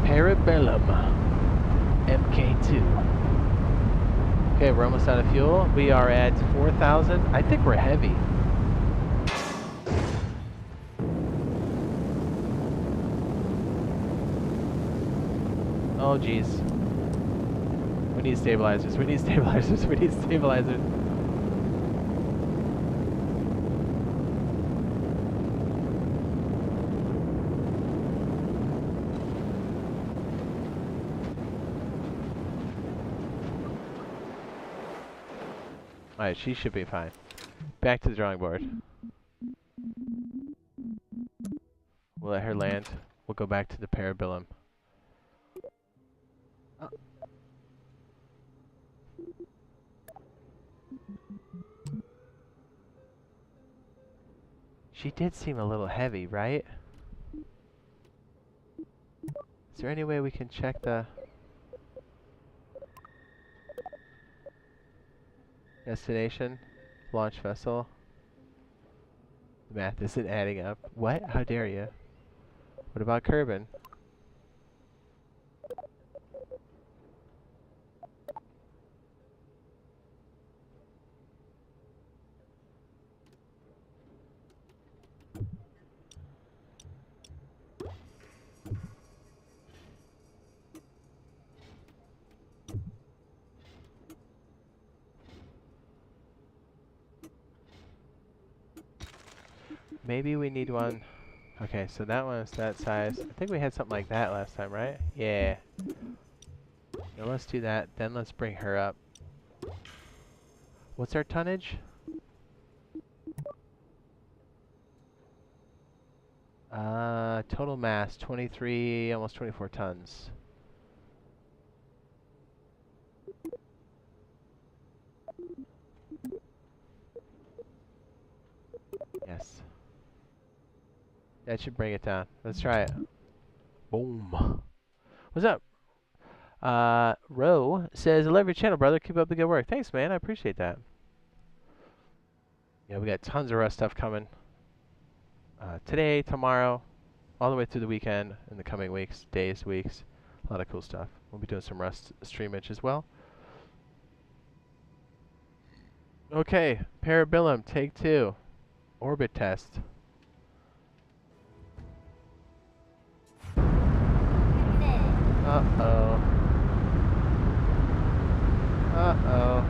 Parabellum MK2. Okay, we're almost out of fuel. We are at 4,000. I think we're heavy. Oh, geez. We need stabilizers. Alright, she should be fine. Back to the drawing board. We'll let her land. We'll go back to the Parabellum. Oh. She did seem a little heavy, right? Is there any way we can check the... destination? Launch vessel? The math isn't adding up. What? How dare you? What about Kerbin? Maybe we need one. Okay, so that one is that size. I think we had something like that last time, right? Yeah. Now let's do that. Then let's bring her up. What's our tonnage? Total mass 23, almost 24 tons. Yes. That should bring it down. Let's try it. Boom. What's up? Ro says, I love your channel, brother. Keep up the good work. Thanks, man. I appreciate that. Yeah, we got tons of Rust stuff coming. Today, tomorrow, all the way through the weekend, in the coming weeks, days, weeks. A lot of cool stuff. We'll be doing some Rust streamage as well. Okay, Parabellum, take 2. Orbit test. Uh-oh. Uh-oh.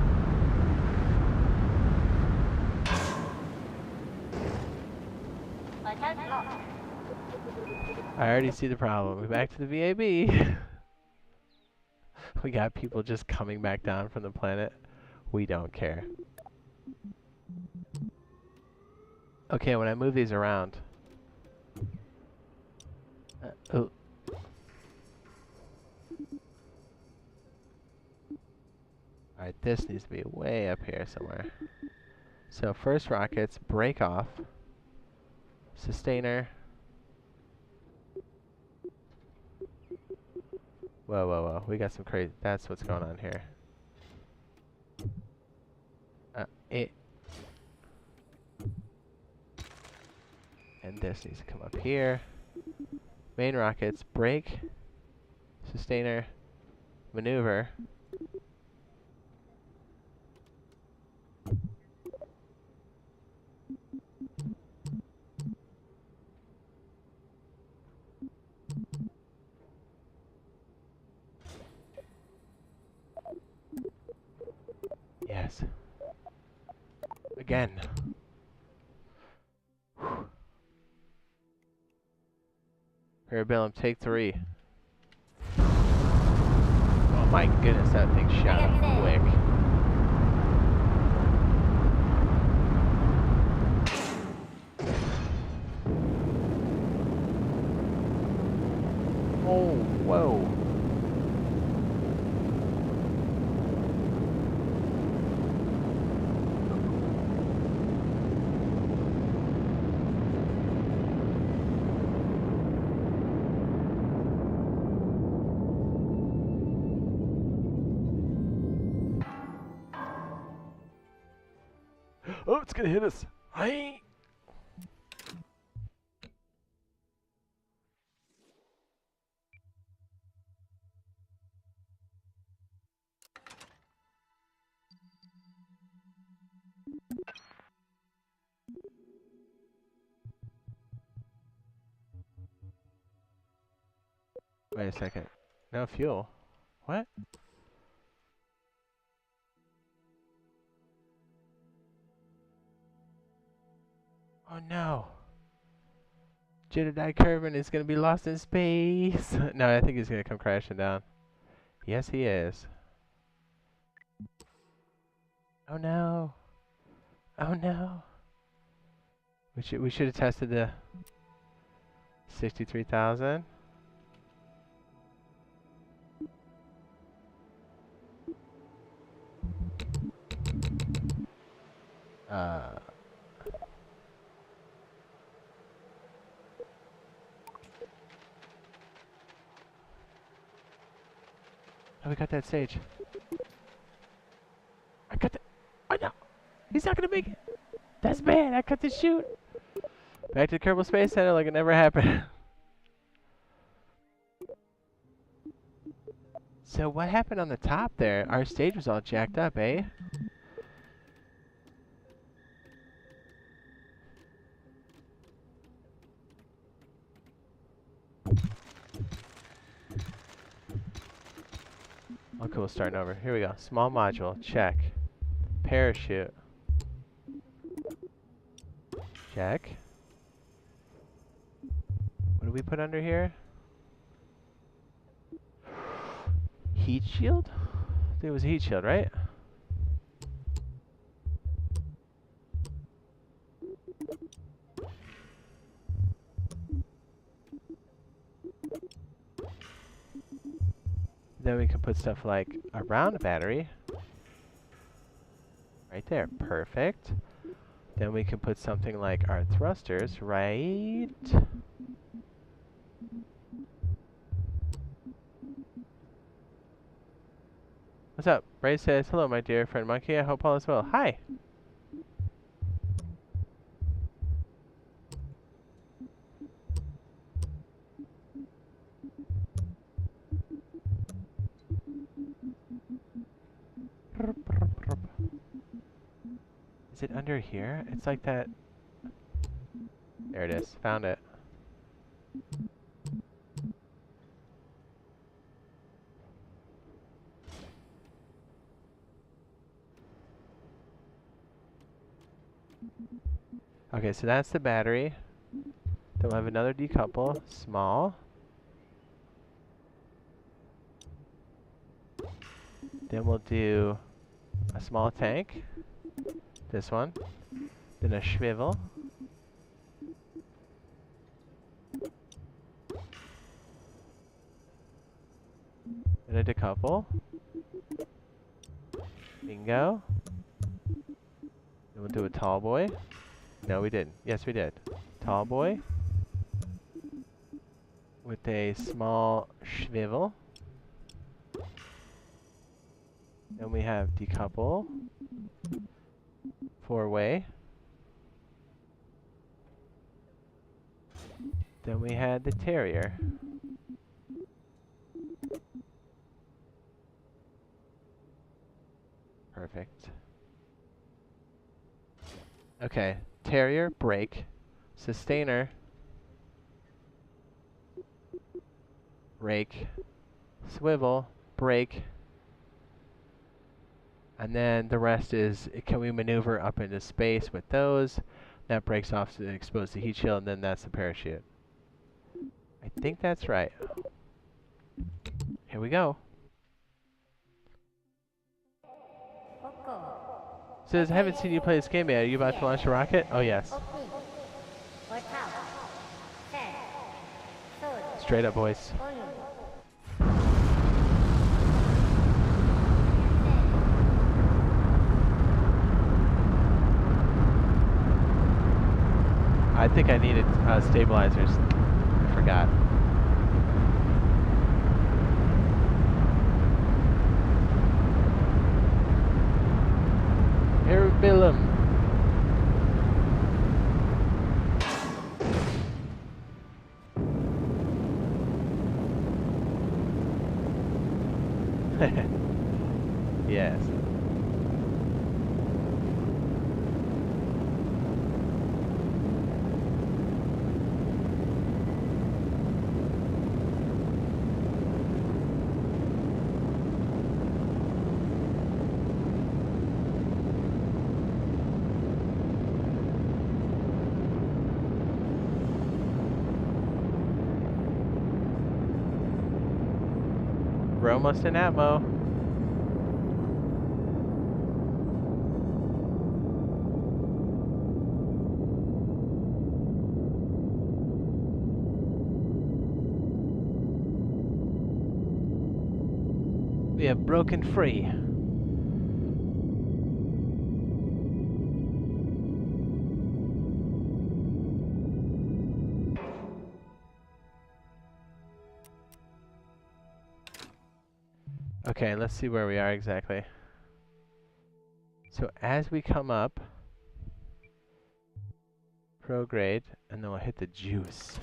I already see the problem. We're back to the VAB. We got people just coming back down from the planet. We don't care. Okay, when I move these around. Oh. Alright, this needs to be way up here somewhere. So first rockets, break off. Sustainer. Whoa, whoa, whoa. We got some crazy. That's what's going on here. And this needs to come up here. Main rockets, brake, sustainer, maneuver. Yes. Again. Parabellum, take 3. Oh my goodness, that thing shot up quick. Oh, whoa. Oh, it's gonna hit us. Hi. Wait a second. No fuel. What? Oh no. Jedediah Kerbin is gonna be lost in space. No, I think he's gonna come crashing down. Yes, he is. Oh no. Oh no. We should have tested the 63,000. Oh, we got that stage. I got the. Oh no! He's not gonna make it. That's bad. I cut the chute. Back to the Kerbal Space Center like it never happened. So what happened on the top there? Our stage was all jacked up, eh? Oh, cool. Starting over. Here we go. Small module. Check. Parachute. Check. we put under here? Heat shield? I think it was a heat shield, right? Then we can put stuff like around a battery. Right there, perfect. Then we can put something like our thrusters, right? What's up? Ray says, hello, my dear friend Monkey. I hope all is well. Hi! Is it under here? It's like that. There it is. Found it. Okay, so that's the battery. Then we'll have another decouple. Small. Then we'll do a small tank. This one. Then a swivel. And a decouple. Bingo. Then we'll do a tall boy. No, we didn't. Yes, we did. Tall boy. With a small swivel. Then we have decouple. Four-way. Then we had the terrier. Perfect. Okay, terrier, brake, sustainer, brake, swivel, brake, and then the rest is, can we maneuver up into space with those? That breaks off to expose the heat shield, and then that's the parachute. I think that's right. Here we go. Says, I haven't seen you play this game yet. Are you about to launch a rocket? Oh, yes. Straight up, boys. I think I needed stabilizers. I forgot. Cerebellum. Yes. We're almost in Atmo. We have broken free. Okay, let's see where we are exactly. So as we come up, prograde, and then we'll hit the juice.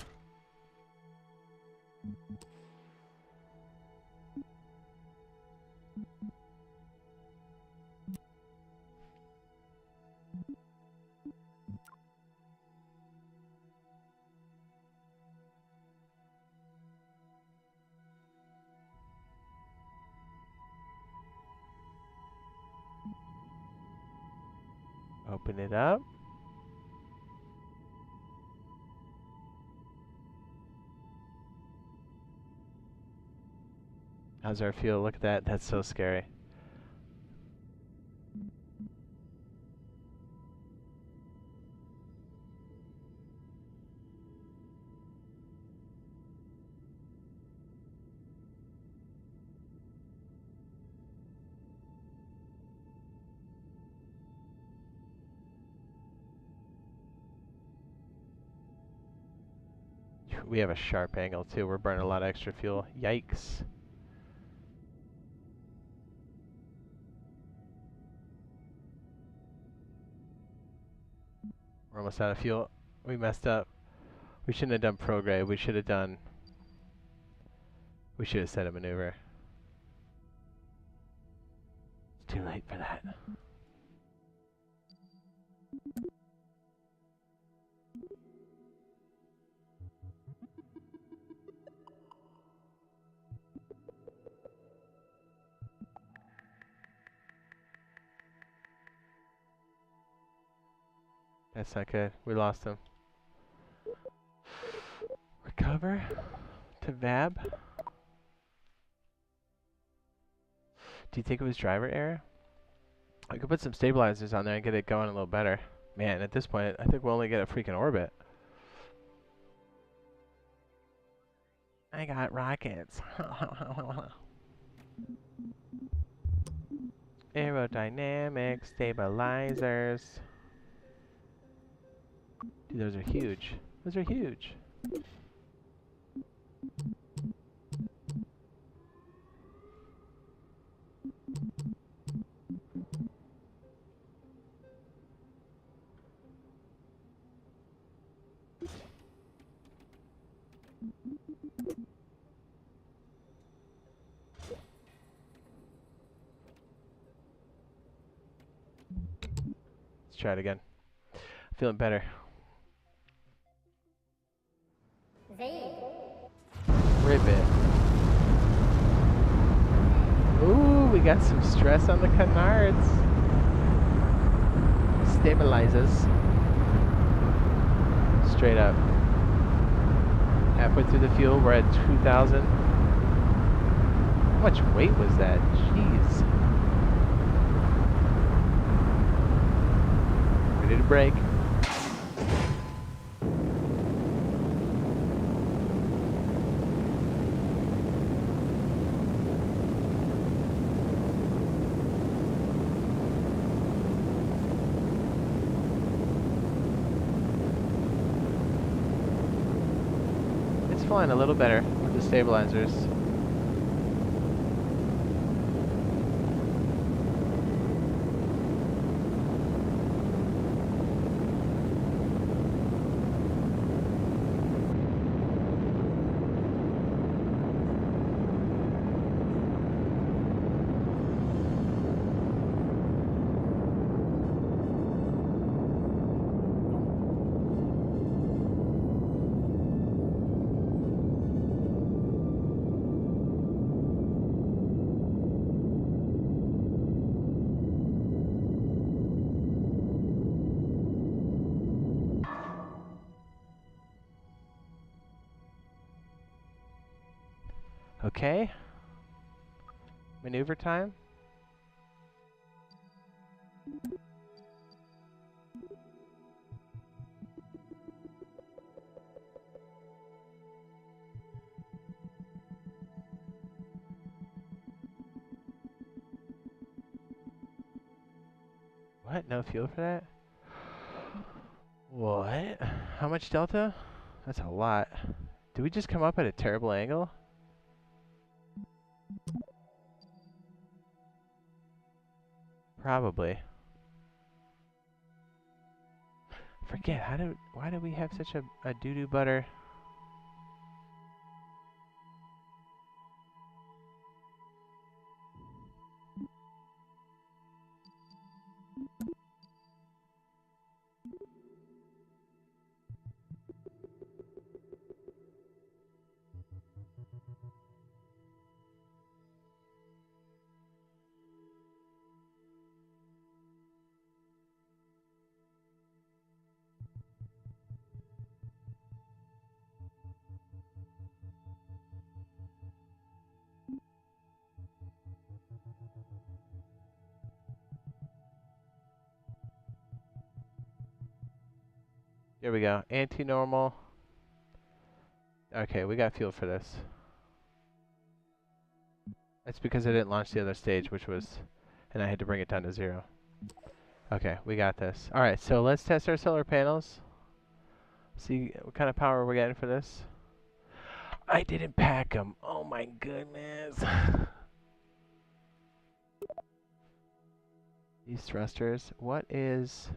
Open it up. How's our fuel? Look at that. That's so scary. We have a sharp angle too. We're burning a lot of extra fuel. Yikes. We're almost out of fuel. We messed up. We shouldn't have done prograde. We should have set a maneuver. It's too late for that. That's not good. We lost him. Recover to VAB. Do you think it was driver error? I could put some stabilizers on there and get it going a little better. Man, at this point, I think we'll only get a freaking orbit. I got rockets. Aerodynamic stabilizers. Dude, those are huge. Those are huge. Let's try it again. Feeling better. Ribbit. Ooh, we got some stress on the canards. Stabilizers. Straight up. Halfway through the fuel, we're at 2,000. How much weight was that? Jeez. Ready to brake. It's flying a little better with the stabilizers. Okay. Maneuver time. What? No fuel for that? What? How much delta? That's a lot. Did we just come up at a terrible angle? Probably. Forget, why do we have such a doo-doo butter? Here we go. Anti-normal. Okay, we got fuel for this. That's because I didn't launch the other stage, which was... And I had to bring it down to 0. Okay, we got this. Alright, so let's test our solar panels. See what kind of power we're getting for this. I didn't pack them. Oh my goodness. These thrusters. What is...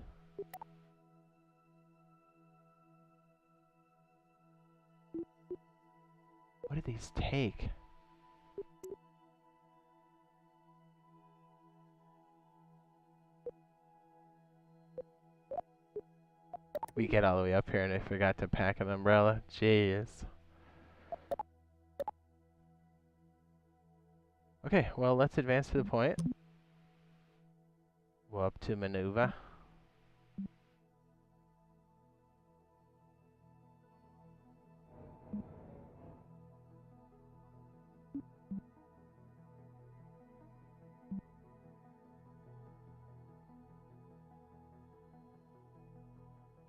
What do these take? We get all the way up here and I forgot to pack an umbrella. Jeez. Okay, well, let's advance to the point. Go up to maneuver.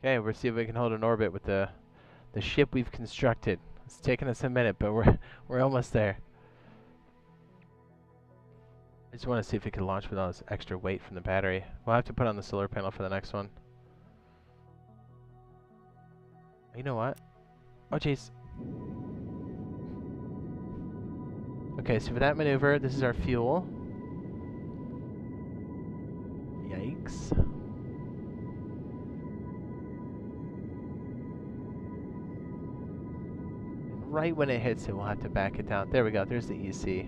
Okay, we'll see if we can hold an orbit with the ship we've constructed. It's taking us a minute, but we're almost there. I just want to see if we can launch with all this extra weight from the battery. We'll have to put on the solar panel for the next one. You know what? Oh, jeez. Okay, so for that maneuver, this is our fuel. Yikes. And right when it hits it, we'll have to back it down. There we go. There's the EC.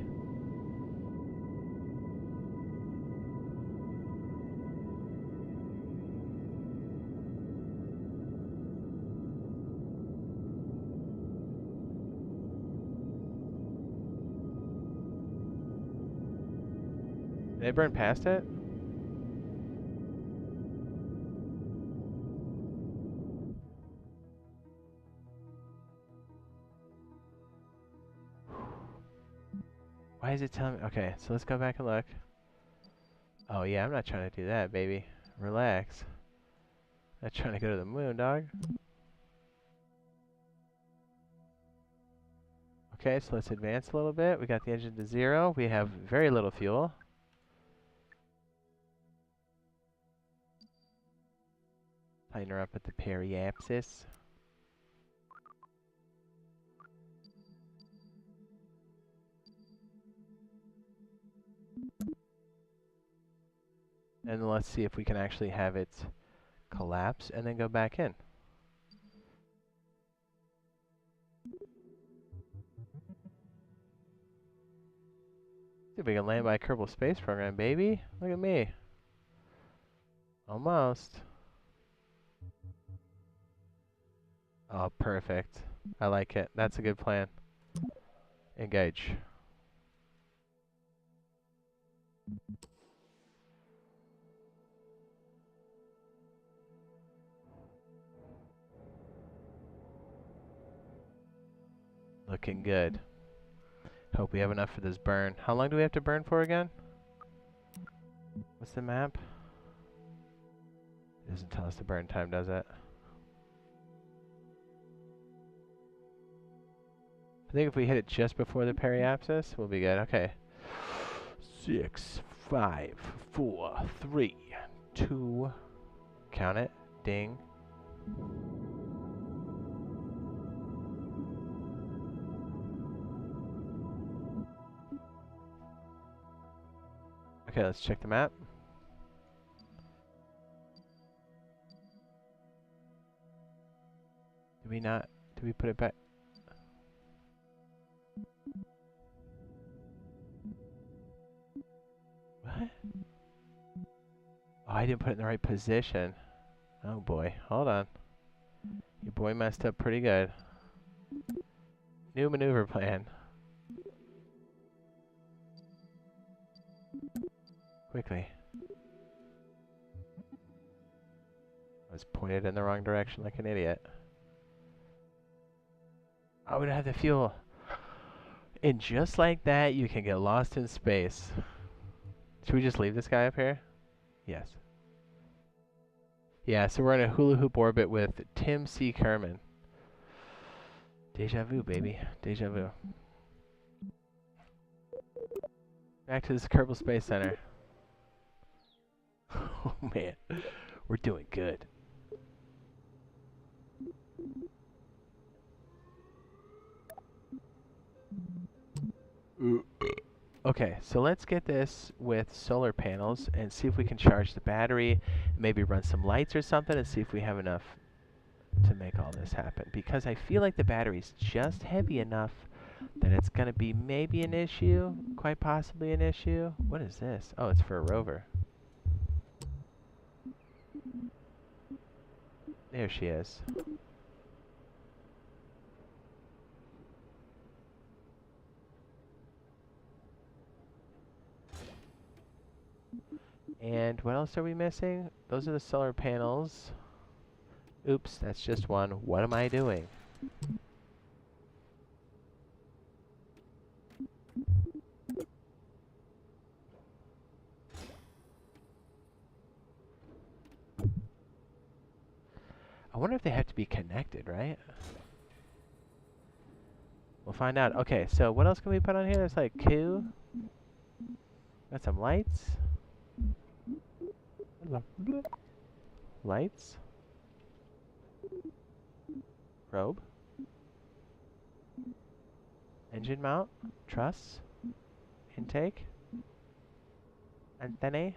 Did I burn past it? Why is it telling me? Okay, so let's go back and look. Oh yeah, I'm not trying to do that, baby. Relax. I'm not trying to go to the moon, dog. Okay, so let's advance a little bit. We got the engine to 0. We have very little fuel. Tighten her up at the periapsis. And let's see if we can actually have it collapse and then go back in. See if we can land by Kerbal Space Program, baby. Look at me. Almost. Oh, perfect. I like it. That's a good plan. Engage. Looking good. Hope we have enough for this burn. How long do we have to burn for again? What's the map? It doesn't tell us the burn time, does it? I think if we hit it just before the periapsis, we'll be good. Okay. 6, 5, 4, 3, 2. Count it. Ding. Okay, let's check the map. Did we put it back? What? Oh, I didn't put it in the right position. Oh boy, hold on. Your boy messed up pretty good. New maneuver plan. Quickly. I was pointed in the wrong direction like an idiot. Oh, we don't have the fuel. And just like that, you can get lost in space. Should we just leave this guy up here? Yes. Yeah, so we're in a hula hoop orbit with Tim C. Kerman. Deja vu, baby. Deja vu. Back to this Kerbal Space Center. Oh man, we're doing good. Okay, so let's get this with solar panels and see if we can charge the battery, maybe run some lights or something and see if we have enough to make all this happen. Because I feel like the battery's just heavy enough that it's going to be maybe an issue, quite possibly an issue. What is this? Oh, it's for a rover. There she is. And what else are we missing? Those are the solar panels. Oops, that's just one. What am I doing? I wonder if they have to be connected, right? We'll find out. Okay, so what else can we put on here? There's like Q. Got some lights. Lights. Probe. Engine mount. Truss. Intake. Antennae.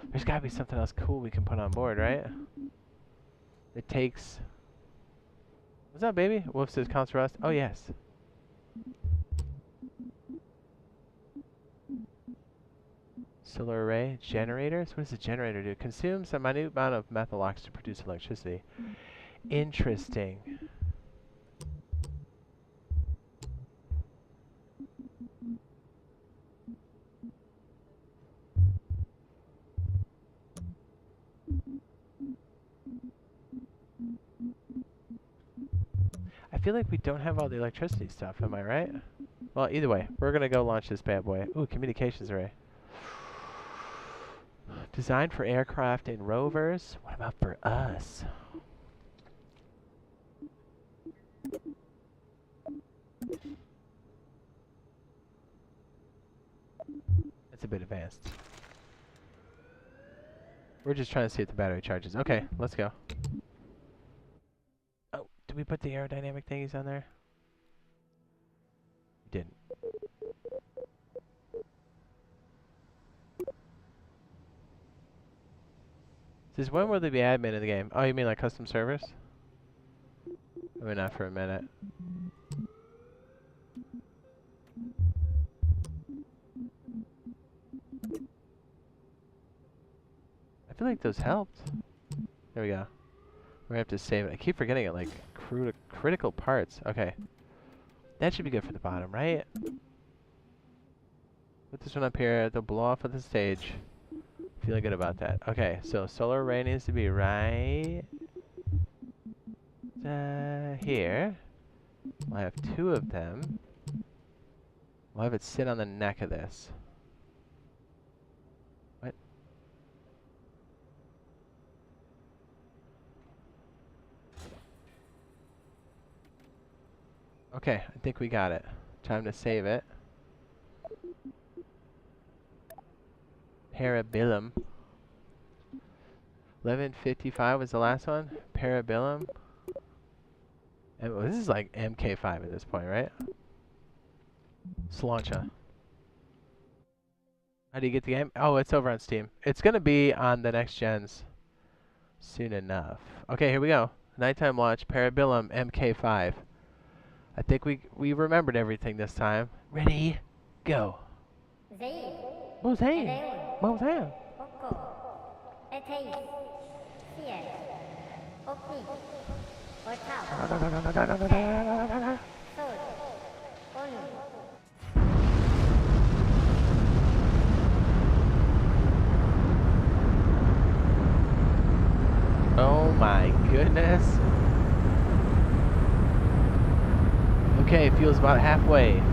There's gotta be something else cool we can put on board, right? It takes... What's up, baby? Wolf says counts rust. Oh, yes. Solar array. Generators? What does a generator do? Consumes a minute amount of methyl oxide to produce electricity. Interesting. I feel like we don't have all the electricity stuff, am I right? Well, either way, we're gonna go launch this bad boy. Ooh, communications array. Designed for aircraft and rovers. What about for us? It's a bit advanced. We're just trying to see if the battery charges. Okay, let's go. Oh, did we put the aerodynamic thingies on there? We didn't. Says, when will they be admin in the game? Oh, you mean like custom servers? I mean, not for a minute. I feel like those helped. There we go. We're gonna have to save it. I keep forgetting it, like critical parts. Okay. That should be good for the bottom, right? Put this one up here. They'll blow off of the stage. Feeling good about that. Okay, so solar array needs to be right here. We'll have two of them. We'll have it sit on the neck of this. What? Okay, I think we got it. Time to save it. Parabellum. 1155 was the last one. Parabellum. And this is like MK5 at this point, right? Slancha. How do you get the game? Oh, it's over on Steam. It's going to be on the next gens soon enough. Okay, here we go. Nighttime launch, Parabellum MK5. I think we remembered everything this time. Ready? Go. Bozan. Bozan. Oh. Oh my goodness. Okay, fuel's about halfway.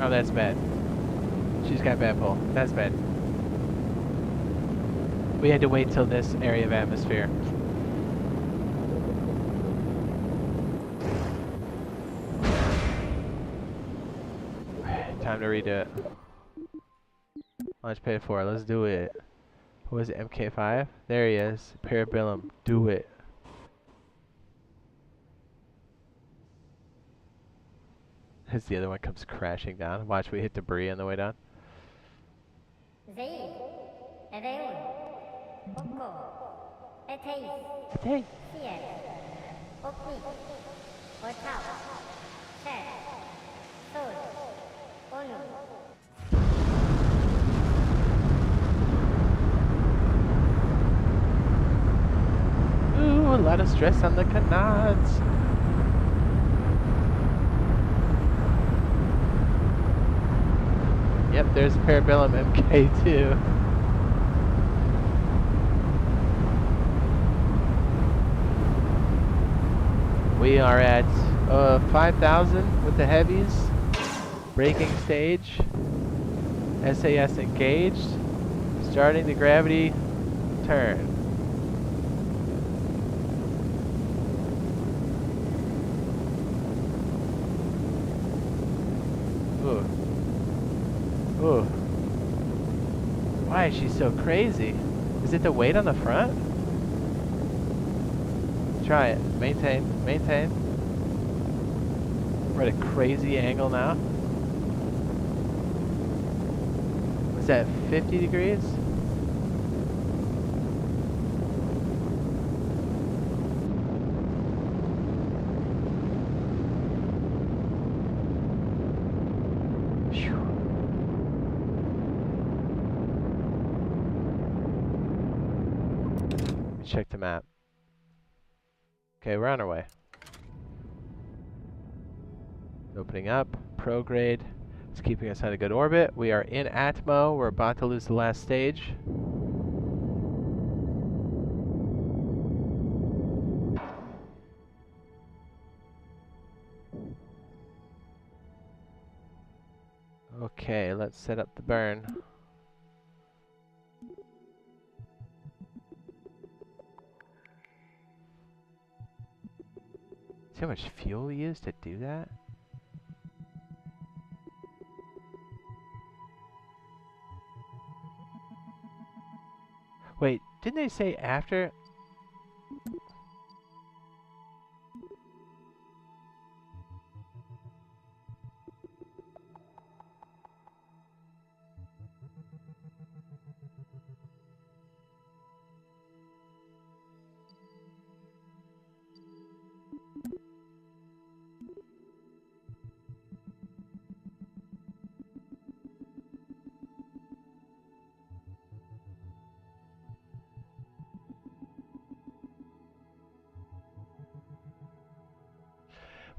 Oh, that's bad. She's got bad pull. That's bad. We had to wait till this area of atmosphere. Time to redo it. Launch pad 4. Let's do it. What was it? MK5? There he is. Parabellum. Do it. As the other one comes crashing down. Watch, we hit debris on the way down. Zaid. Eveun. Oko. Eteis. Hey. Sier. Okni. Otau. Set. Sol. Onu. Ooh, a lot of stress on the canards. Yep, there's Parabellum MK2. We are at 5,000 with the heavies. Braking stage. SAS engaged. Starting the gravity turn. Ooh. Ooh. Why is she so crazy? Is it the weight on the front? Try it. Maintain. Maintain. We're at a crazy angle now. Was that 50 degrees? Check the map. Okay, we're on our way. Opening up, prograde. It's keeping us on a good orbit. We are in Atmo. We're about to lose the last stage. Okay, let's set up the burn. See how much fuel we use to do that? Wait, didn't they say after?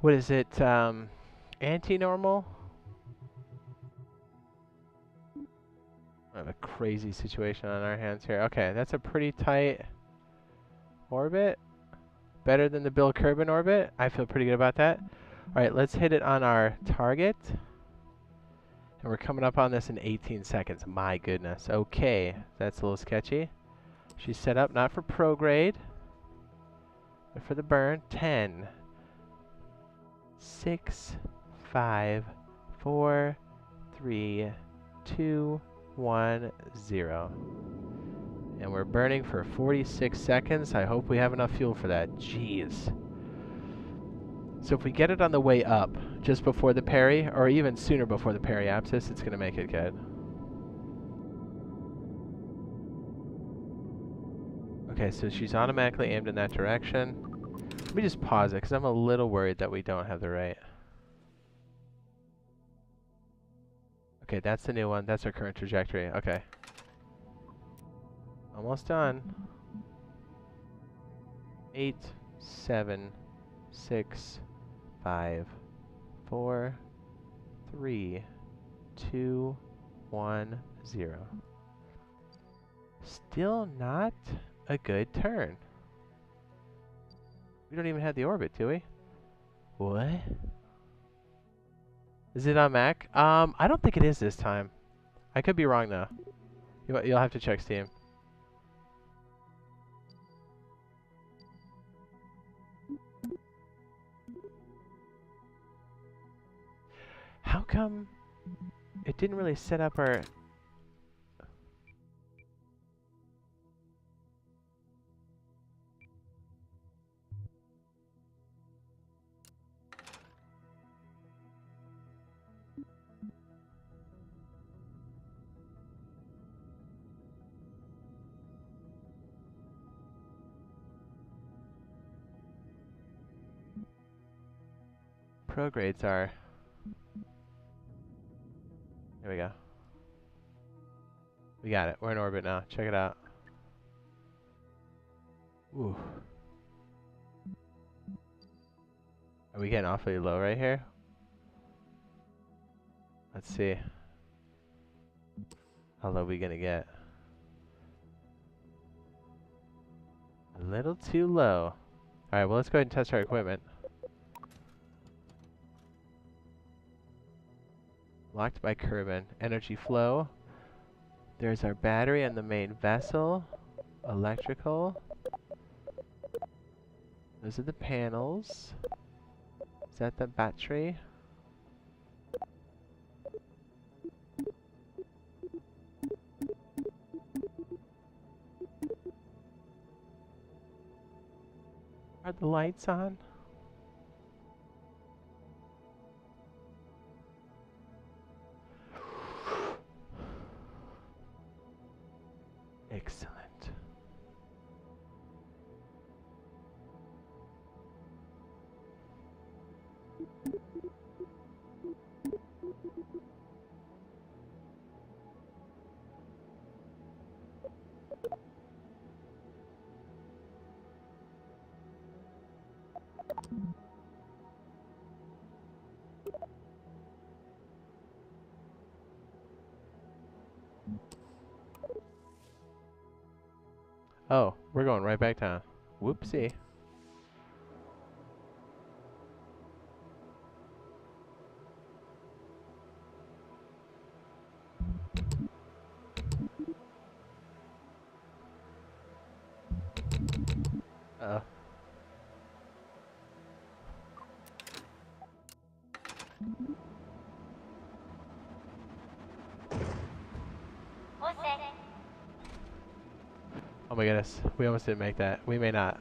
What is it? Anti-normal? We have a crazy situation on our hands here. Okay, that's a pretty tight orbit. Better than the Bill Kerbin orbit. I feel pretty good about that. Alright, let's hit it on our target. And we're coming up on this in 18 seconds. My goodness. Okay, that's a little sketchy. She's set up not for prograde, but for the burn. 10, 6, 5, 4, 3, 2, 1, 0. And we're burning for 46 seconds. I hope we have enough fuel for that. Jeez. So if we get it on the way up, just before the peri, or even sooner before the periapsis, it's going to make it good. Okay, so she's automatically aimed in that direction. Let me just pause it, because I'm a little worried that we don't have the right. Okay, that's the new one. That's our current trajectory. Okay. Almost done. 8, 7, 6, 5, 4, 3, 2, 1, 0. Still not a good turn. We don't even have the orbit, do we? What? Is it on Mac? I don't think it is this time. I could be wrong though. You'll have to check Steam. How come it didn't really set up our... progrades are... Here we go. We got it. We're in orbit now. Check it out. Ooh. Are we getting awfully low right here? Let's see. How low are we gonna get? A little too low. Alright, well let's go ahead and test our equipment. Locked by Kerbal. Energy flow. There's our battery and the main vessel. Electrical. Those are the panels. Is that the battery? Are the lights on? Excellent. Oh, we're going right back down. Whoopsie. Uh-oh. Oh my goodness, we almost didn't make that. We may not.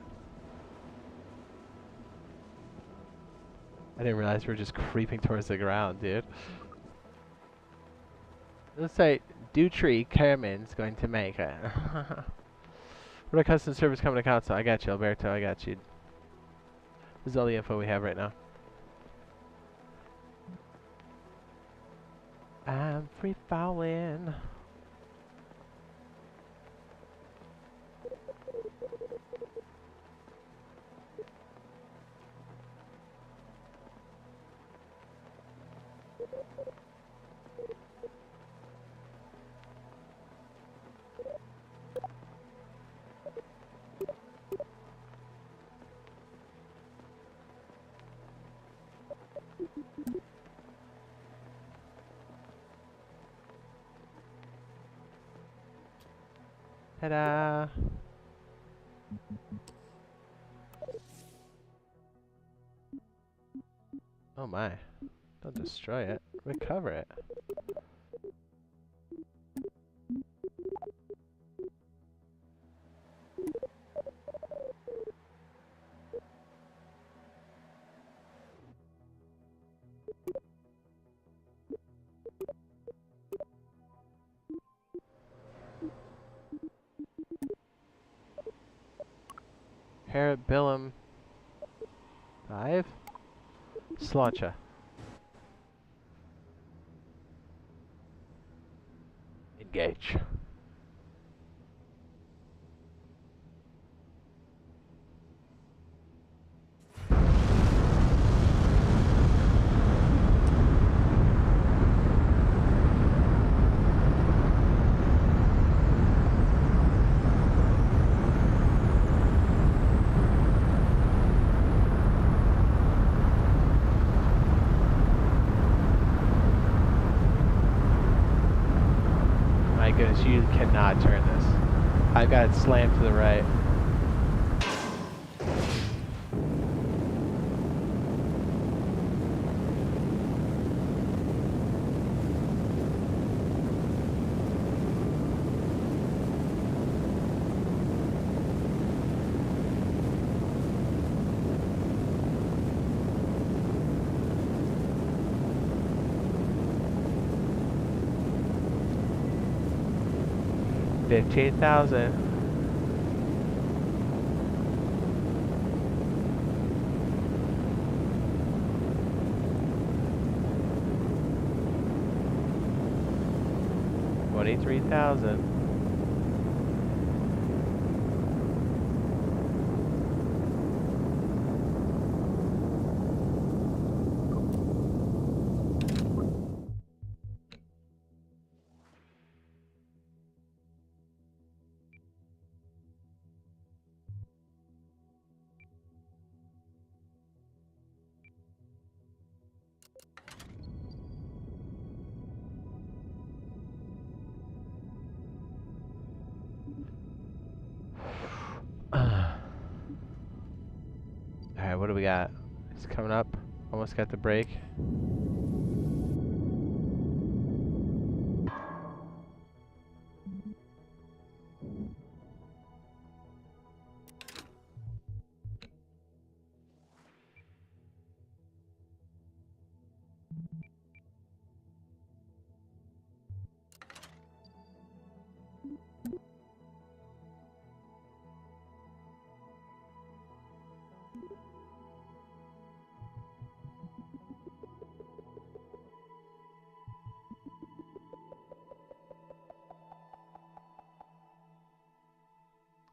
I didn't realize we were just creeping towards the ground, dude. Looks like Dutry Kerman's going to make it. What a custom service coming to console. I got you, Alberto. I got you. This is all the info we have right now. I'm free falling. Ta-da! Oh my. Don't destroy it. Recover it. Parabellum 5? Sláinte. Engage. My goodness, you cannot turn this. I've got it slammed to the right. $15,000. $23,000. Alright, what do we got? It's coming up. Almost got the break.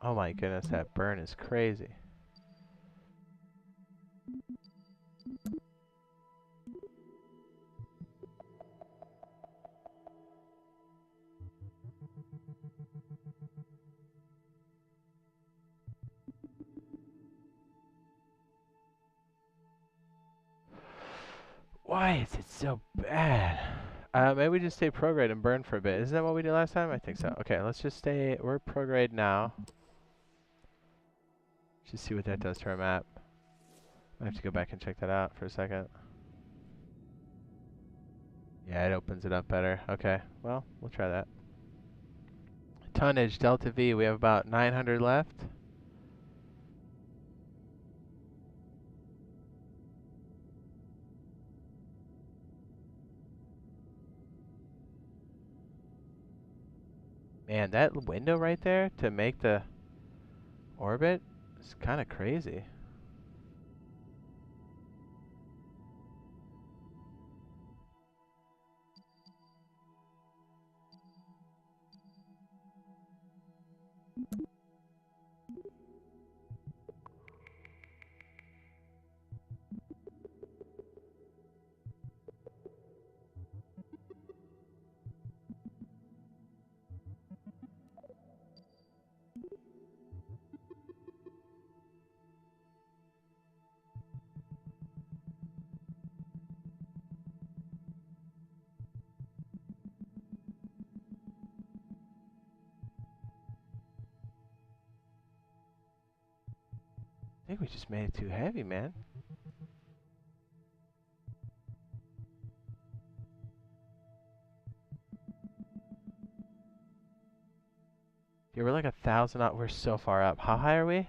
Oh my goodness, that burn is crazy. Why is it so bad? Maybe we just stay prograde and burn for a bit. Isn't that what we did last time? I think so. Okay, let's just stay. We're prograde now. Just see what that does to our map. I have to go back and check that out for a second. Yeah, it opens it up better. Okay, well, we'll try that. Tonnage, Delta V, we have about 900 left. Man, that window right there to make the orbit is kind of crazy. I think we just made it too heavy, man. Yeah, we're like 1,000 out. We're so far up. How high are we?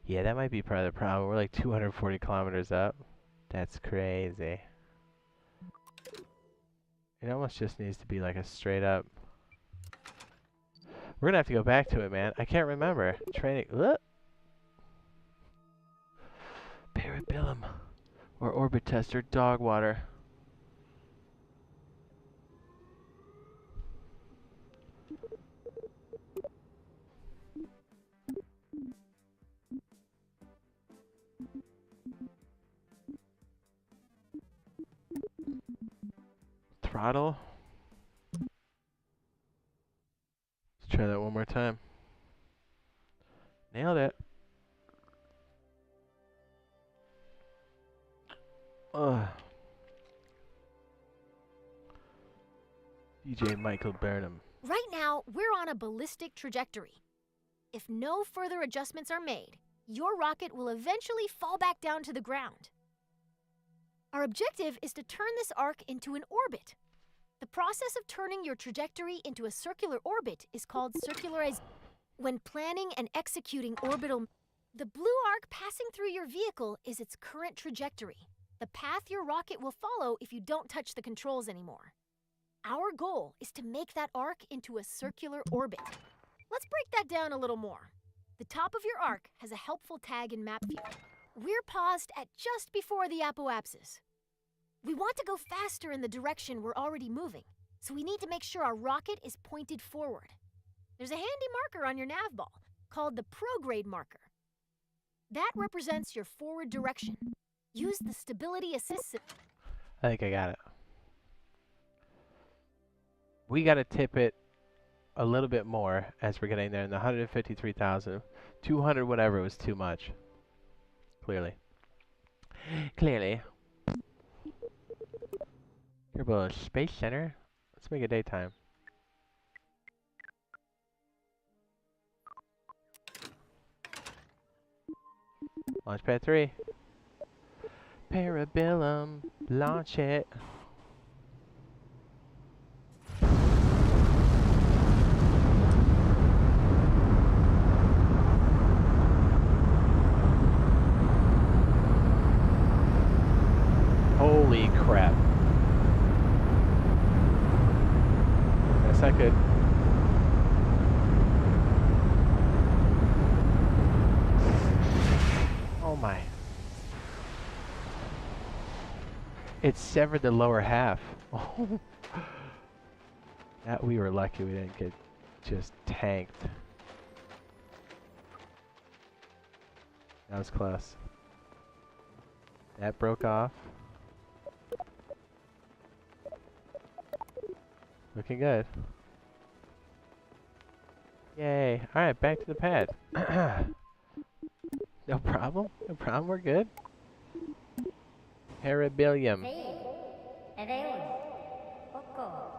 Yeah, that might be part of the problem. We're like 240 kilometers up. That's crazy. It almost just needs to be like a straight up. We're gonna have to go back to it, man. I can't remember. Training. Parabellum. Or orbit tester. Dog water. Throttle. Let's try that one more time. Nailed it. Ugh. DJ Michael Burnham. Right now, we're on a ballistic trajectory. If no further adjustments are made, your rocket will eventually fall back down to the ground. Our objective is to turn this arc into an orbit. The process of turning your trajectory into a circular orbit is called circularization. When planning and executing orbital, the blue arc passing through your vehicle is its current trajectory, the path your rocket will follow if you don't touch the controls anymore. Our goal is to make that arc into a circular orbit. Let's break that down a little more. The top of your arc has a helpful tag in map view. We're paused at just before the apoapsis. We want to go faster in the direction we're already moving, so we need to make sure our rocket is pointed forward. There's a handy marker on your nav ball called the prograde marker. That represents your forward direction. Use the stability assist. I think I got it. We got to tip it a little bit more as we're getting there in the 153,000. 200 whatever was too much. Clearly. Kerbal Space Center. Let's make it daytime. Launchpad 3. Parabellum. Launch it. Holy crap. That's not good. Oh my. It severed the lower half. Oh. That we were lucky we didn't get just tanked. That was close. That broke off. Looking good. Yay. Alright, back to the pad. No problem. No problem. We're good. Parabellum. Seis, Edeun, Poco.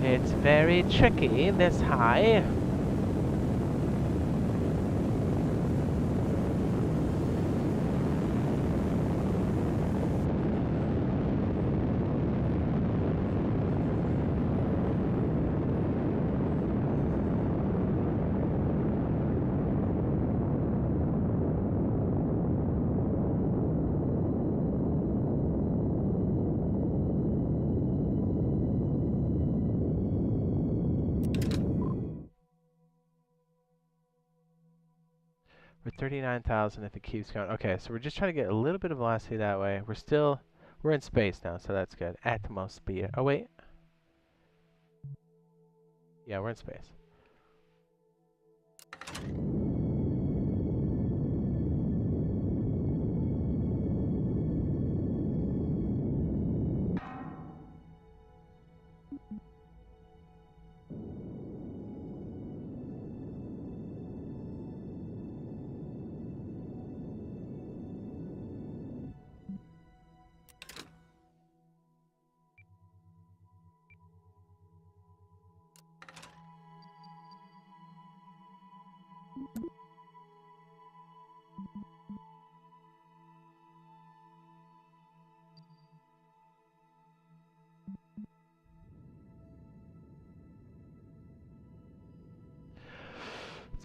It's very tricky this high. We're 39,000 if it keeps going. Okay, so we're just trying to get a little bit of velocity that way. We're in space now, so that's good. Atmosphere. Oh, wait. Yeah, we're in space.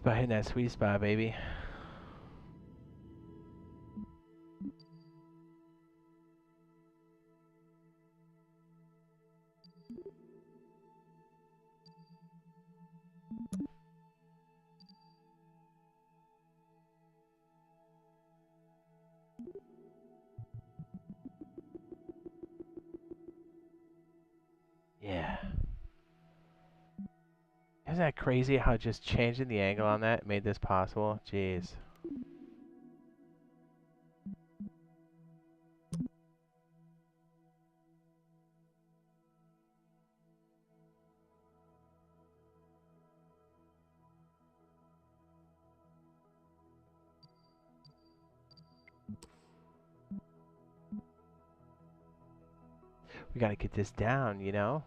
about hitting that sweet spot, baby. Yeah. Isn't that crazy how just changing the angle on that made this possible? Jeez. We gotta get this down, you know?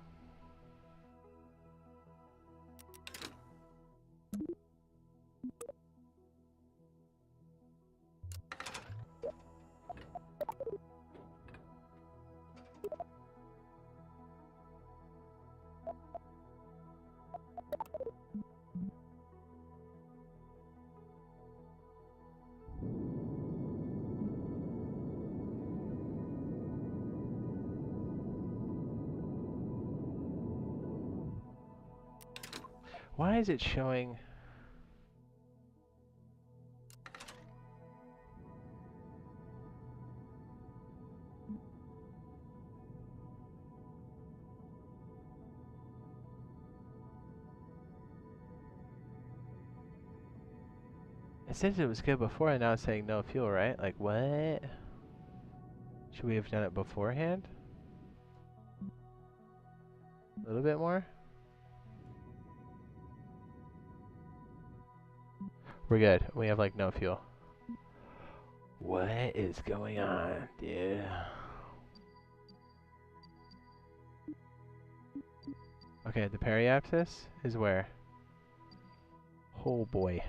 Why is it showing? It said it was good before and now it's saying no fuel, right? Like what? Should we have done it beforehand? A little bit more? We're good. We have like no fuel. What is going on, dude? Okay, the periapsis is where? Oh boy.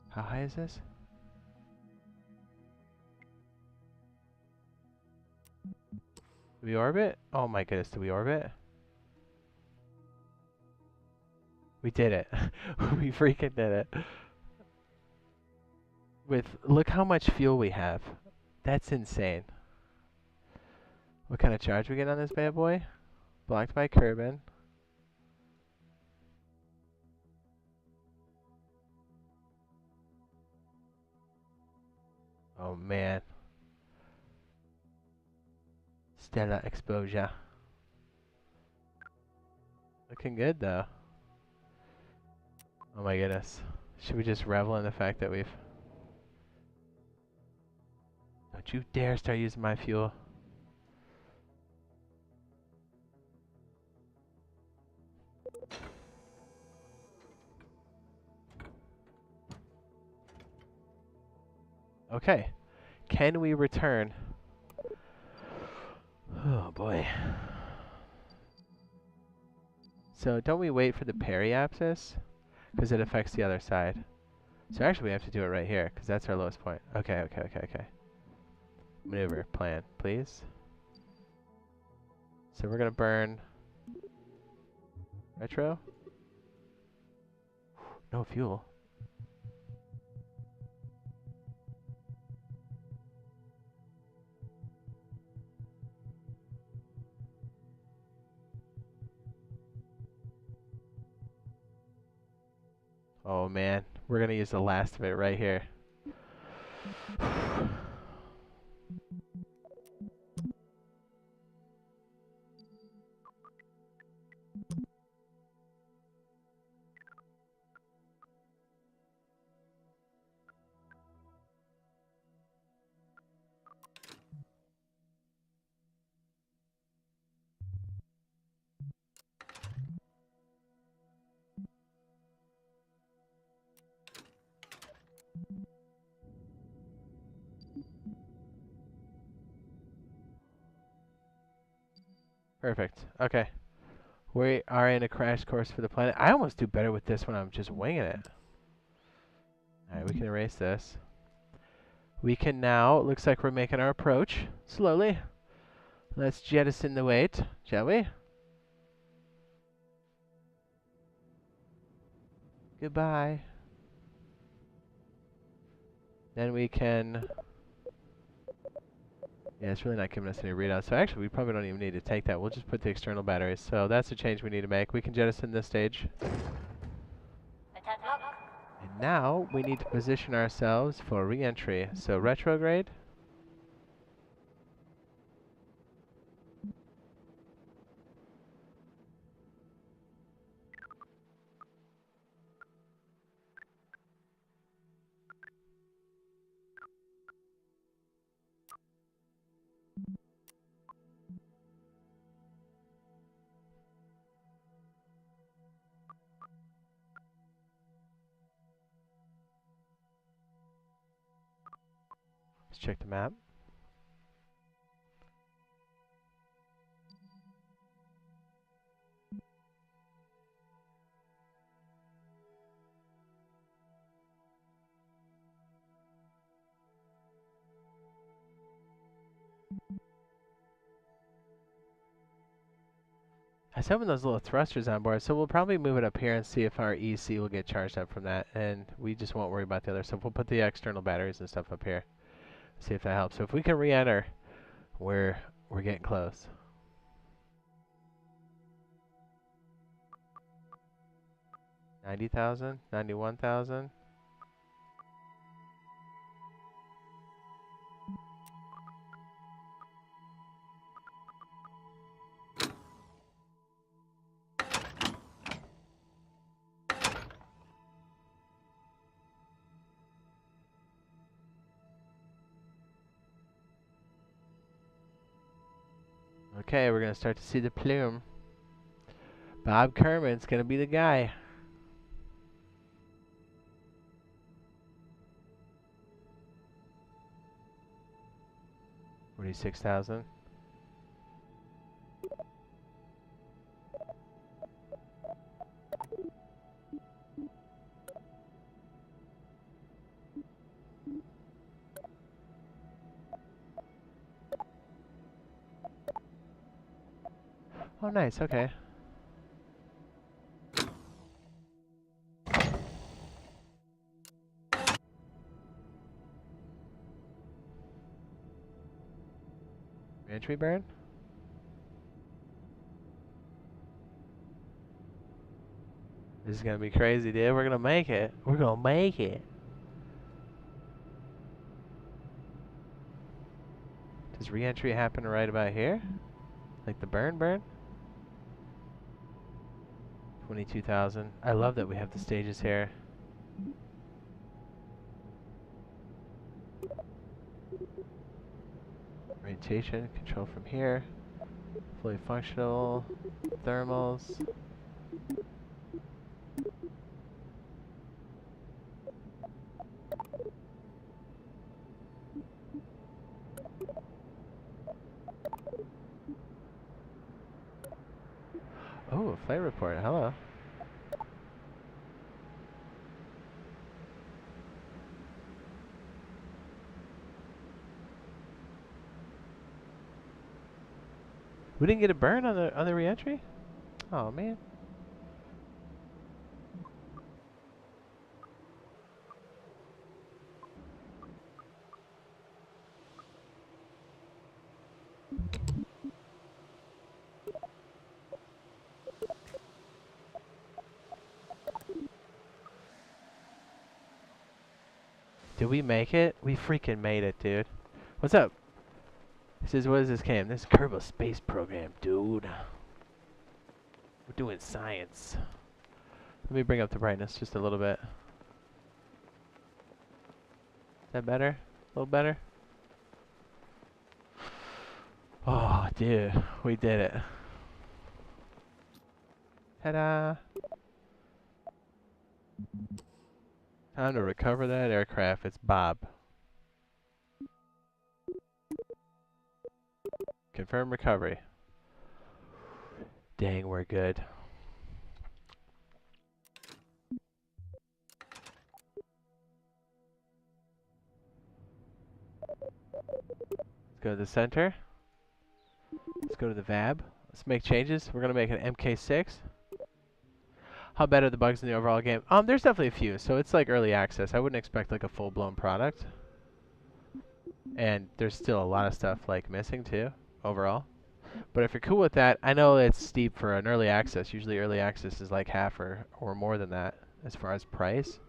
How high is this? Do we orbit? Oh my goodness, do we orbit? We did it. We freaking did it. Look how much fuel we have. That's insane. What kind of charge we get on this bad boy? Blocked by Kerbin. Oh man. Stellar exposure. Looking good though. Oh my goodness. Should we just revel in the fact that we've... Don't you dare start using my fuel. Okay. Can we return? Oh boy. So don't we wait for the periapsis? Because it affects the other side. So actually we have to do it right here, because that's our lowest point. Okay, okay, okay, okay. Maneuver, plan, please. So we're going to burn... Retro? No fuel. Oh man, we're going to use the last of it right here. Perfect. Okay. We are in a crash course for the planet. I almost do better with this when I'm just winging it. Alright, we can erase this. We can now, it looks like we're making our approach slowly. Let's jettison the weight, shall we? Goodbye. Then we can... Yeah, it's really not giving us any readouts. So actually, we probably don't even need to take that. We'll just put the external batteries. So that's a change we need to make. We can jettison this stage. And now we need to position ourselves for re-entry. So retrograde. Let's check the map. I was having those little thrusters on board, so we'll probably move it up here and see if our EC will get charged up from that, and we just won't worry about the other stuff. We'll put the external batteries and stuff up here, see if that helps. So if we can re-enter, we're getting close. $90,000, $91,000. Okay, we're gonna start to see the plume. Bob Kerman's gonna be the guy. $46,000. Oh, nice. Okay. Entry burn? This is gonna be crazy, dude. We're gonna make it. We're gonna make it. Does re-entry happen right about here? Like the burn? 22,000. I love that we have the stages here. Orientation, control from here. Fully functional. Thermals. Oh, a flight report. Hello. We didn't get a burn on the re-entry? Oh man. Did we make it? We freaking made it, dude. What's up? He says, what is this game? This is Kerbal Space Program, dude. We're doing science. Let me bring up the brightness just a little bit. Is that better? A little better? Oh, dude. We did it. Ta-da! Time to recover that aircraft. It's Bob. Confirm recovery. Dang, we're good. go to the center. Let's go to the VAB. Let's make changes. We're gonna make an MK6. How bad are the bugs in the overall game? There's definitely a few. So it's like early access. I wouldn't expect like a full-blown product. And there's still a lot of stuff like missing too, overall. But if you're cool with that, I know it's steep for an early access. Usually early access is like half or more than that as far as price.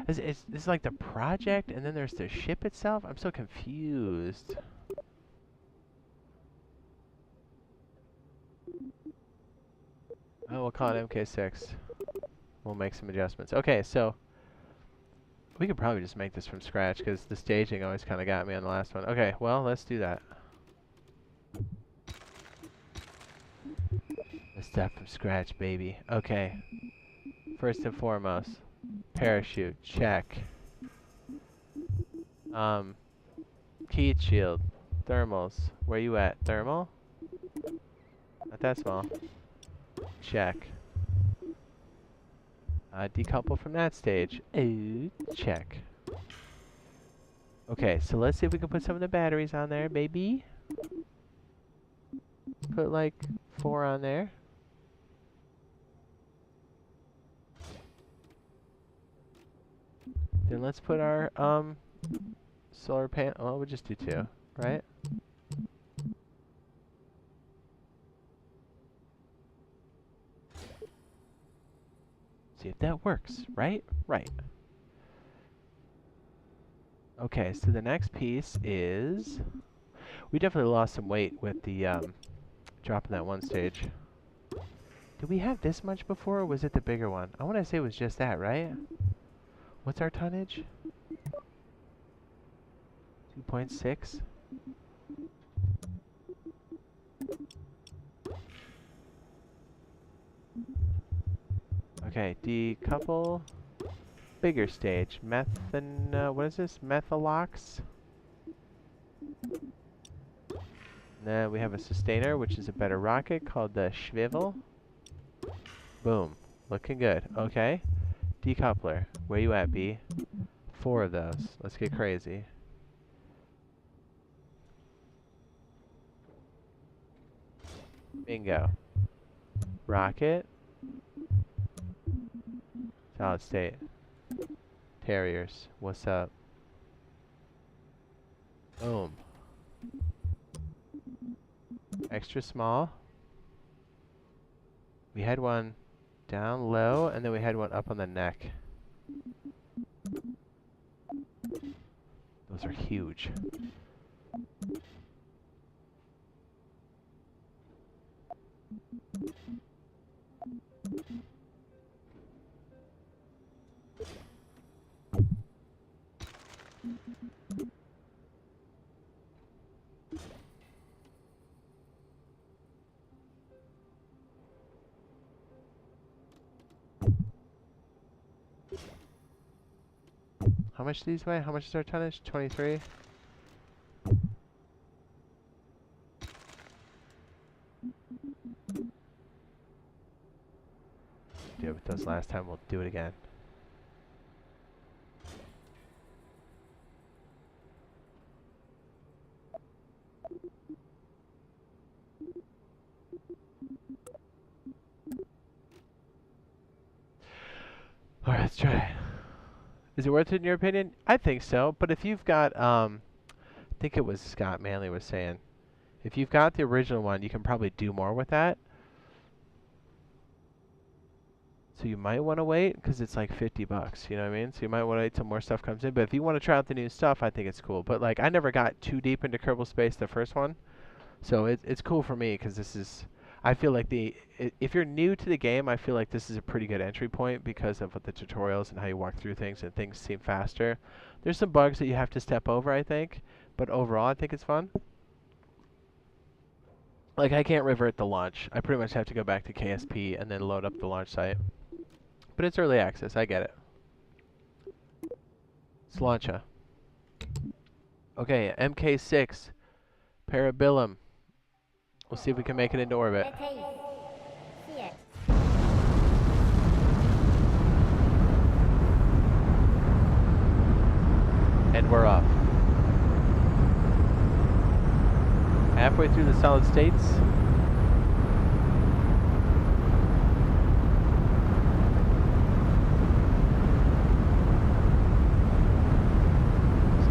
This is like the project, and then there's the ship itself? I'm so confused. Oh, we'll call it MK6. We'll make some adjustments. Okay, so we could probably just make this from scratch, because the staging always kind of got me on the last one. Okay, well, let's do that. Let's start from scratch, baby. Okay. First and foremost, parachute, check. Heat shield, thermals. Where you at? Thermal? Not that small. Check. Decouple from that stage. Check. Okay, so let's see if we can put some of the batteries on there, baby. Put like 4 on there. Then let's put our solar panel. Well, we'll just do 2, right? See if that works, right? Right. Okay, so the next piece is... We definitely lost some weight with the dropping that one stage. Did we have this much before, or was it the bigger one? I want to say it was just that, right? What's our tonnage? 2.6. Okay, decouple. Bigger stage. What is this? Methalox. Then we have a sustainer, which is a better rocket, called the Schwivel. Boom. Looking good. Okay. Decoupler. Where you at, B? 4 of those. Let's get crazy. Bingo. Rocket. Solid state. Terriers. What's up? Boom. Extra small. We had one down low, and then we had one up on the neck. Those are huge. How much do these weigh? How much is our tonnage? 23? Did it with those last time, we'll do it again. Alright, let's try it. Is it worth it in your opinion? I think so, but if you've got, I think it was Scott Manley was saying, if you've got the original one, you can probably do more with that. So you might want to wait, because it's like $50, you know what I mean? So you might want to wait till more stuff comes in, but if you want to try out the new stuff, I think it's cool. But like, I never got too deep into Kerbal Space, the first one, so it's cool for me, because this is... I feel like if you're new to the game, I feel like this is a pretty good entry point because of the tutorials and how you walk through things, and things seem faster. There's some bugs that you have to step over, I think, but overall I think it's fun. Like, I can't revert the launch. I pretty much have to go back to KSP and then load up the launch site. But it's early access, I get it. Let's launch her. Okay, MK6, Parabellum. We'll see if we can make it into orbit. Here. And we're off. Halfway through the solid states.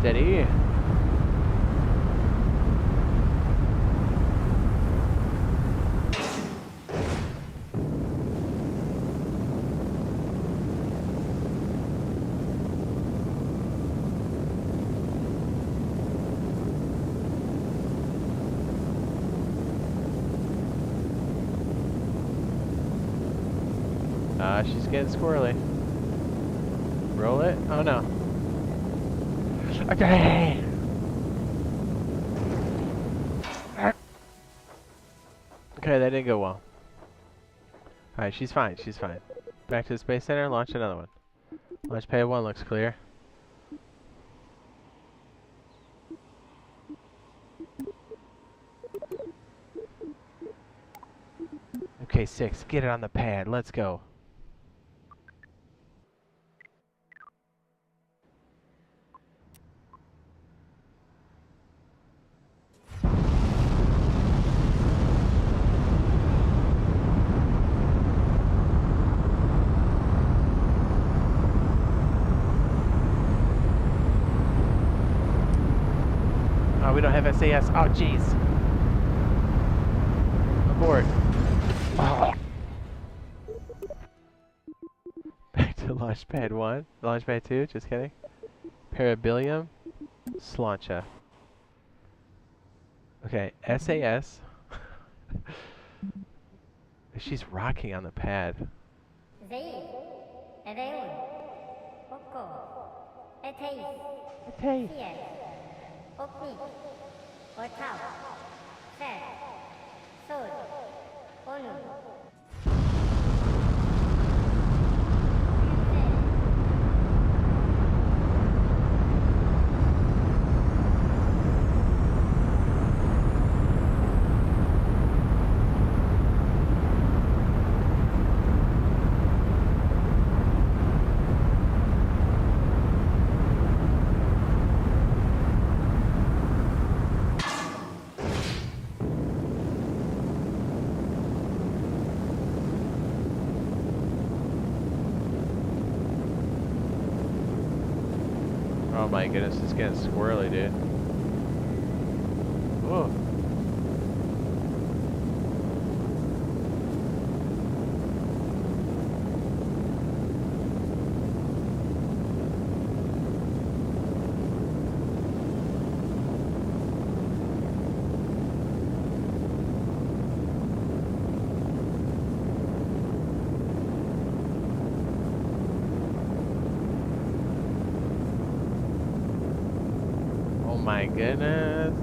Steady. She's getting squirrely. Roll it. Oh no. Okay. Okay, that didn't go well. Alright, she's fine. She's fine. Back to the Space Center. Launch another one. Launch pad 1 looks clear. Okay, 6. Get it on the pad. Let's go. We don't have SAS. Oh, jeez. Abort. Oh. Back to launch pad 1. Launch pad 2. Just kidding. Parabellum. Slancha. Okay, SAS. She's rocking on the pad. Zay. Edeun. Oko. Eteis. Hey. Here. Okni. Otau. Fer. Sod. Onu. Oh my goodness, it's getting squirrely, dude. Whoa. Oh my goodness.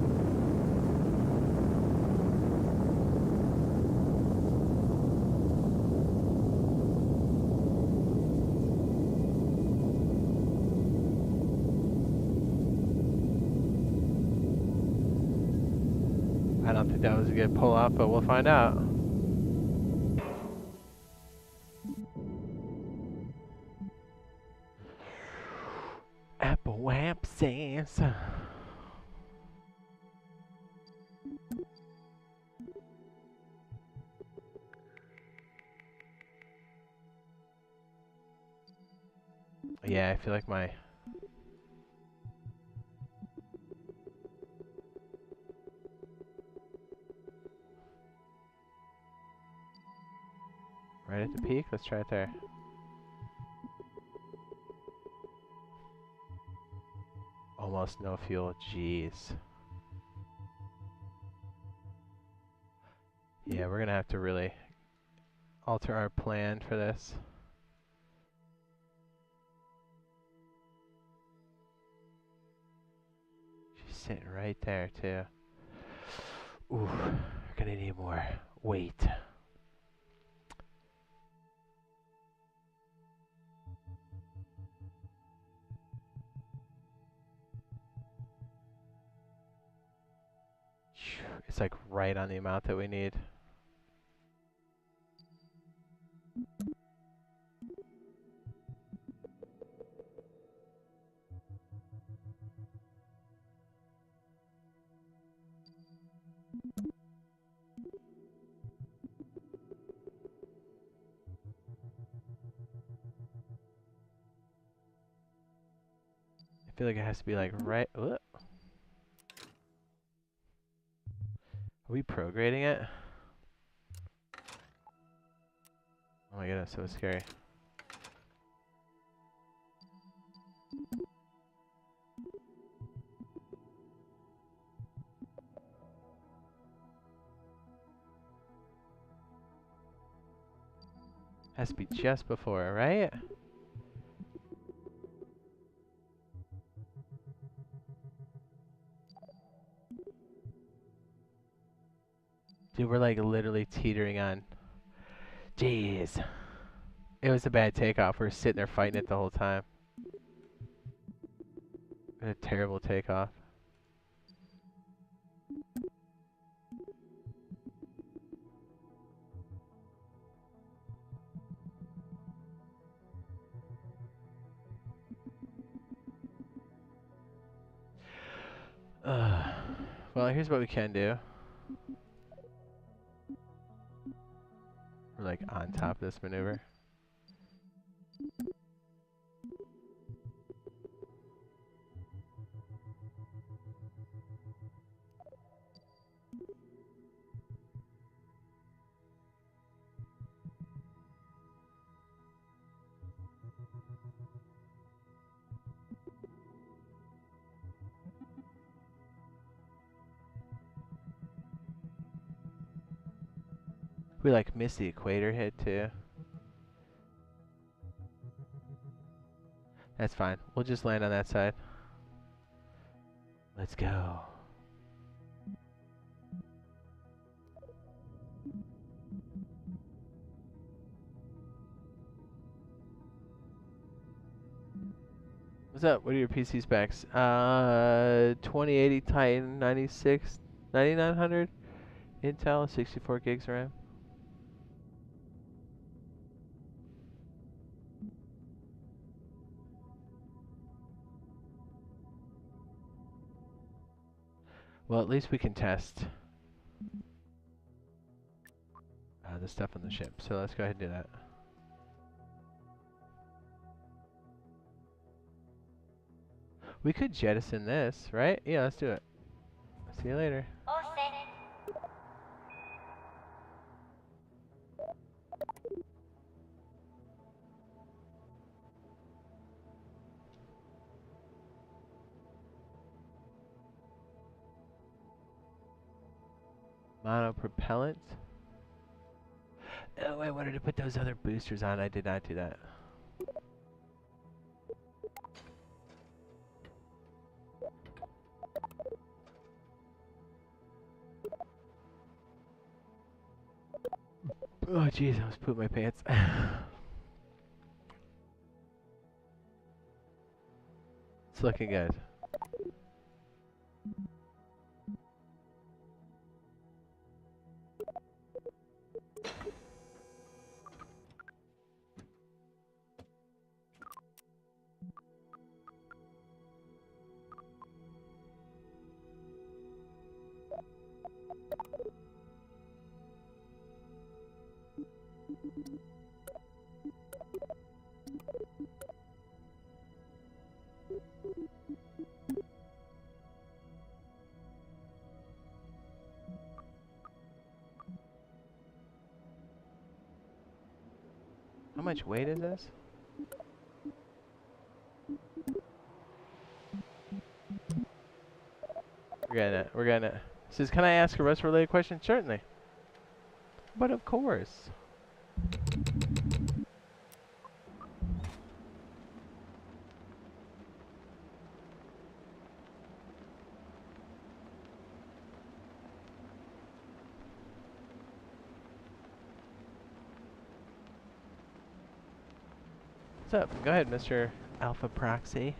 I don't think that was a good pull off, but we'll find out. Apple wapsies. Yeah, I feel like my... Right at the peak? Let's try it there. Almost no fuel, jeez. Yeah, we're gonna have to really alter our plan for this. She's sitting right there, too. Ooh, we're gonna need more weight. It's like right on the amount that we need. I feel like it has to be like right. Are we prograding it? Oh my goodness, so scary. Has to be just before, right? Dude, we're like literally teetering on. Jeez. It was a bad takeoff. We were sitting there fighting it the whole time. We had a terrible takeoff. Well, here's what we can do. We're like on top of this maneuver. We like missed the equator hit too. That's fine. We'll just land on that side. Let's go. What's up? What are your PC specs? 2080 Titan 96, 9900 Intel, 64 gigs RAM. Well, at least we can test the stuff on the ship. So let's go ahead and do that. We could jettison this, right? Yeah, let's do it. See you later. Monopropellant. Oh, I wanted to put those other boosters on. I did not do that. Oh, jeez, I almost pooped my pants. It's looking good. How much weight is this? We're getting it. We're getting it. It says, can I ask a Rust-related question? Certainly. But of course. What's up? Go ahead, Mr. Alpha Proxy.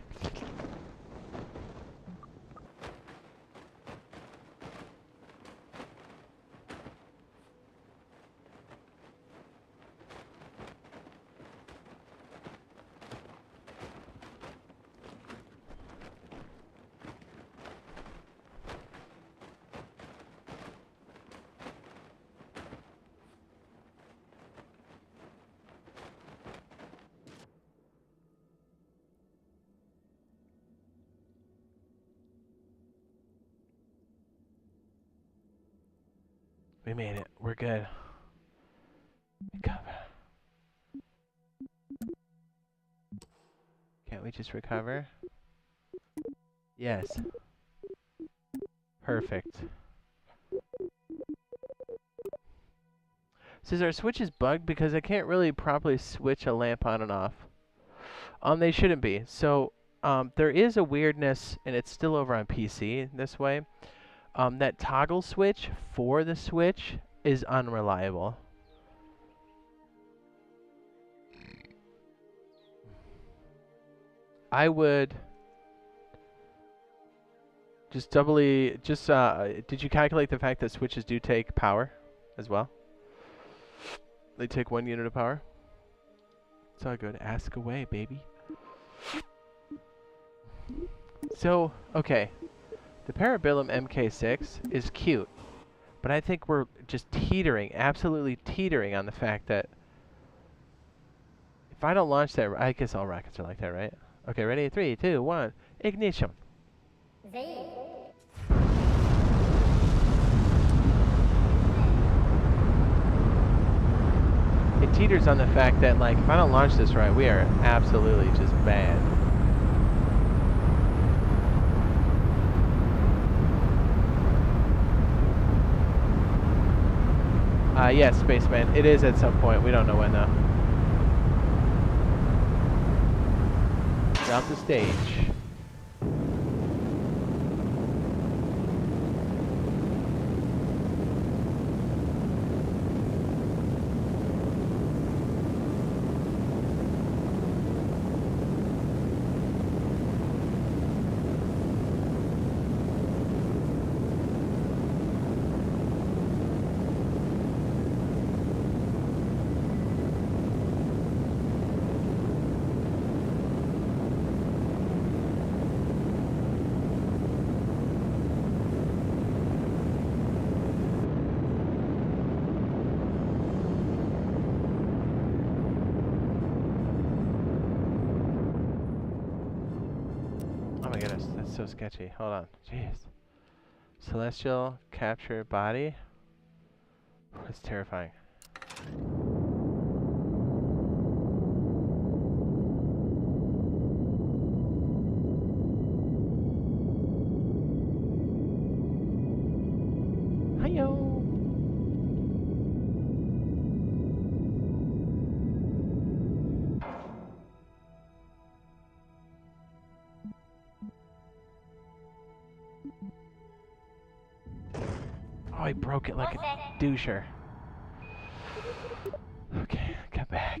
We made it. We're good. Recover. Can't we just recover? Yes. Perfect. Says our switch is bugged because I can't really properly switch a lamp on and off. They shouldn't be. So, there is a weirdness, and it's still over on PC this way. That toggle switch for the switch is unreliable. I would just did you calculate the fact that switches do take power as well? They take 1 unit of power. It's all good. Ask away, baby. So, okay. The Parabellum MK6 is cute, but I think we're just teetering, absolutely teetering on the fact that if I don't launch that, I guess all rockets are like that, right? Okay, ready? 3, 2, 1, ignition. Zaid. It teeters on the fact that, like, if I don't launch this right, we are absolutely just bad. Yes, Spaceman. It is at some point. We don't know when, though. Drop the stage. So sketchy. Hold on. Jeez. Celestial capture body. That's terrifying. Hiyo. Oh, he broke it like a doucher. Okay, get back.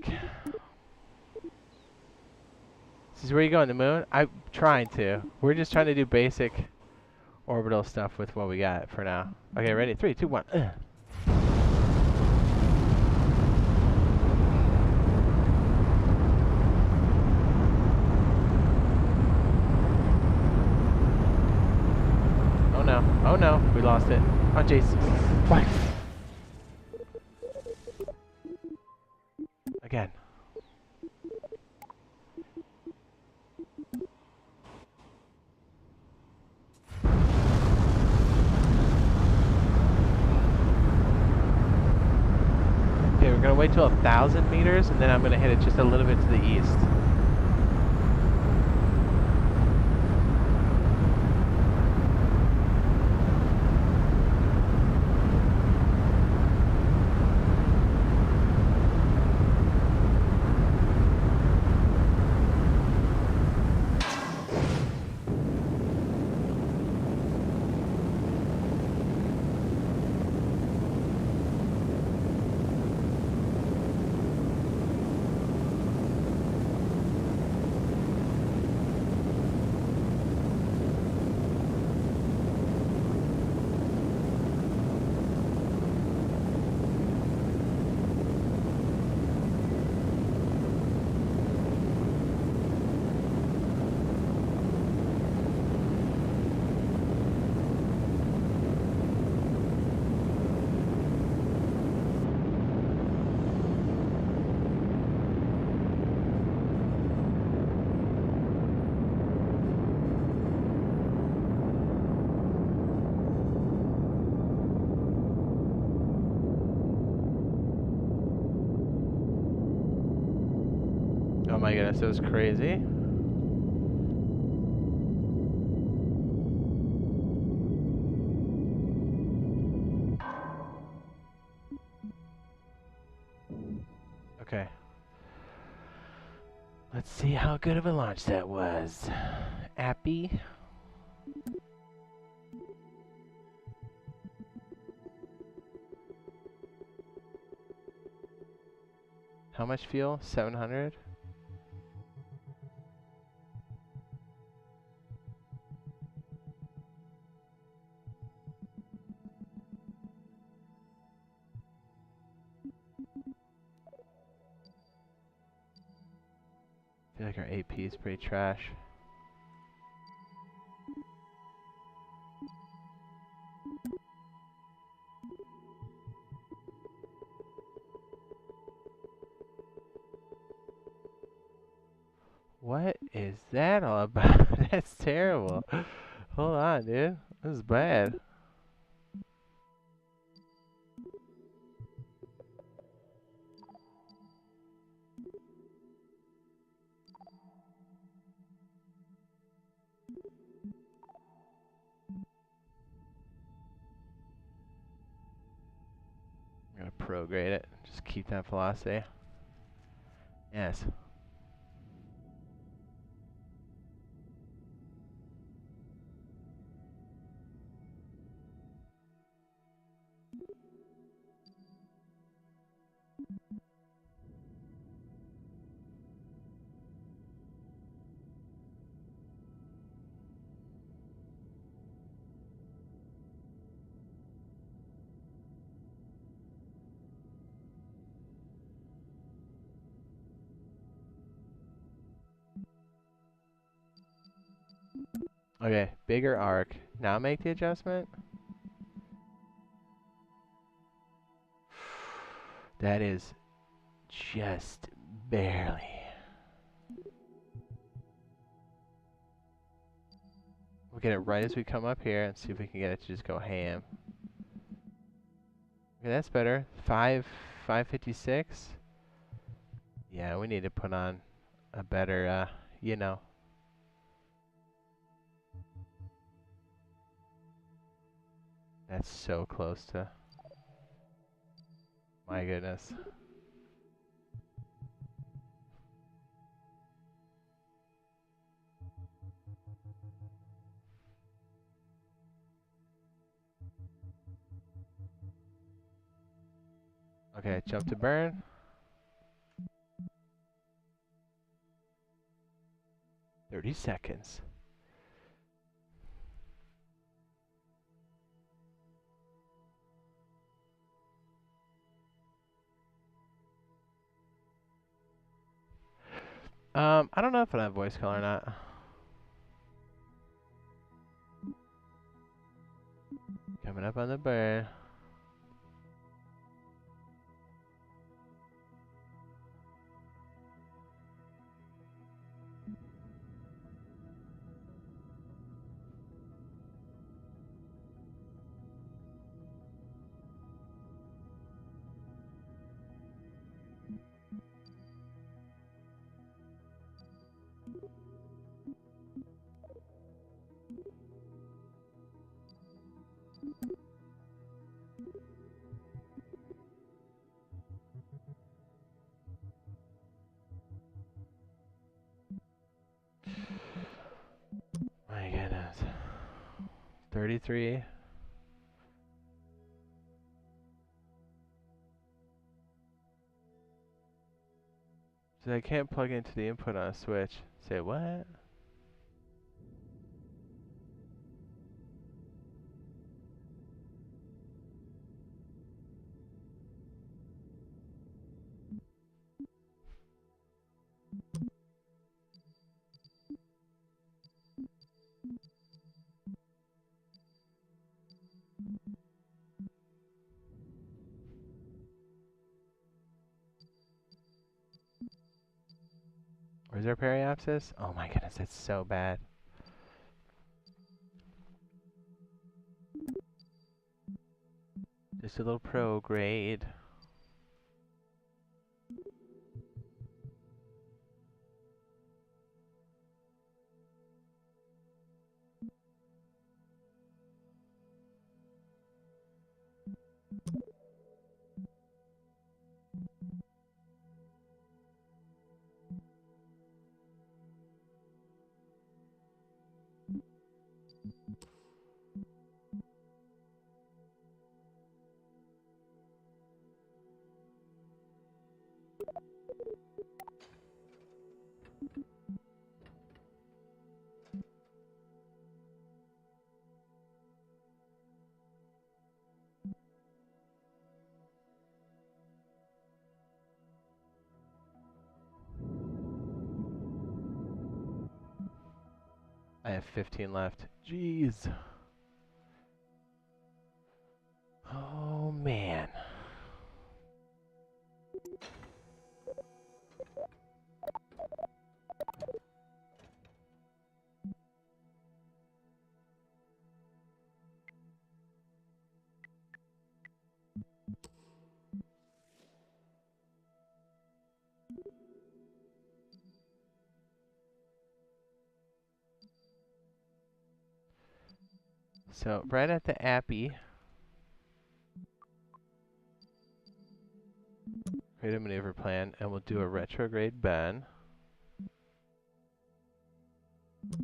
This is where you go on the moon? I'm trying to. We're just trying to do basic orbital stuff with what we got for now. Okay, ready? 3, 2, 1. Oh no. Oh no. We lost it. Oh jeez. What? Again. Okay, we're gonna wait till 1,000 meters, and then I'm gonna hit it just a little bit to the east. Oh my goodness, that was crazy. Okay. Let's see how good of a launch that was. Appy. How much fuel? 700? I feel like our AP is pretty trash. What is that all about? That's terrible. Hold on, dude. This is bad. I'm gonna prograde it. Just keep that velocity. Yes. Okay, bigger arc. Now make the adjustment. That is just barely. We'll get it right as we come up here and see if we can get it to just go ham. Okay, that's better. 556. Yeah, we need to put on a better, you know. That's so close to. My goodness. Okay, jump to burn. "30 seconds. I don't know if I have voice call or not. Coming up on the burn. My goodness. 33. So I can't plug into the input on a switch. Say what? Where's our periapsis? Oh my goodness, that's so bad. Just a little prograde. I have 15 left. Jeez. Oh, man. So, right at the appy, create a maneuver plan, and we'll do a retrograde bend. We'll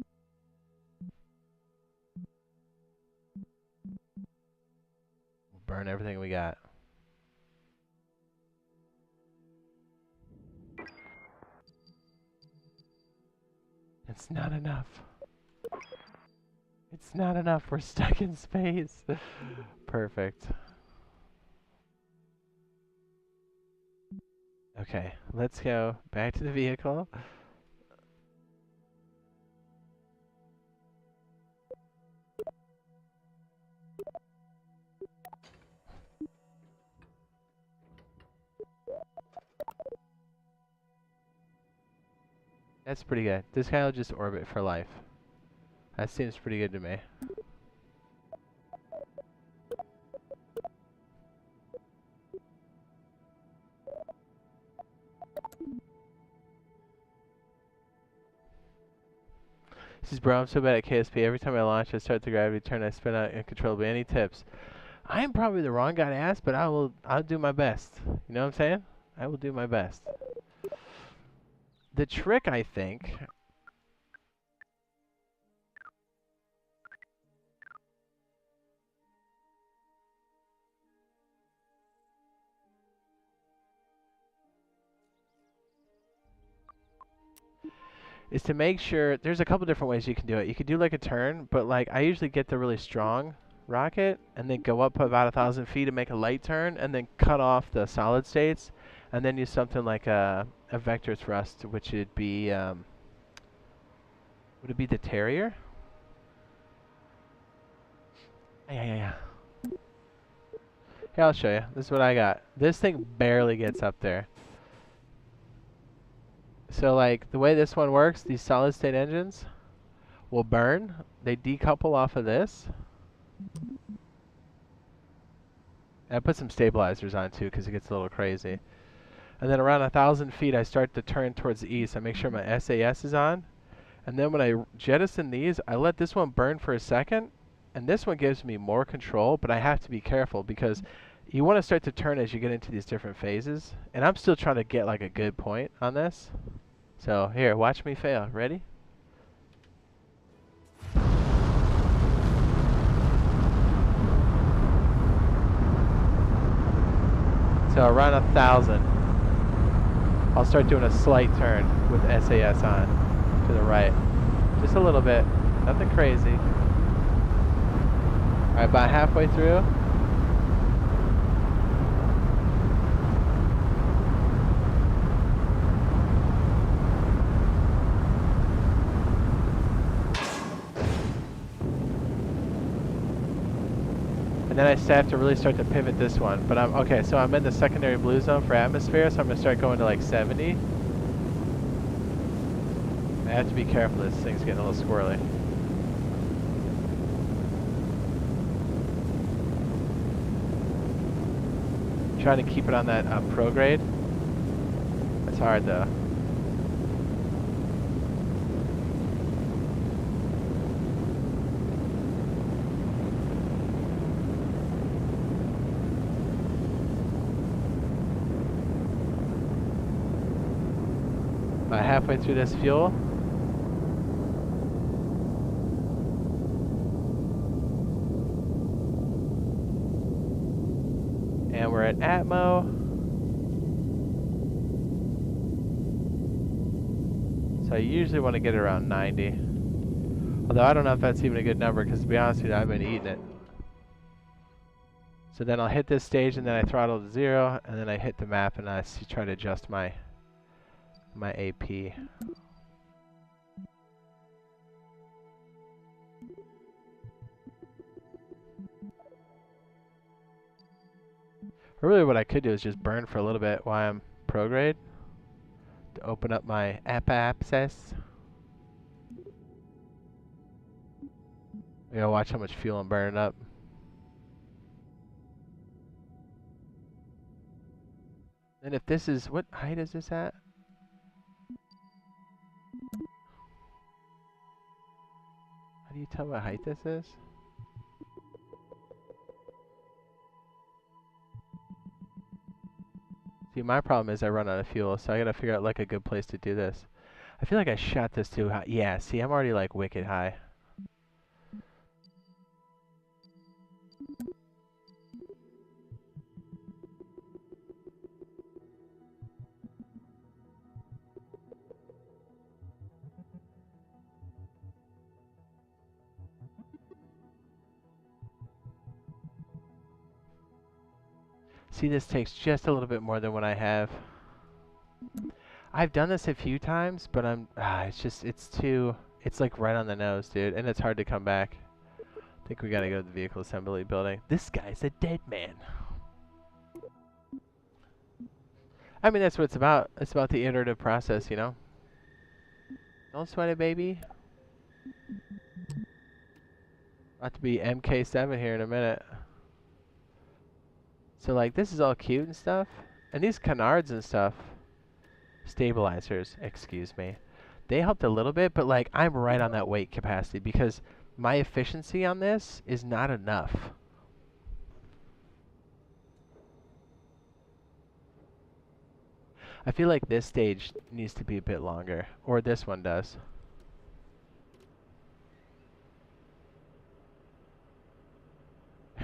burn everything we got. It's not enough. It's not enough. We're stuck in space. Perfect. Okay, let's go back to the vehicle. That's pretty good. This guy will just orbit for life. That seems pretty good to me. This is bro, I'm so bad at KSP. Every time I launch, I start the gravity turn, I spin out uncontrollably. Any tips? I am probably the wrong guy to ask, but I'll do my best. You know what I'm saying? I will do my best. The trick, I think, is to make sure, there's a couple different ways you can do it. You could do like a turn, but like I usually get the really strong rocket and then go up about 1,000 feet and make a light turn and then cut off the solid states and then use something like a vector thrust, which would be, would it be the Terrier? Yeah. Here, I'll show you. This is what I got. This thing barely gets up there. So like the way this one works, these solid state engines will burn. They decouple off of this. I put some stabilizers on too because it gets a little crazy. And then around 1,000 feet, I start to turn towards the east. I make sure my SAS is on. And then when I jettison these, I let this one burn for a second. And this one gives me more control, but I have to be careful because you want to start to turn as you get into these different phases. And I'm still trying to get like a good point on this. So here, watch me fail. Ready? So around 1,000, I'll start doing a slight turn with SAS on to the right. Just a little bit, nothing crazy. All right, about halfway through. And then I have to really start to pivot this one. But I'm okay, so I'm in the secondary blue zone for atmosphere, so I'm gonna start going to like 70. I have to be careful, this thing's getting a little squirrely. Trying to keep it on that prograde. That's hard though. About halfway through this fuel. And we're at Atmo. So I usually want to get it around 90. Although I don't know if that's even a good number, because to be honest with you, I've been eating it. So then I'll hit this stage, and then I throttle to 0, and then I hit the map, and I try to adjust my AP. Or really what I could do is just burn for a little bit while I'm prograde to open up my access. You gotta watch how much fuel I'm burning up. And if this is, what height is this at? How do you tell what height this is? See, my problem is I run out of fuel, so I gotta figure out like a good place to do this. I feel like I shot this too high. Yeah, see, I'm already like wicked high. See, this takes just a little bit more than what I have. I've done this a few times, but it's like right on the nose, dude, and it's hard to come back. I think we gotta go to the vehicle assembly building. This guy's a dead man. I mean, that's what it's about. It's about the iterative process, you know? Don't sweat it, baby. About to be MK7 here in a minute. So, like, this is all cute and stuff. And these canards and stuff, stabilizers, excuse me, they helped a little bit, but, like, I'm right on that weight capacity because my efficiency on this is not enough. I feel like this stage needs to be a bit longer, or this one does.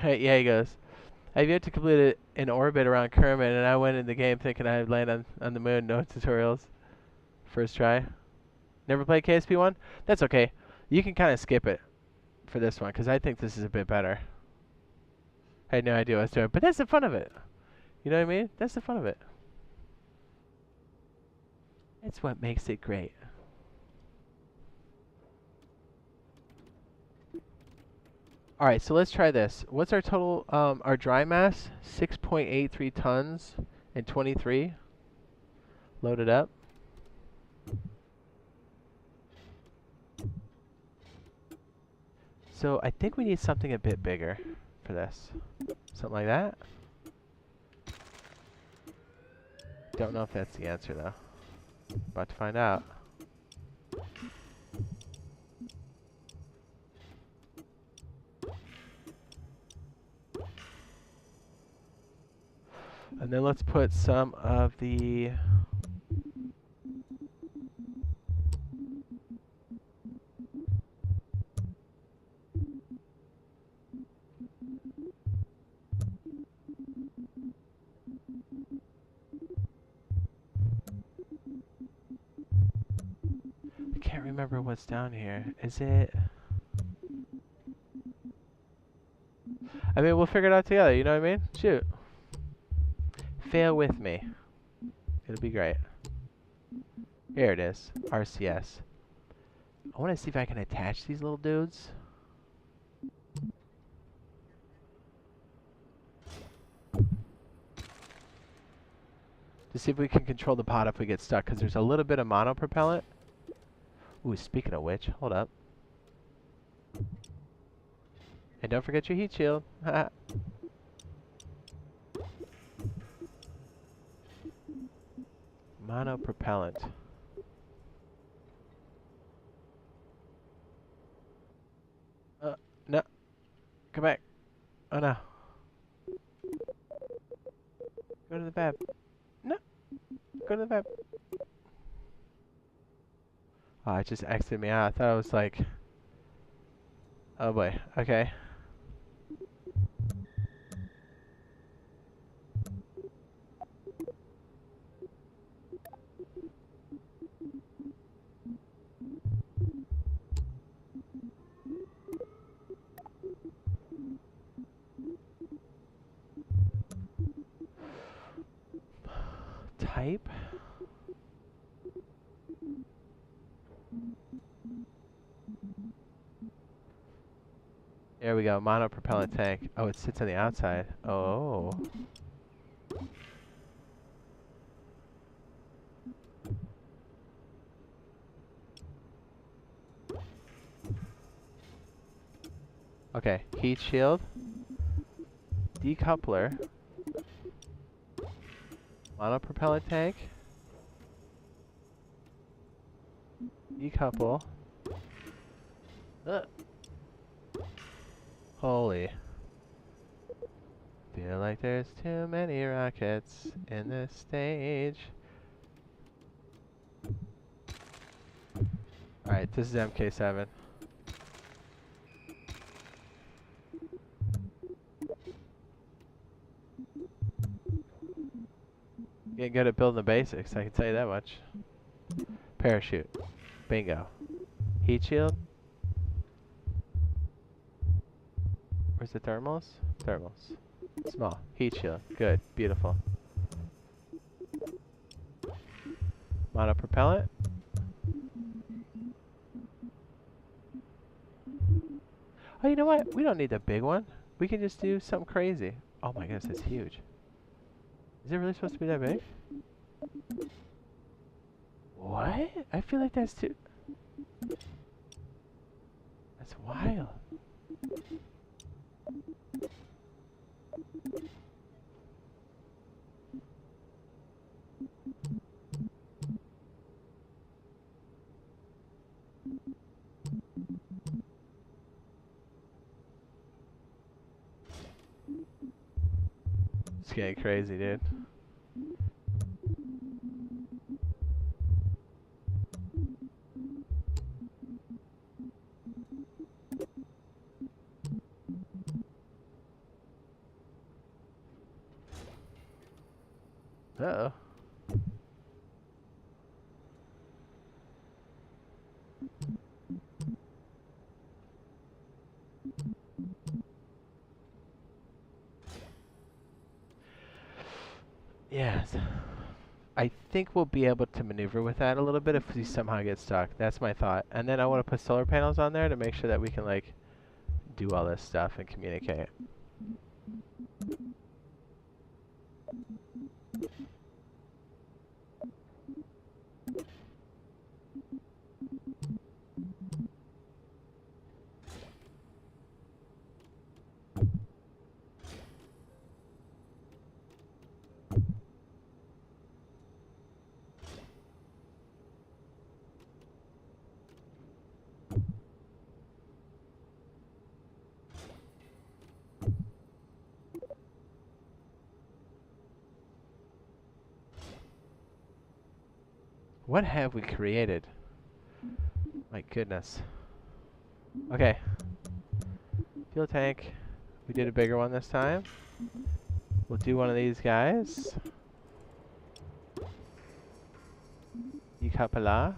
Yeah, he goes, I've yet to complete an orbit around Kermit, and I went in the game thinking I'd land on the moon. No tutorials. First try. Never played KSP1? That's okay. You can kind of skip it for this one, because I think this is a bit better. I had no idea what I was doing, but that's the fun of it. You know what I mean? That's the fun of it. It's what makes it great. All right, so let's try this. What's our total, our dry mass? 6.83 tons and 23. Load it up. So I think we need something a bit bigger for this. Something like that. Don't know if that's the answer though. About to find out. And then let's put some of the I can't remember what's down here. Is it? I mean, we'll figure it out together, you know what I mean? Shoot. Fail with me. It'll be great. Here it is. RCS. I want to see if I can attach these little dudes. To see if we can control the pod if we get stuck, because there's a little bit of monopropellant. Ooh, speaking of which, hold up. And don't forget your heat shield. Monopropellant. No. Come back. Oh no. Go to the fab. No. Go to the fab. Oh, it just exited me out. I thought it was like... Oh boy. Okay. There we go. Monopropellant tank. Oh, it sits on the outside. Oh. Okay. Heat shield. Decoupler. Monopropellant tank. Decouple. Ugh. Holy. Feel like there's too many rockets in this stage. Alright, this is MK7. Getting good at building the basics, I can tell you that much. Parachute. Bingo. Heat shield. Where's the thermals? Thermals. Small. Heat shield. Good. Beautiful. Monopropellant. Oh, you know what? We don't need the big one. We can just do something crazy. Oh my goodness, it's huge. Is it really supposed to be that big? What? I feel like that's too... That's wild. It's getting crazy, dude. Uh-oh. Yes. I think we'll be able to maneuver with that a little bit if we somehow get stuck. That's my thought. And then I want to put solar panels on there to make sure that we can, like, do all this stuff and communicate. What have we created? My goodness. Okay. Fuel tank. We did a bigger one this time. We'll do one of these guys. Decoupler.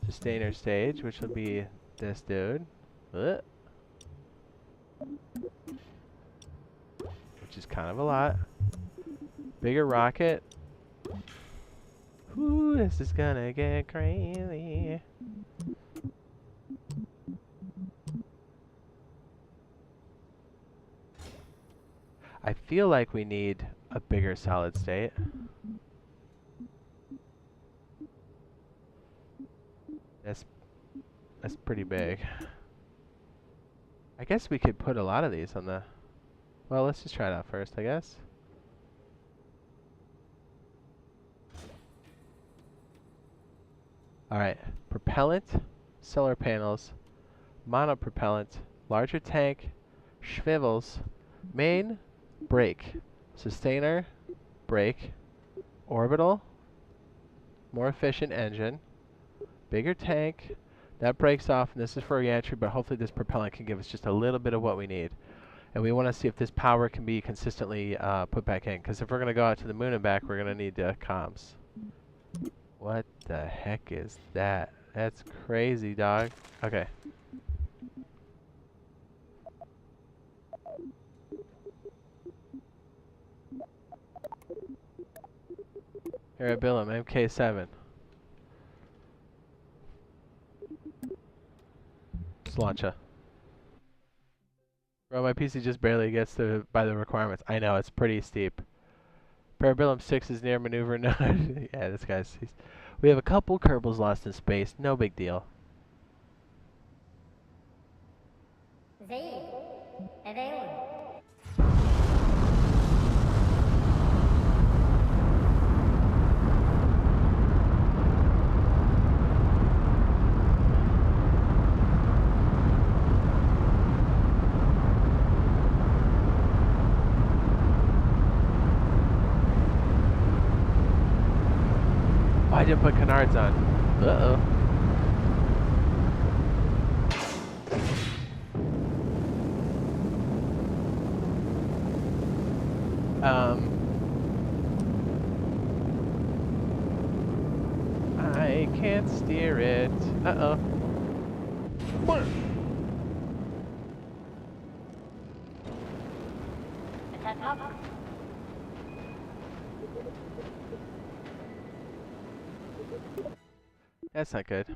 Sustainer stage, which will be this dude. Which is kind of a lot. Bigger rocket. Ooh, this is gonna get crazy. I feel like we need a bigger solid state. That's pretty big. I guess we could put a lot of these on the... Well, let's just try it out first, I guess. Alright, propellant, solar panels, monopropellant, larger tank, swivels, main, brake, sustainer, brake, orbital, more efficient engine, bigger tank, that breaks off, and this is for reentry, but hopefully this propellant can give us just a little bit of what we need. And we want to see if this power can be consistently put back in, because if we're going to go out to the moon and back, we're going to need comms. What the heck is that? That's crazy, dog. Okay. Arabilum, MK7. Just launch a. Bro, my PC just barely gets to by the requirements. I know, it's pretty steep. Parabellum 6 is near maneuver. No, yeah, this guy's... We have a couple Kerbals lost in space. No big deal. Zaid. Edeun. Oh, I didn't put canards on. Uh-oh. I can't steer it. Uh-oh. Attack lock. That's not good.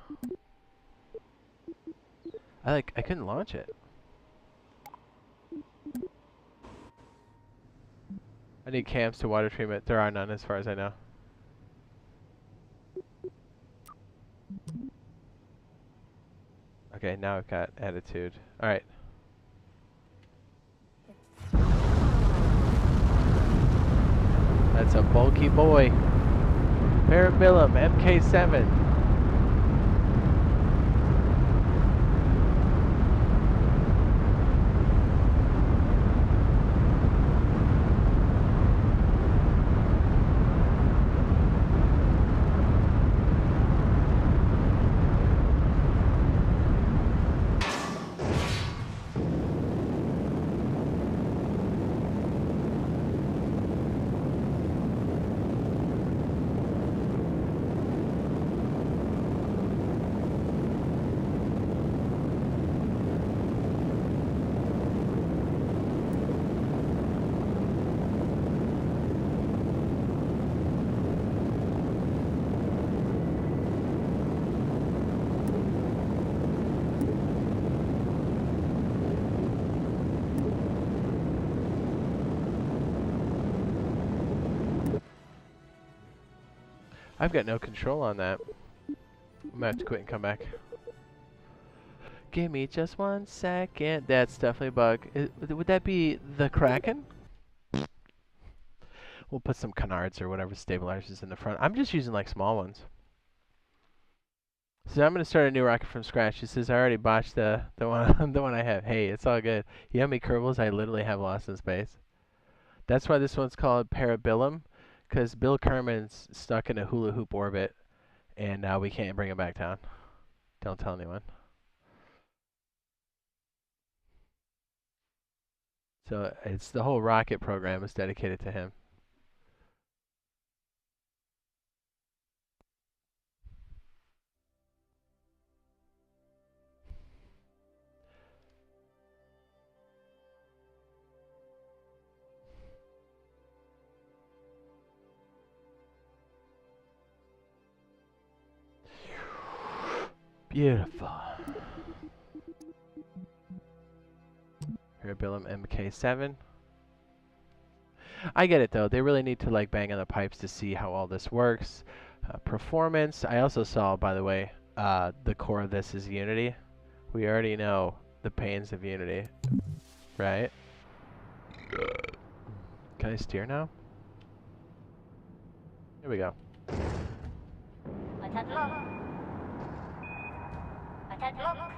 I couldn't launch it. I need cams to water treatment. There are none as far as I know. Okay, now I've got attitude. Alright. That's a bulky boy. Parabellum MK7. I've got no control on that. I'm gonna have to quit and come back. Give me just 1 second. That's definitely a bug. Would that be the Kraken? We'll put some canards or whatever stabilizers in the front. I'm just using like small ones. So I'm gonna start a new rocket from scratch. It says I already botched the one the one I have. Hey, it's all good. You know how many Kerbals I literally have lost in space? That's why this one's called Parabellum, because Bill Kerman's stuck in a hula hoop orbit, and now we can't bring him back down. Don't tell anyone. So it's the whole rocket program is dedicated to him. Beautiful. Parabellum MK7. I get it though. They really need to like bang on the pipes to see how all this works. Performance. I also saw, by the way, the core of this is Unity. We already know the pains of Unity, right? Can I steer now? Here we go. Attack lock. Attack lock.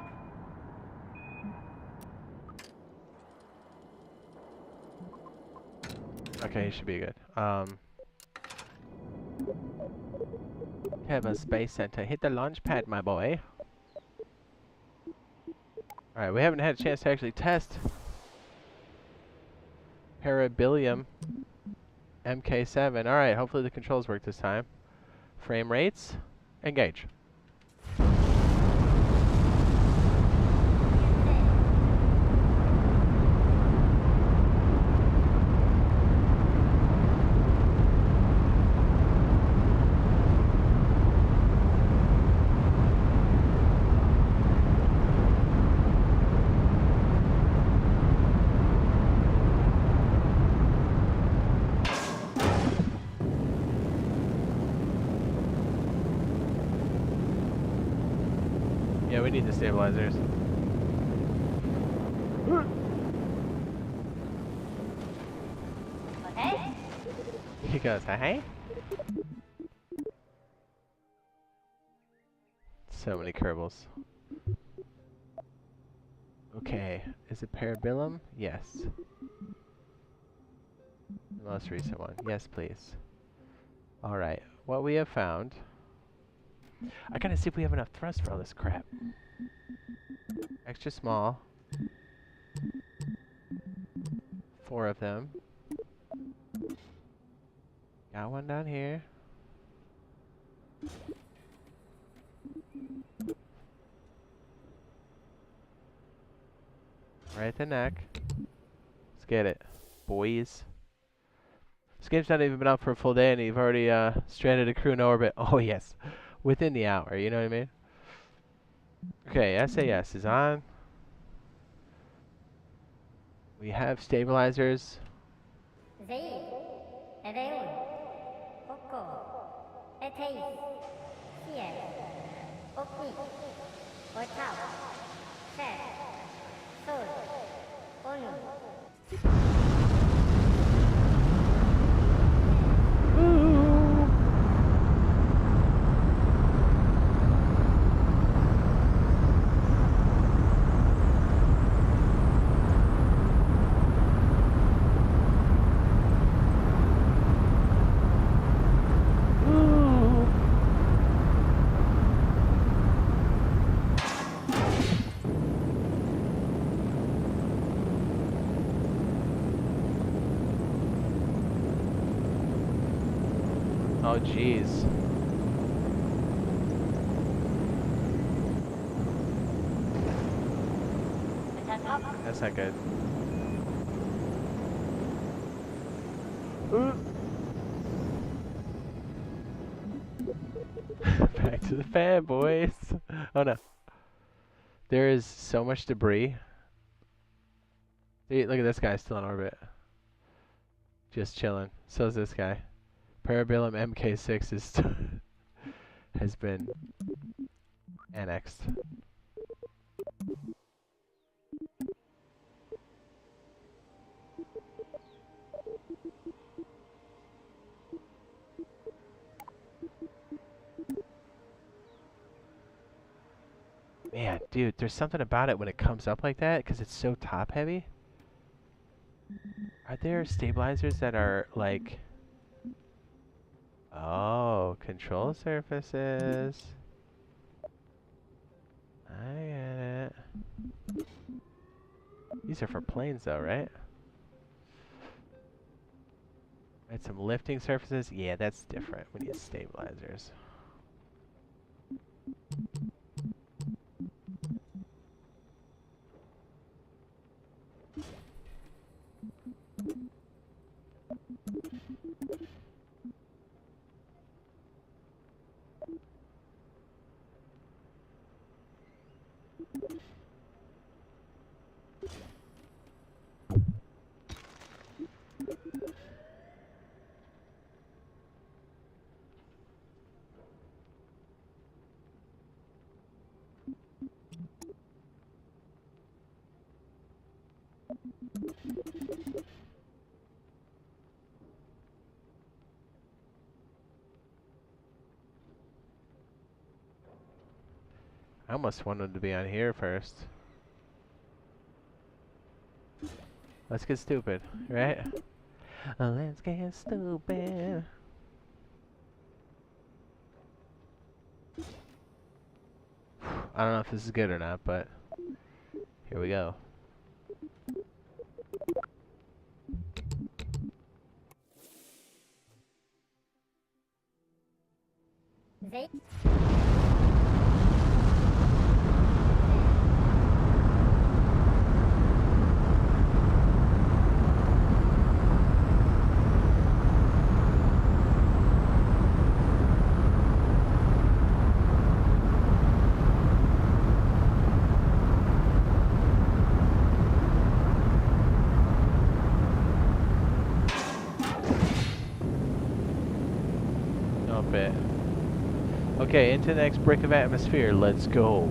Okay, he should be good. Kerbal Space Center. Hit the launch pad, my boy. Alright, we haven't had a chance to actually test Parabellum MK7. Alright, hopefully the controls work this time. Frame rates. Engage. Yeah, we need the stabilizers. Okay? He goes, hey? So many Kerbals. Okay, is it Parabellum? Yes. The most recent one. Yes, please. Alright, what we have found... I gotta see if we have enough thrust for all this crap. Extra small. 4 of them. Got one down here. Right at the neck. Let's get it, boys. This game's not even been out for a full day and you've already stranded a crew in orbit. Oh yes, within the hour, you know what I mean? Okay, SAS is on. We have stabilizers. Zaid. Eveun. Oko. Eteis. Sier. Okni. Otau. Ser. Sol. Onu. Oh jeez. Attack up. That's not good. Back to the fan, boys. Oh no. There is so much debris. See, look at this guy still in orbit. Just chilling. So is this guy. Parabellum MK6 is has been annexed. Man, dude, there's something about it when it comes up like that because it's so top heavy. Are there stabilizers that are like... Oh, control surfaces. I get it. These are for planes though, right? Right, some lifting surfaces. Yeah, that's different. We need stabilizers. I almost wanted to be on here first. Let's get stupid, right? Let's get stupid. I don't know if this is good or not, but here we go. Zaid. Dump it. Okay, into the next brick of atmosphere. Let's go.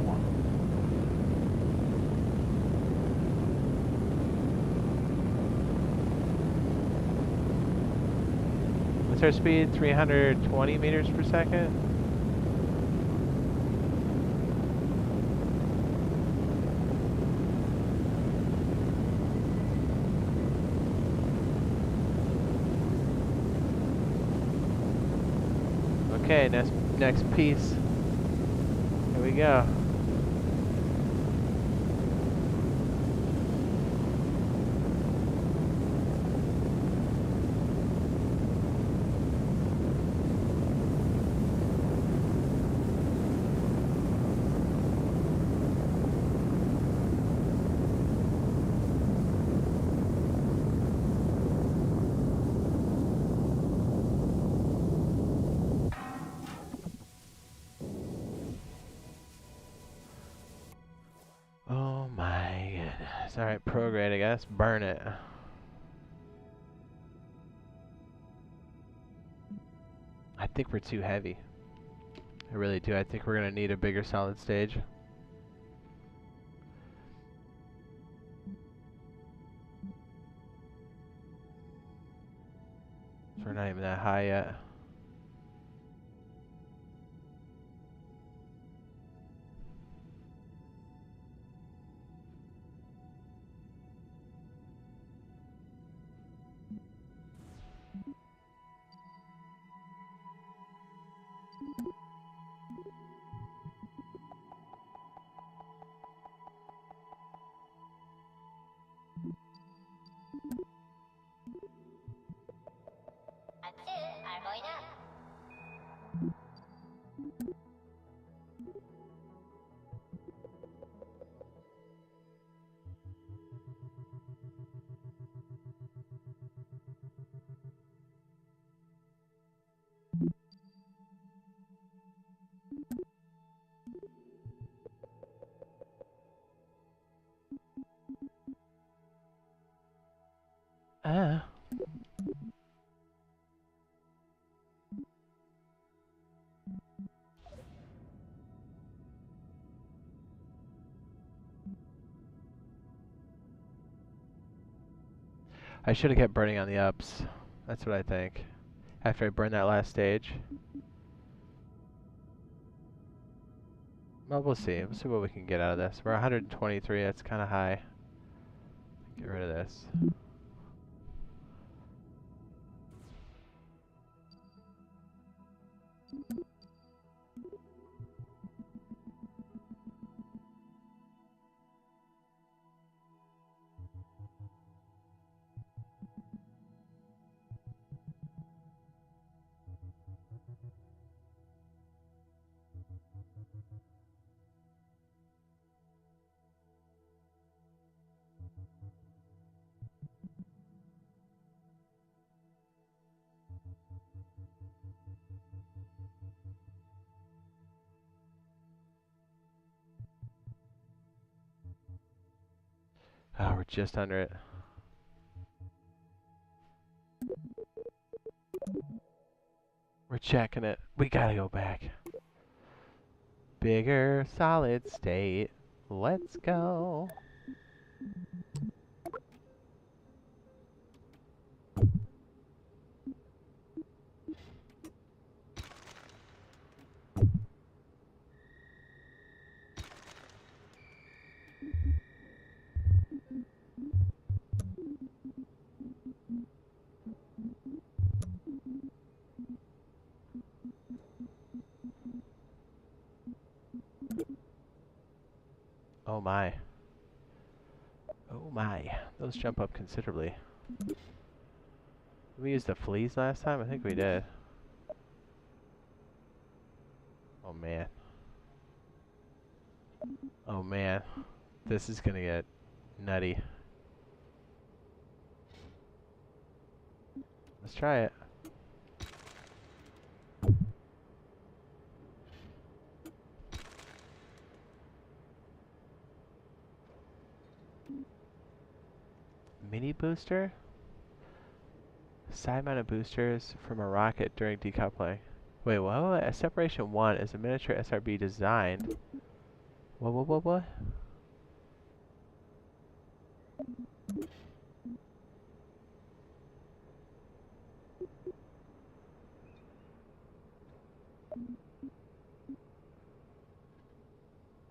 What's our speed? 320 meters per second? Okay, next piece. Here we go. Oh my goodness. Alright, prograde, I guess. Burn it. I think we're too heavy. I really do. I think we're going to need a bigger solid stage. So we're not even that high yet. I should have kept burning on the ups. That's what I think. After I burn that last stage. Well, we'll see. We'll see what we can get out of this. We're 123. That's kind of high. Get rid of this. Oh, we're just under it. We're checking it. We gotta go back. Bigger solid state. Let's go. Oh my. Oh my. Those jump up considerably. Did we use the fleas last time? I think we did. Oh man. Oh man. This is gonna get nutty. Let's try it. Mini booster? Side mounted boosters from a rocket during decoupling. Wait, what? A separation 1 is a miniature SRB designed. What?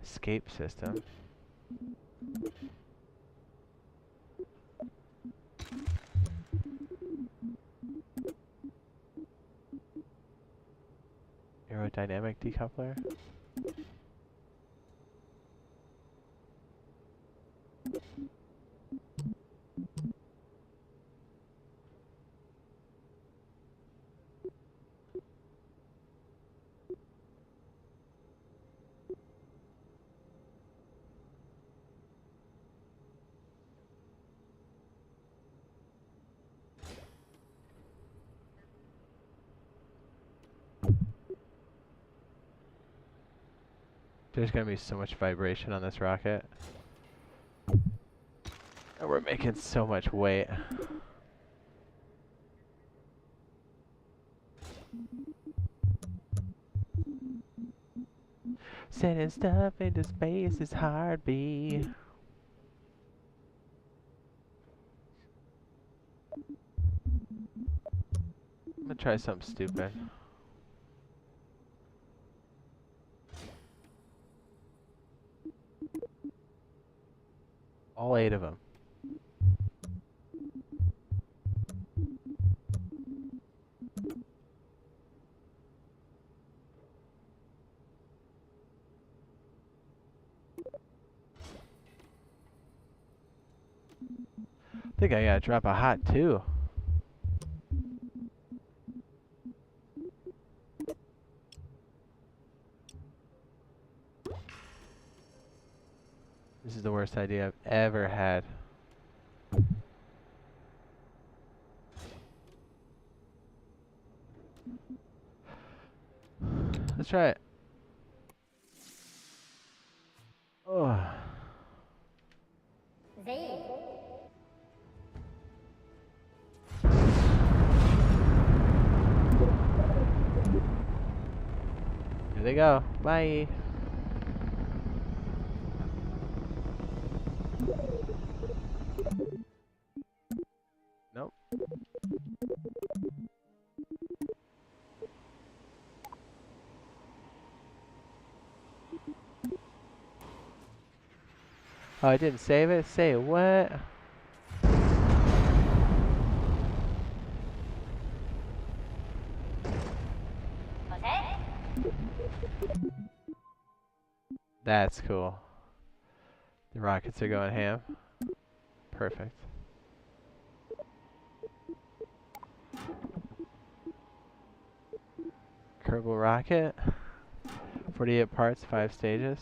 Escape system. Aerodynamic decoupler. There's gonna be so much vibration on this rocket. And we're making so much weight. Sending stuff into space is hard, B. I'm gonna try something stupid. All 8 of them. I think I gotta drop a hot 2. This is the worst idea I've ever had. Let's try it. Oh. Zaid. Here they go. Bye. Nope. Oh, I didn't save it? Say what? Okay. That's cool. The rockets are going ham. Perfect. Kerbal rocket. 48 parts, 5 stages.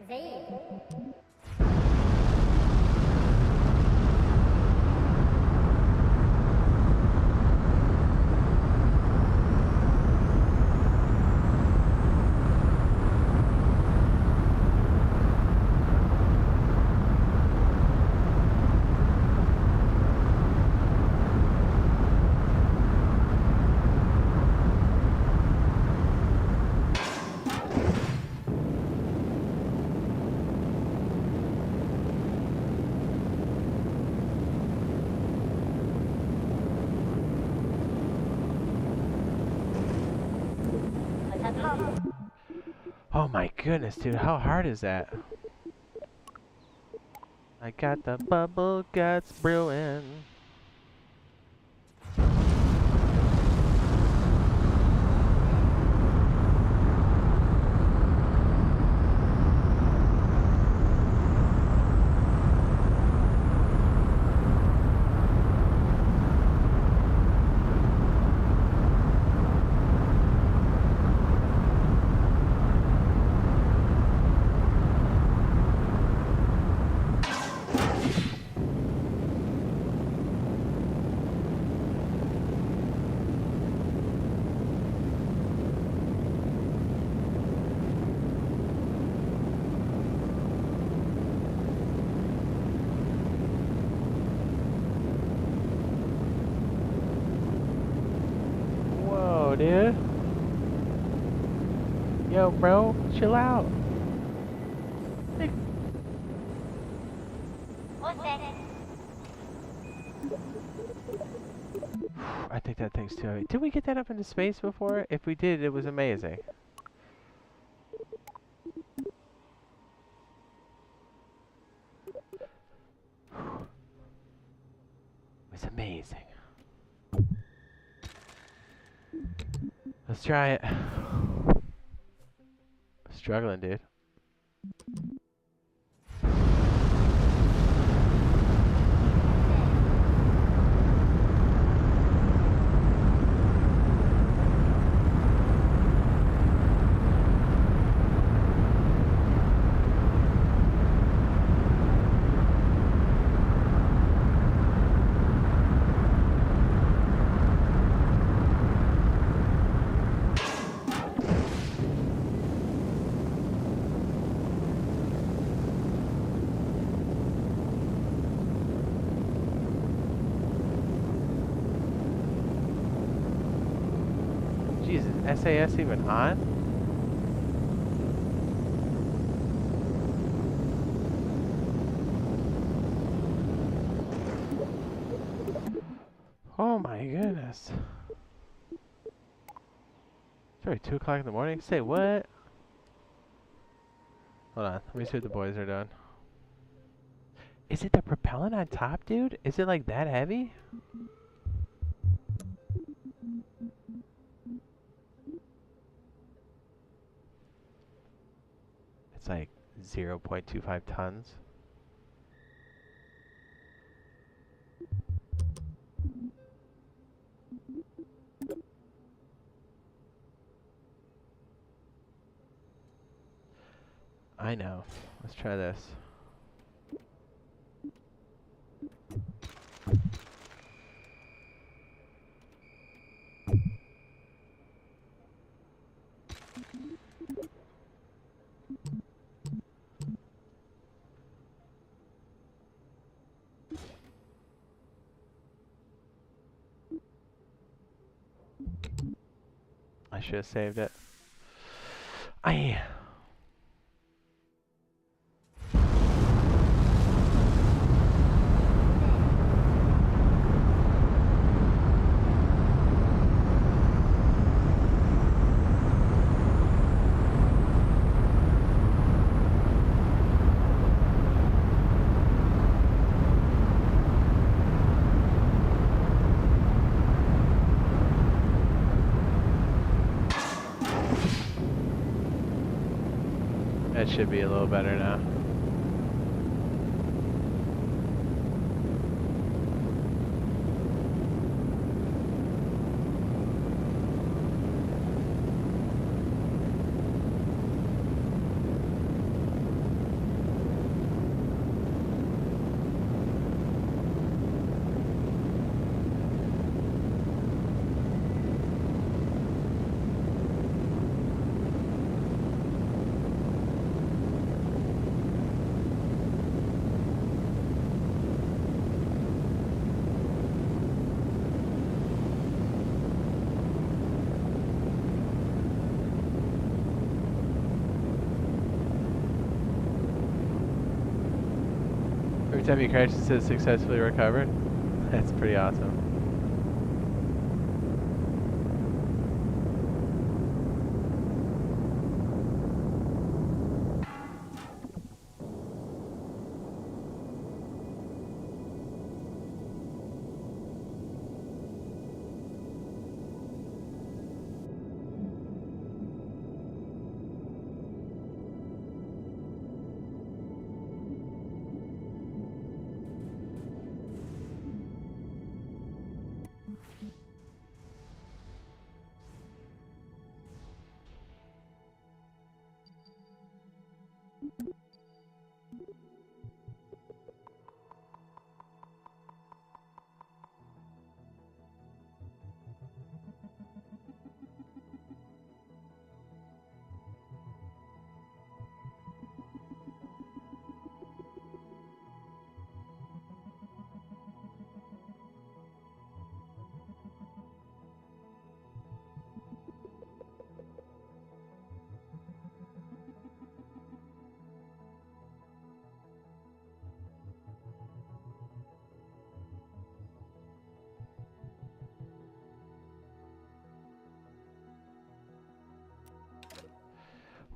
Zaid. Oh my goodness, dude, how hard is that? I got the bubble guts brewing. Whoa, dude. Yo, bro, chill out. Hey. I think that thing's too heavy. Did we get that up into space before? If we did, it was amazing. It was amazing. Let's try it. Struggling, dude. Jesus, SAS even on? Oh my goodness. It's already 2 o'clock in the morning? Say what? Hold on, let me see what the boys are doing. Is it the propellant on top, dude? Is it like that heavy? It's like 0.25 tons. I know. Let's try this. I should have saved it. I. That should be a little better now. Every time you crash, it says successfully recovered. That's pretty awesome.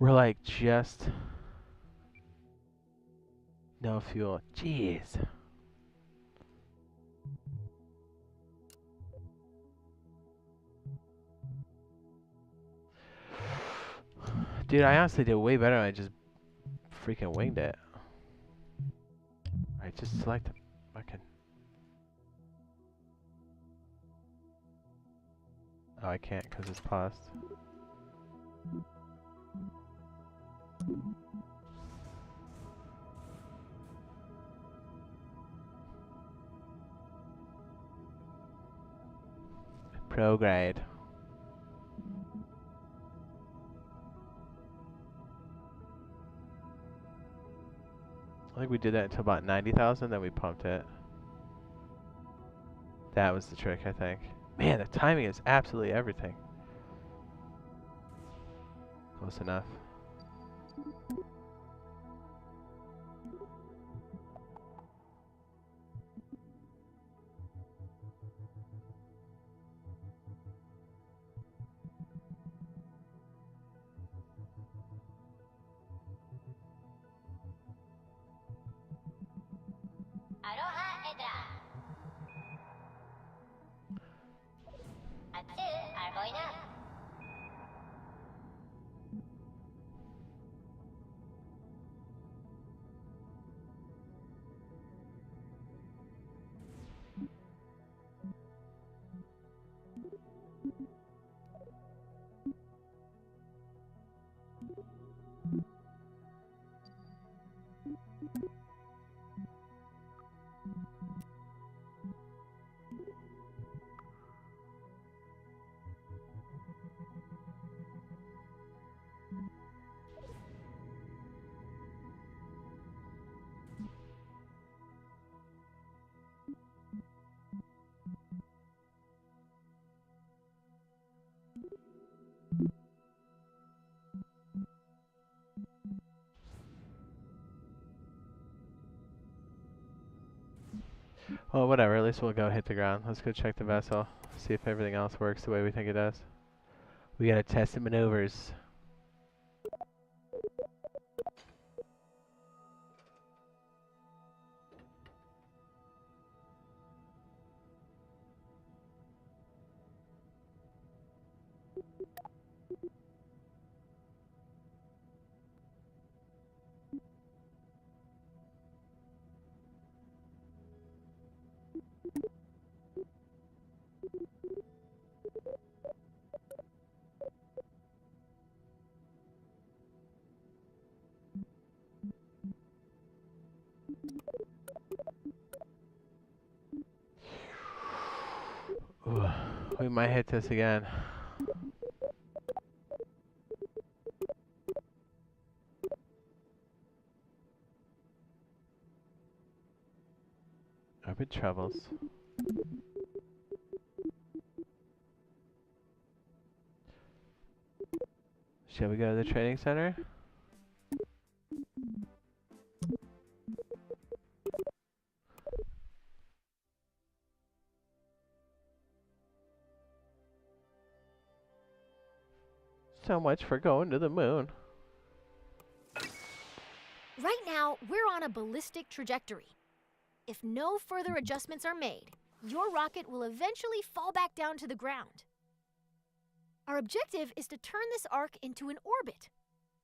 We're like just no fuel. Jeez. Dude, I honestly did way better when I just freaking winged it. Alright, just select the fucking... Oh, I can't because it's paused. Prograde. I think we did that until about 90,000, then we pumped it. That was the trick, I think. Man, the timing is absolutely everything. Close enough. Aroha Edra. Atsu are going up. Well, whatever. At least we'll go hit the ground. Let's go check the vessel. See if everything else works the way we think it does. We gotta test the maneuvers. Ooh, we might hit this again. Orbit troubles. Shall we go to the training center? So much for going to the moon. Right now, we're on a ballistic trajectory. If no further adjustments are made, your rocket will eventually fall back down to the ground. Our objective is to turn this arc into an orbit.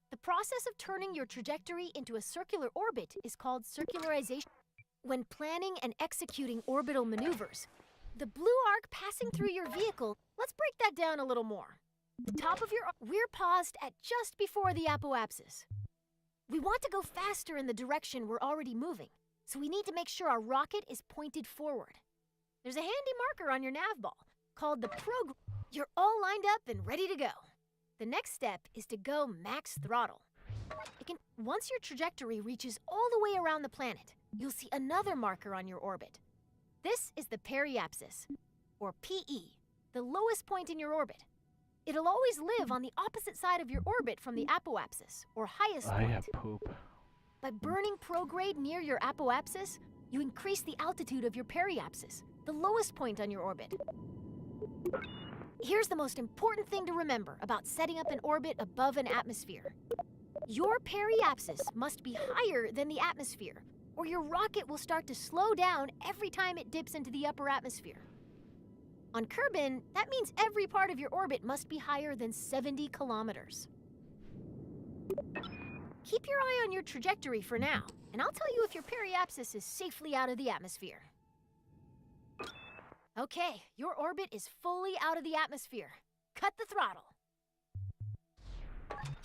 The process of turning your trajectory into a circular orbit is called circularization. When planning and executing orbital maneuvers, the blue arc passing through your vehicle, let's break that down a little more. The top of your we're paused at just before the apoapsis. We want to go faster in the direction we're already moving, so we need to make sure our rocket is pointed forward. There's a handy marker on your nav ball called the program. You're all lined up and ready to go. The next step is to go max throttle. Once your trajectory reaches all the way around the planet, you'll see another marker on your orbit. This is the periapsis, or PE, the lowest point in your orbit. It'll always live on the opposite side of your orbit from the apoapsis, or highest point. I have poop. By burning prograde near your apoapsis, you increase the altitude of your periapsis, the lowest point on your orbit. Here's the most important thing to remember about setting up an orbit above an atmosphere. Your periapsis must be higher than the atmosphere, or your rocket will start to slow down every time it dips into the upper atmosphere. On Kerbin, that means every part of your orbit must be higher than 70 kilometers. Keep your eye on your trajectory for now, and I'll tell you if your periapsis is safely out of the atmosphere. Okay, your orbit is fully out of the atmosphere. Cut the throttle.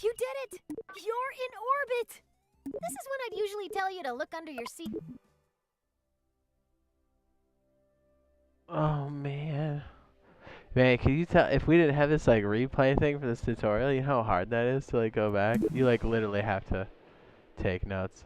You did it! You're in orbit! This is when I'd usually tell you to look under your seat. Oh man. Man, can you tell if we didn't have this like replay thing for this tutorial, you know how hard that is to like go back? You like literally have to take notes.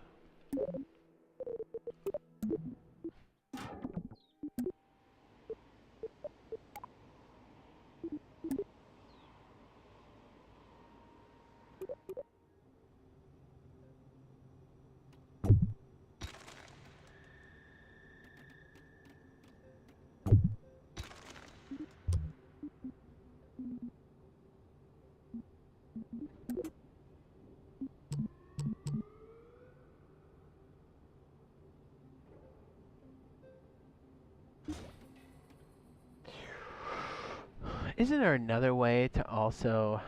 Isn't there another way to also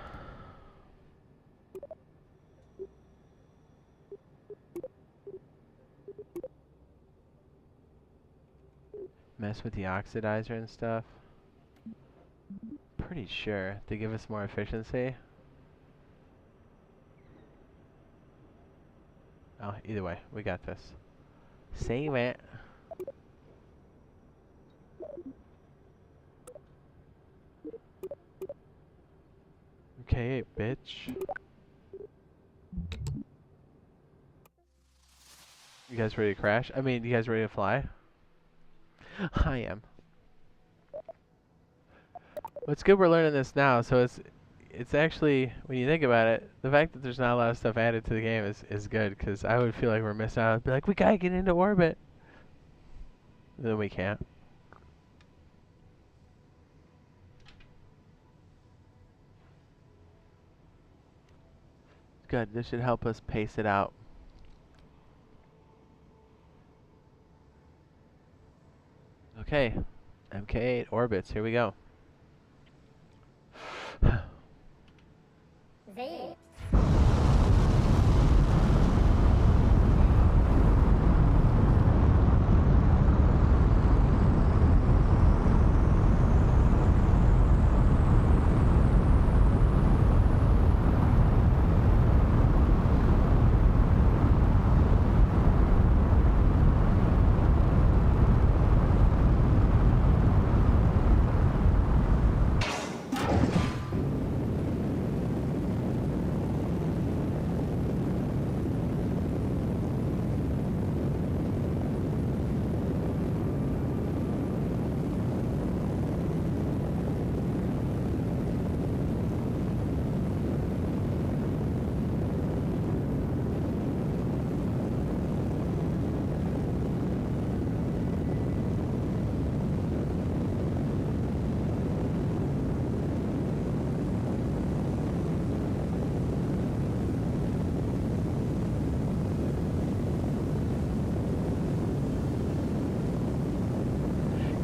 mess with the oxidizer and stuff? Pretty sure to give us more efficiency. Oh, either way, we got this. Save it. Okay, bitch. You guys ready to crash? I mean, you guys ready to fly? I am. Well, it's good we're learning this now, so it's actually, when you think about it, the fact that there's not a lot of stuff added to the game is good, because I would feel like we're missing out. I'd be like, we gotta get into orbit. And then we can't. Good, this should help us pace it out. Okay, MK8 orbits, here we go. Z.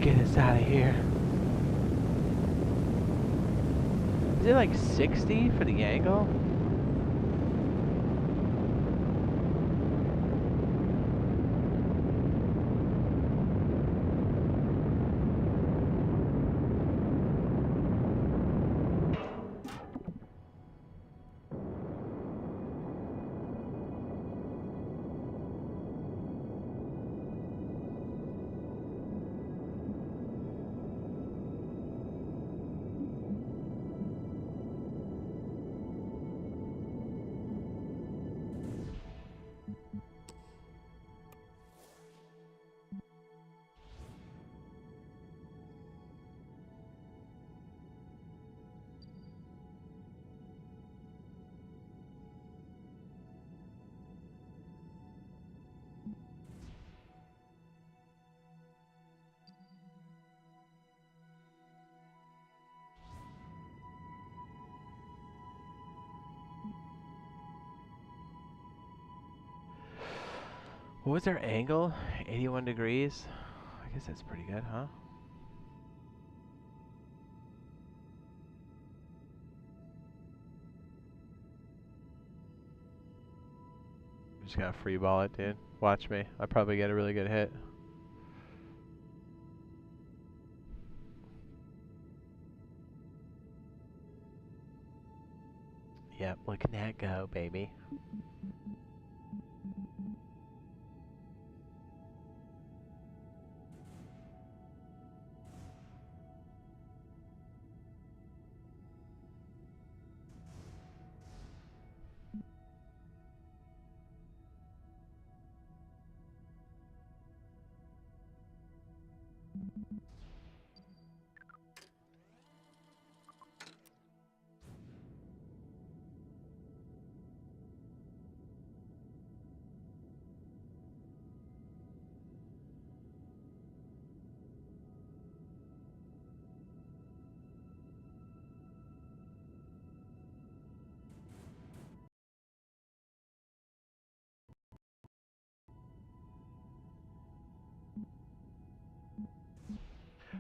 Get us out of here. Is it like 60 for the angle? What was their angle? 81 degrees? I guess that's pretty good, huh? I'm just gonna free ball it, dude. Watch me. I'll probably get a really good hit. Yep, look at that go, baby.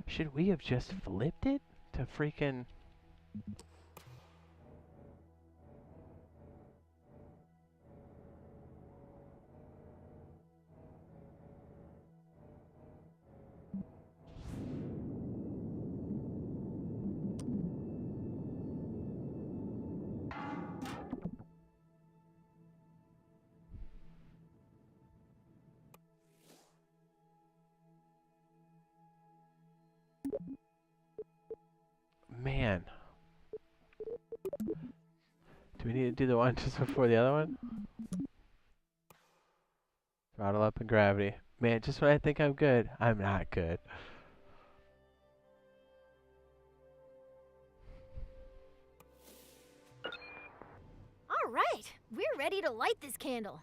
Should we have just flipped it to freaking... Man. Do we need to do the one just before the other one? Throttle up and gravity. Man, just when I think I'm good, I'm not good. All right, we're ready to light this candle.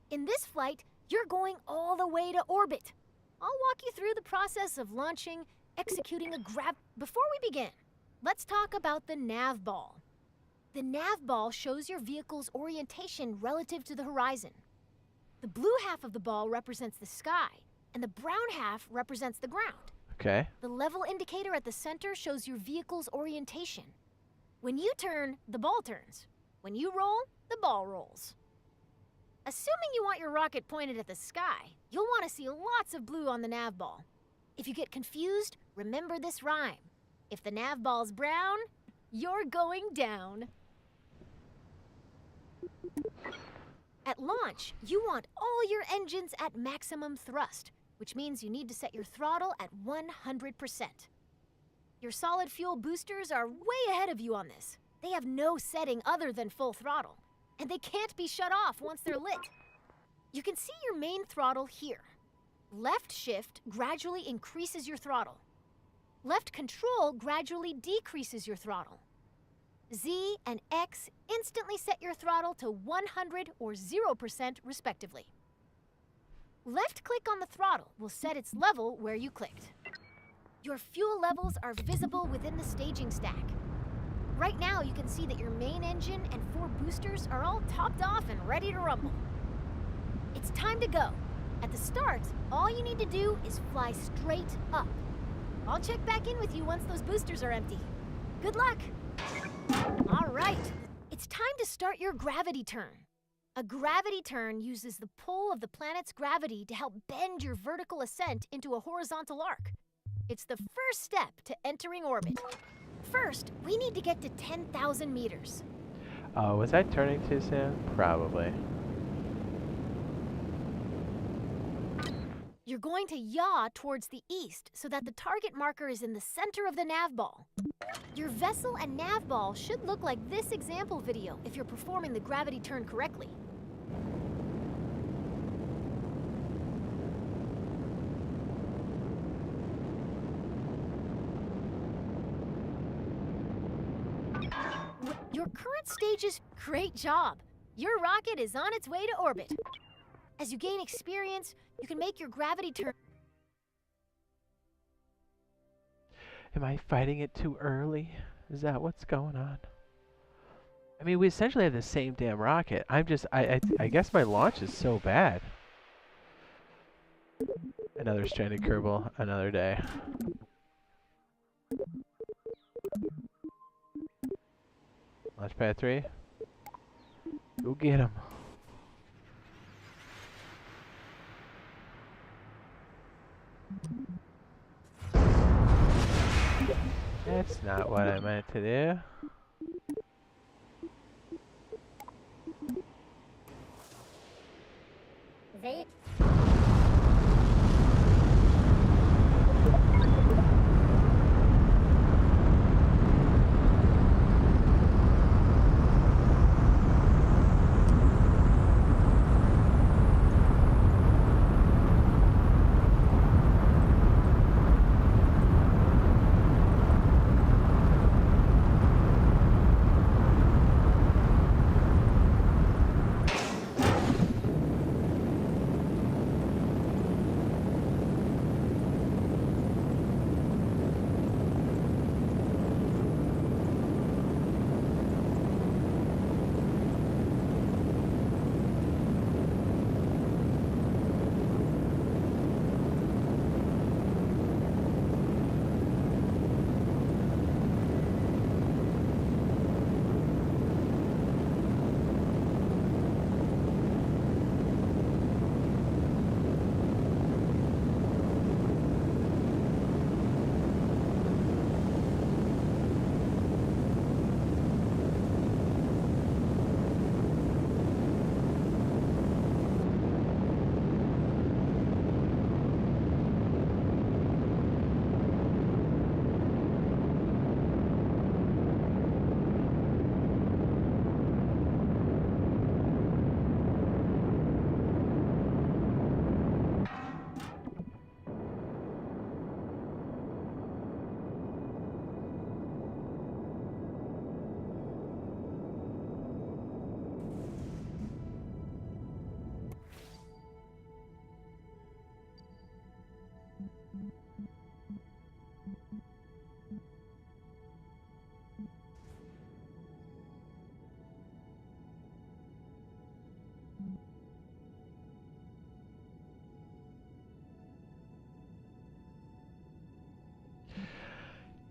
In this flight, you're going all the way to orbit. I'll walk you through the process of launching, executing a grab. Before we begin, let's talk about the nav ball. The nav ball shows your vehicle's orientation relative to the horizon. The blue half of the ball represents the sky, and the brown half represents the ground. Okay. The level indicator at the center shows your vehicle's orientation. When you turn, the ball turns. When you roll, the ball rolls. Assuming you want your rocket pointed at the sky, you'll want to see lots of blue on the nav ball. If you get confused, remember this rhyme. If the nav ball's brown, you're going down. At launch, you want all your engines at maximum thrust, which means you need to set your throttle at 100%. Your solid fuel boosters are way ahead of you on this. They have no setting other than full throttle, and they can't be shut off once they're lit. You can see your main throttle here. Left shift gradually increases your throttle. Left control gradually decreases your throttle. Z and X instantly set your throttle to 100 or 0% respectively. Left click on the throttle will set its level where you clicked. Your fuel levels are visible within the staging stack. Right now you can see that your main engine and 4 boosters are all topped off and ready to rumble. It's time to go. At the start, all you need to do is fly straight up. I'll check back in with you once those boosters are empty. Good luck! All right, it's time to start your gravity turn. A gravity turn uses the pull of the planet's gravity to help bend your vertical ascent into a horizontal arc. It's the first step to entering orbit. First, we need to get to 10,000 meters. Oh, was I turning too soon? Probably. You're going to yaw towards the east so that the target marker is in the center of the nav ball. Your vessel and nav ball should look like this example video if you're performing the gravity turn correctly. Your current stage is great job. Your rocket is on its way to orbit. As you gain experience, you can make your gravity turn. Am I fighting it too early? Is that what's going on? I mean, we essentially have the same damn rocket. I guess my launch is so bad. Another stranded Kerbal, another day. Launch pad 3. Go get him. That's not what I meant to do. They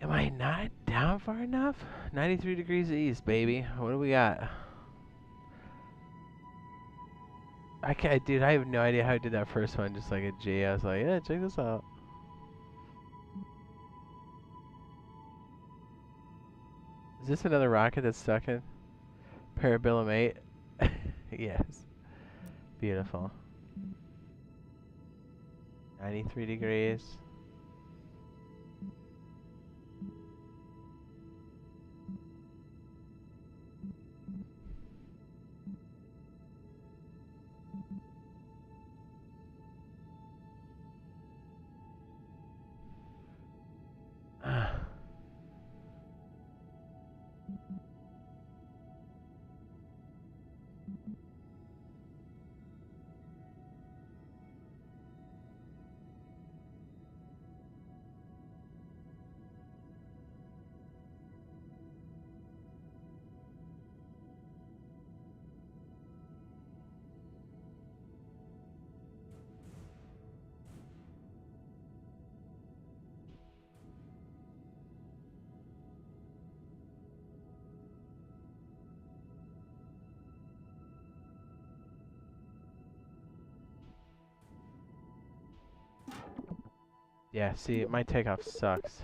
Am I not down far enough? 93 degrees east, baby. What do we got? I can't, dude, I have no idea how I did that first one, just like a G. I was like, yeah, check this out. Is this another rocket that's stuck in Parabellum 8? Yes. Beautiful. 93 degrees. Yeah, see, my takeoff sucks.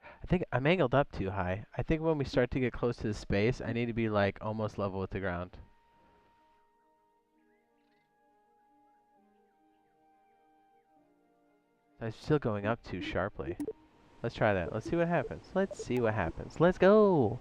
I think I'm angled up too high. I think when we start to get close to the space, I need to be like almost level with the ground. I'm still going up too sharply. Let's try that. Let's see what happens. Let's see what happens. Let's go!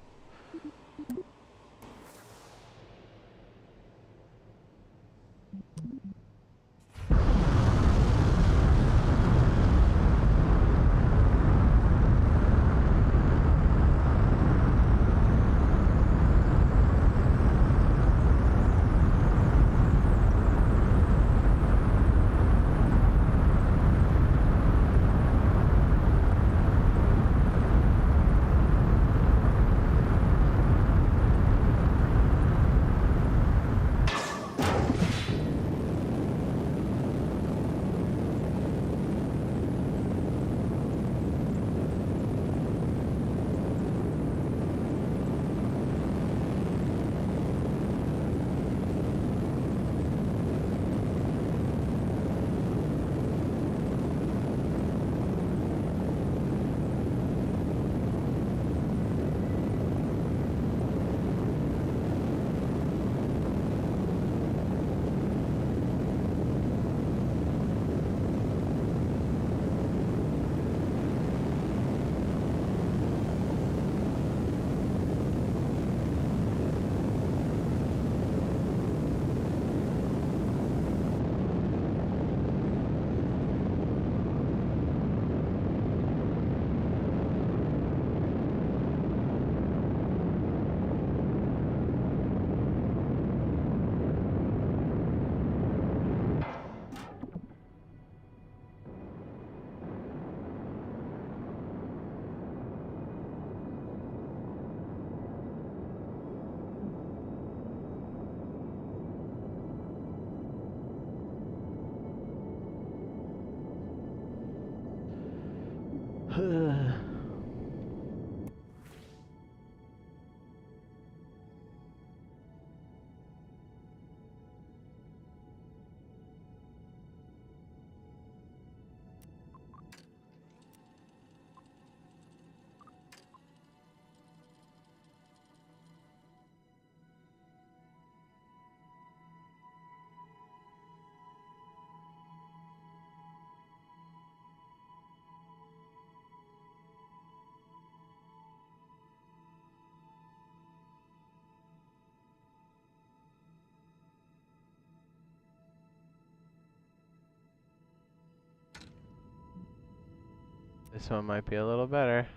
This one might be a little better.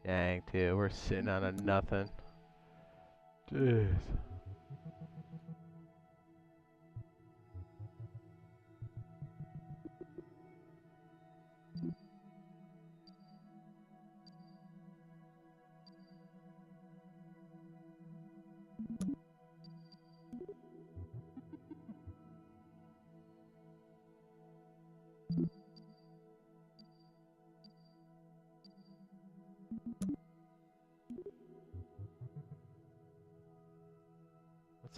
Dang, dude, we're sitting on a nothing. Jeez.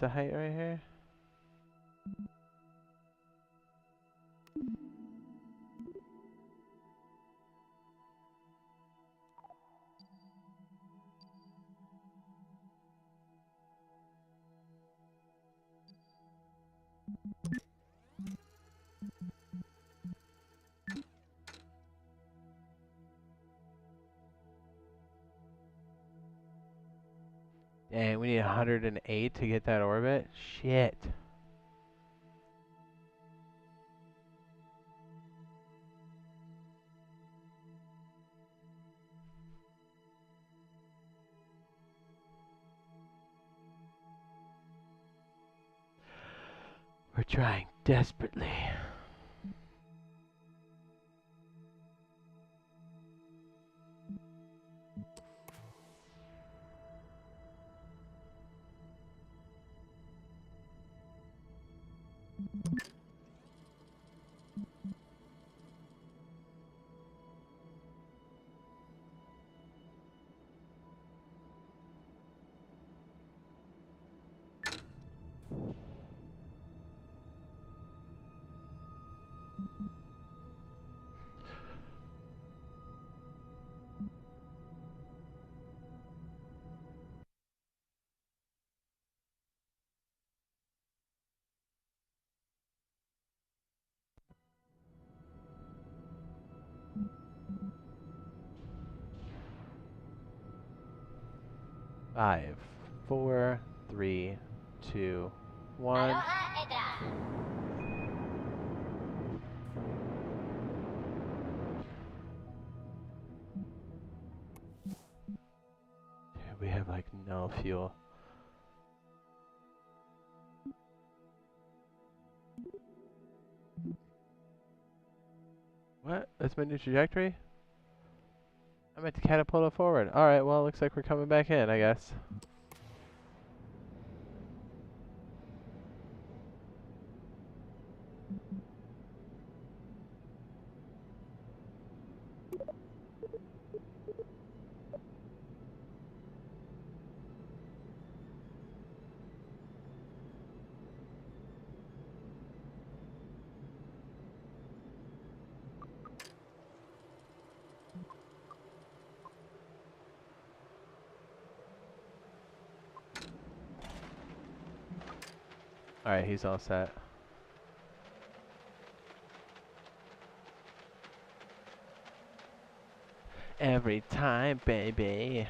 What's the height right here? Dang, we need 108 to get that orbit? Shit. We're trying desperately. Five, four, three, two, one. Aloha Edra. Dude, we have like no fuel. What? That's my new trajectory? I meant to catapult it forward. Alright, well, looks like we're coming back in, I guess. Alright, he's all set. Every time, baby.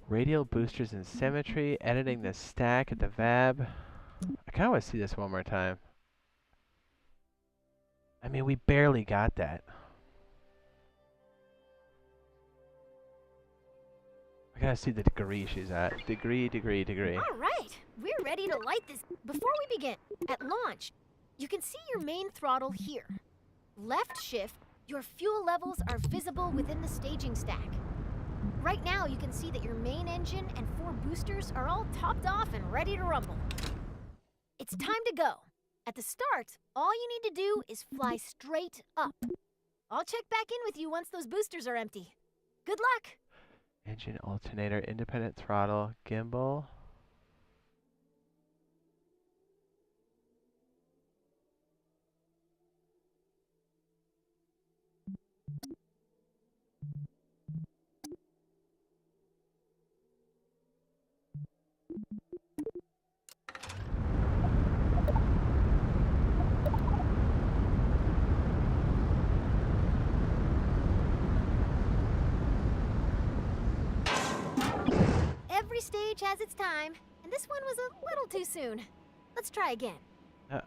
Radial boosters and symmetry, editing the stack at the VAB. I kind of want to see this one more time. I mean, we barely got that. I gotta see the degree she's at. Degree. All right, we're ready to light this. Before we begin, at launch, you can see your main throttle here. Left shift, your fuel levels are visible within the staging stack. Right now, you can see that your main engine and 4 boosters are all topped off and ready to rumble. It's time to go. At the start, all you need to do is fly straight up. I'll check back in with you once those boosters are empty. Good luck! Engine alternator, independent throttle, gimbal. Every stage has its time, and this one was a little too soon. Let's try again. I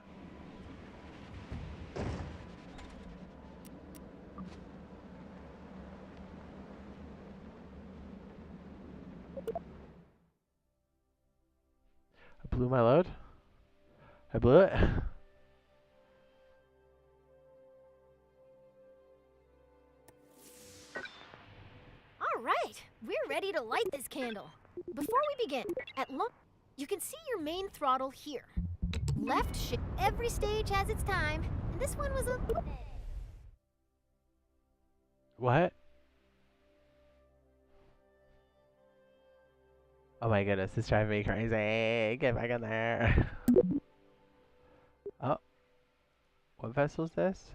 blew my load. I blew it. All right, we're ready to light this candle. Before we begin, you can see your main throttle here. Left shift. Every stage has its time, and this one was a... What? Oh my goodness, it's driving me crazy. Get back in there. Oh. What vessel is this?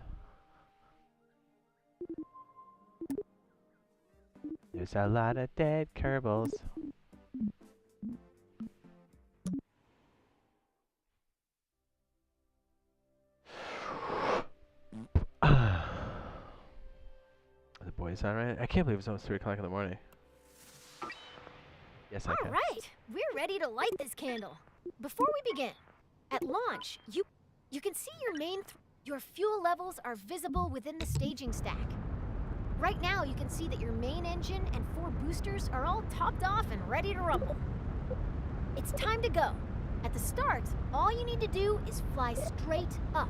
There's a lot of dead Kerbals. The boys on right? I can't believe it's almost 3 o'clock in the morning. Yes, I can. All right, we're ready to light this candle. Before we begin, at launch, you can see your your fuel levels are visible within the staging stack. Right now, you can see that your main engine and 4 boosters are all topped off and ready to rumble. It's time to go. At the start, all you need to do is fly straight up.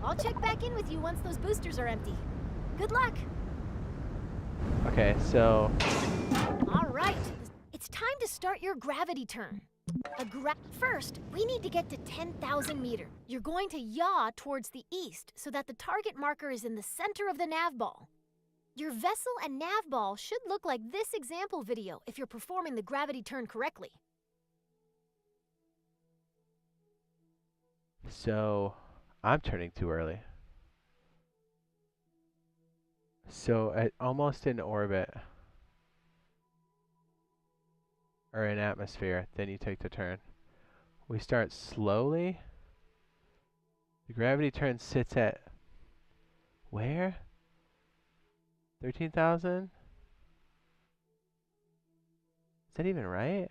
I'll check back in with you once those boosters are empty. Good luck. Okay, so... All right, it's time to start your gravity turn. First, we need to get to 10,000 meters. You're going to yaw towards the east so that the target marker is in the center of the nav ball. Your vessel and nav ball should look like this example video if you're performing the gravity turn correctly. So, I'm turning too early. So, almost in orbit, or in atmosphere, then you take the turn. We start slowly. The gravity turn sits at where? 13,000? Is that even right?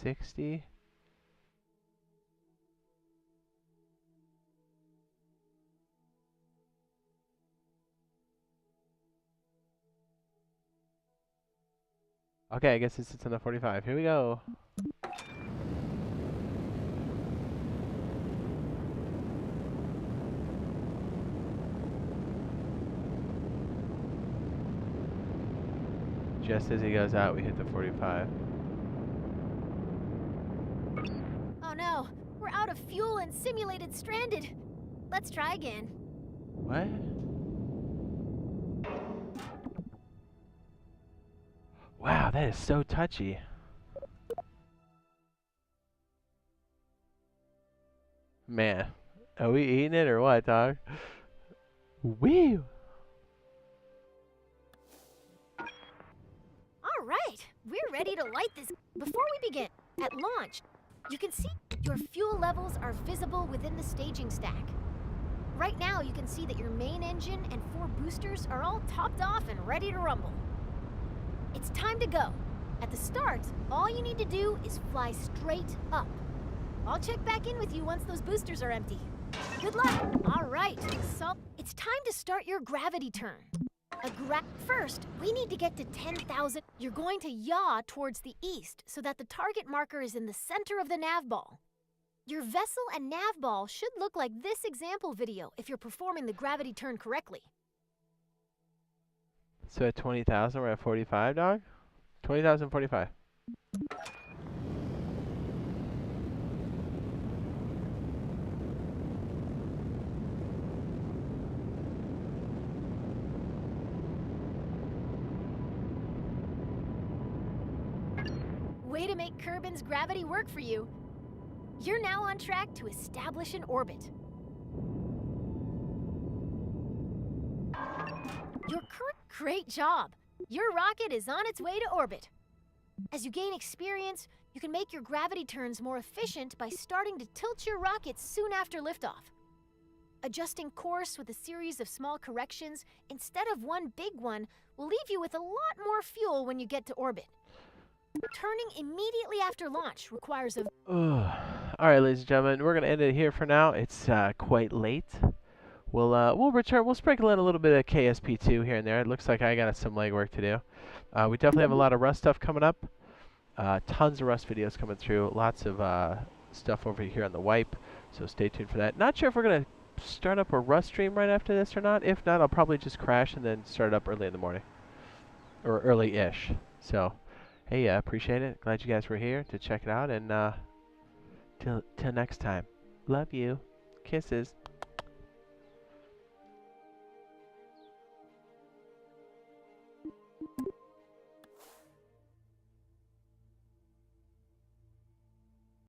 $60? Okay, I guess it sits on the 45. Here we go. Just as he goes out, we hit the 45. Oh no, we're out of fuel and simulated stranded. Let's try again. What? Wow, that is so touchy. Man, are we eating it or what, dog? Woo! All right, we're ready to light this. Before we begin, at launch, you can see your fuel levels are visible within the staging stack. Right now, you can see that your main engine and 4 boosters are all topped off and ready to rumble. It's time to go. At the start, all you need to do is fly straight up. I'll check back in with you once those boosters are empty. Good luck. All right, so it's time to start your gravity turn. First, we need to get to 10,000. You're going to yaw towards the east so that the target marker is in the center of the nav ball. Your vessel and nav ball should look like this example video if you're performing the gravity turn correctly. So at 20,000, we're at 45, dog? 20,000, 45. Way to make Kerbin's gravity work for you. You're now on track to establish an orbit. Great job! Your rocket is on its way to orbit. As you gain experience, You can make your gravity turns more efficient by starting to tilt your rockets soon after liftoff. Adjusting course with a series of small corrections instead of one big one will leave you with a lot more fuel when you get to orbit. Turning immediately after launch requires a... All right, ladies and gentlemen, we're going to end it here for now. It's quite late. We'll return. We'll sprinkle in a little bit of KSP2 here and there. It looks like I got some legwork to do. We definitely have a lot of Rust stuff coming up. Tons of Rust videos coming through. Lots of stuff over here on the wipe. So stay tuned for that. Not sure if we're going to start up a Rust stream right after this or not. If not, I'll probably just crash and then start it up early in the morning. Or early-ish. So, hey, appreciate it. Glad you guys were here to check it out. And till next time. Love you. Kisses.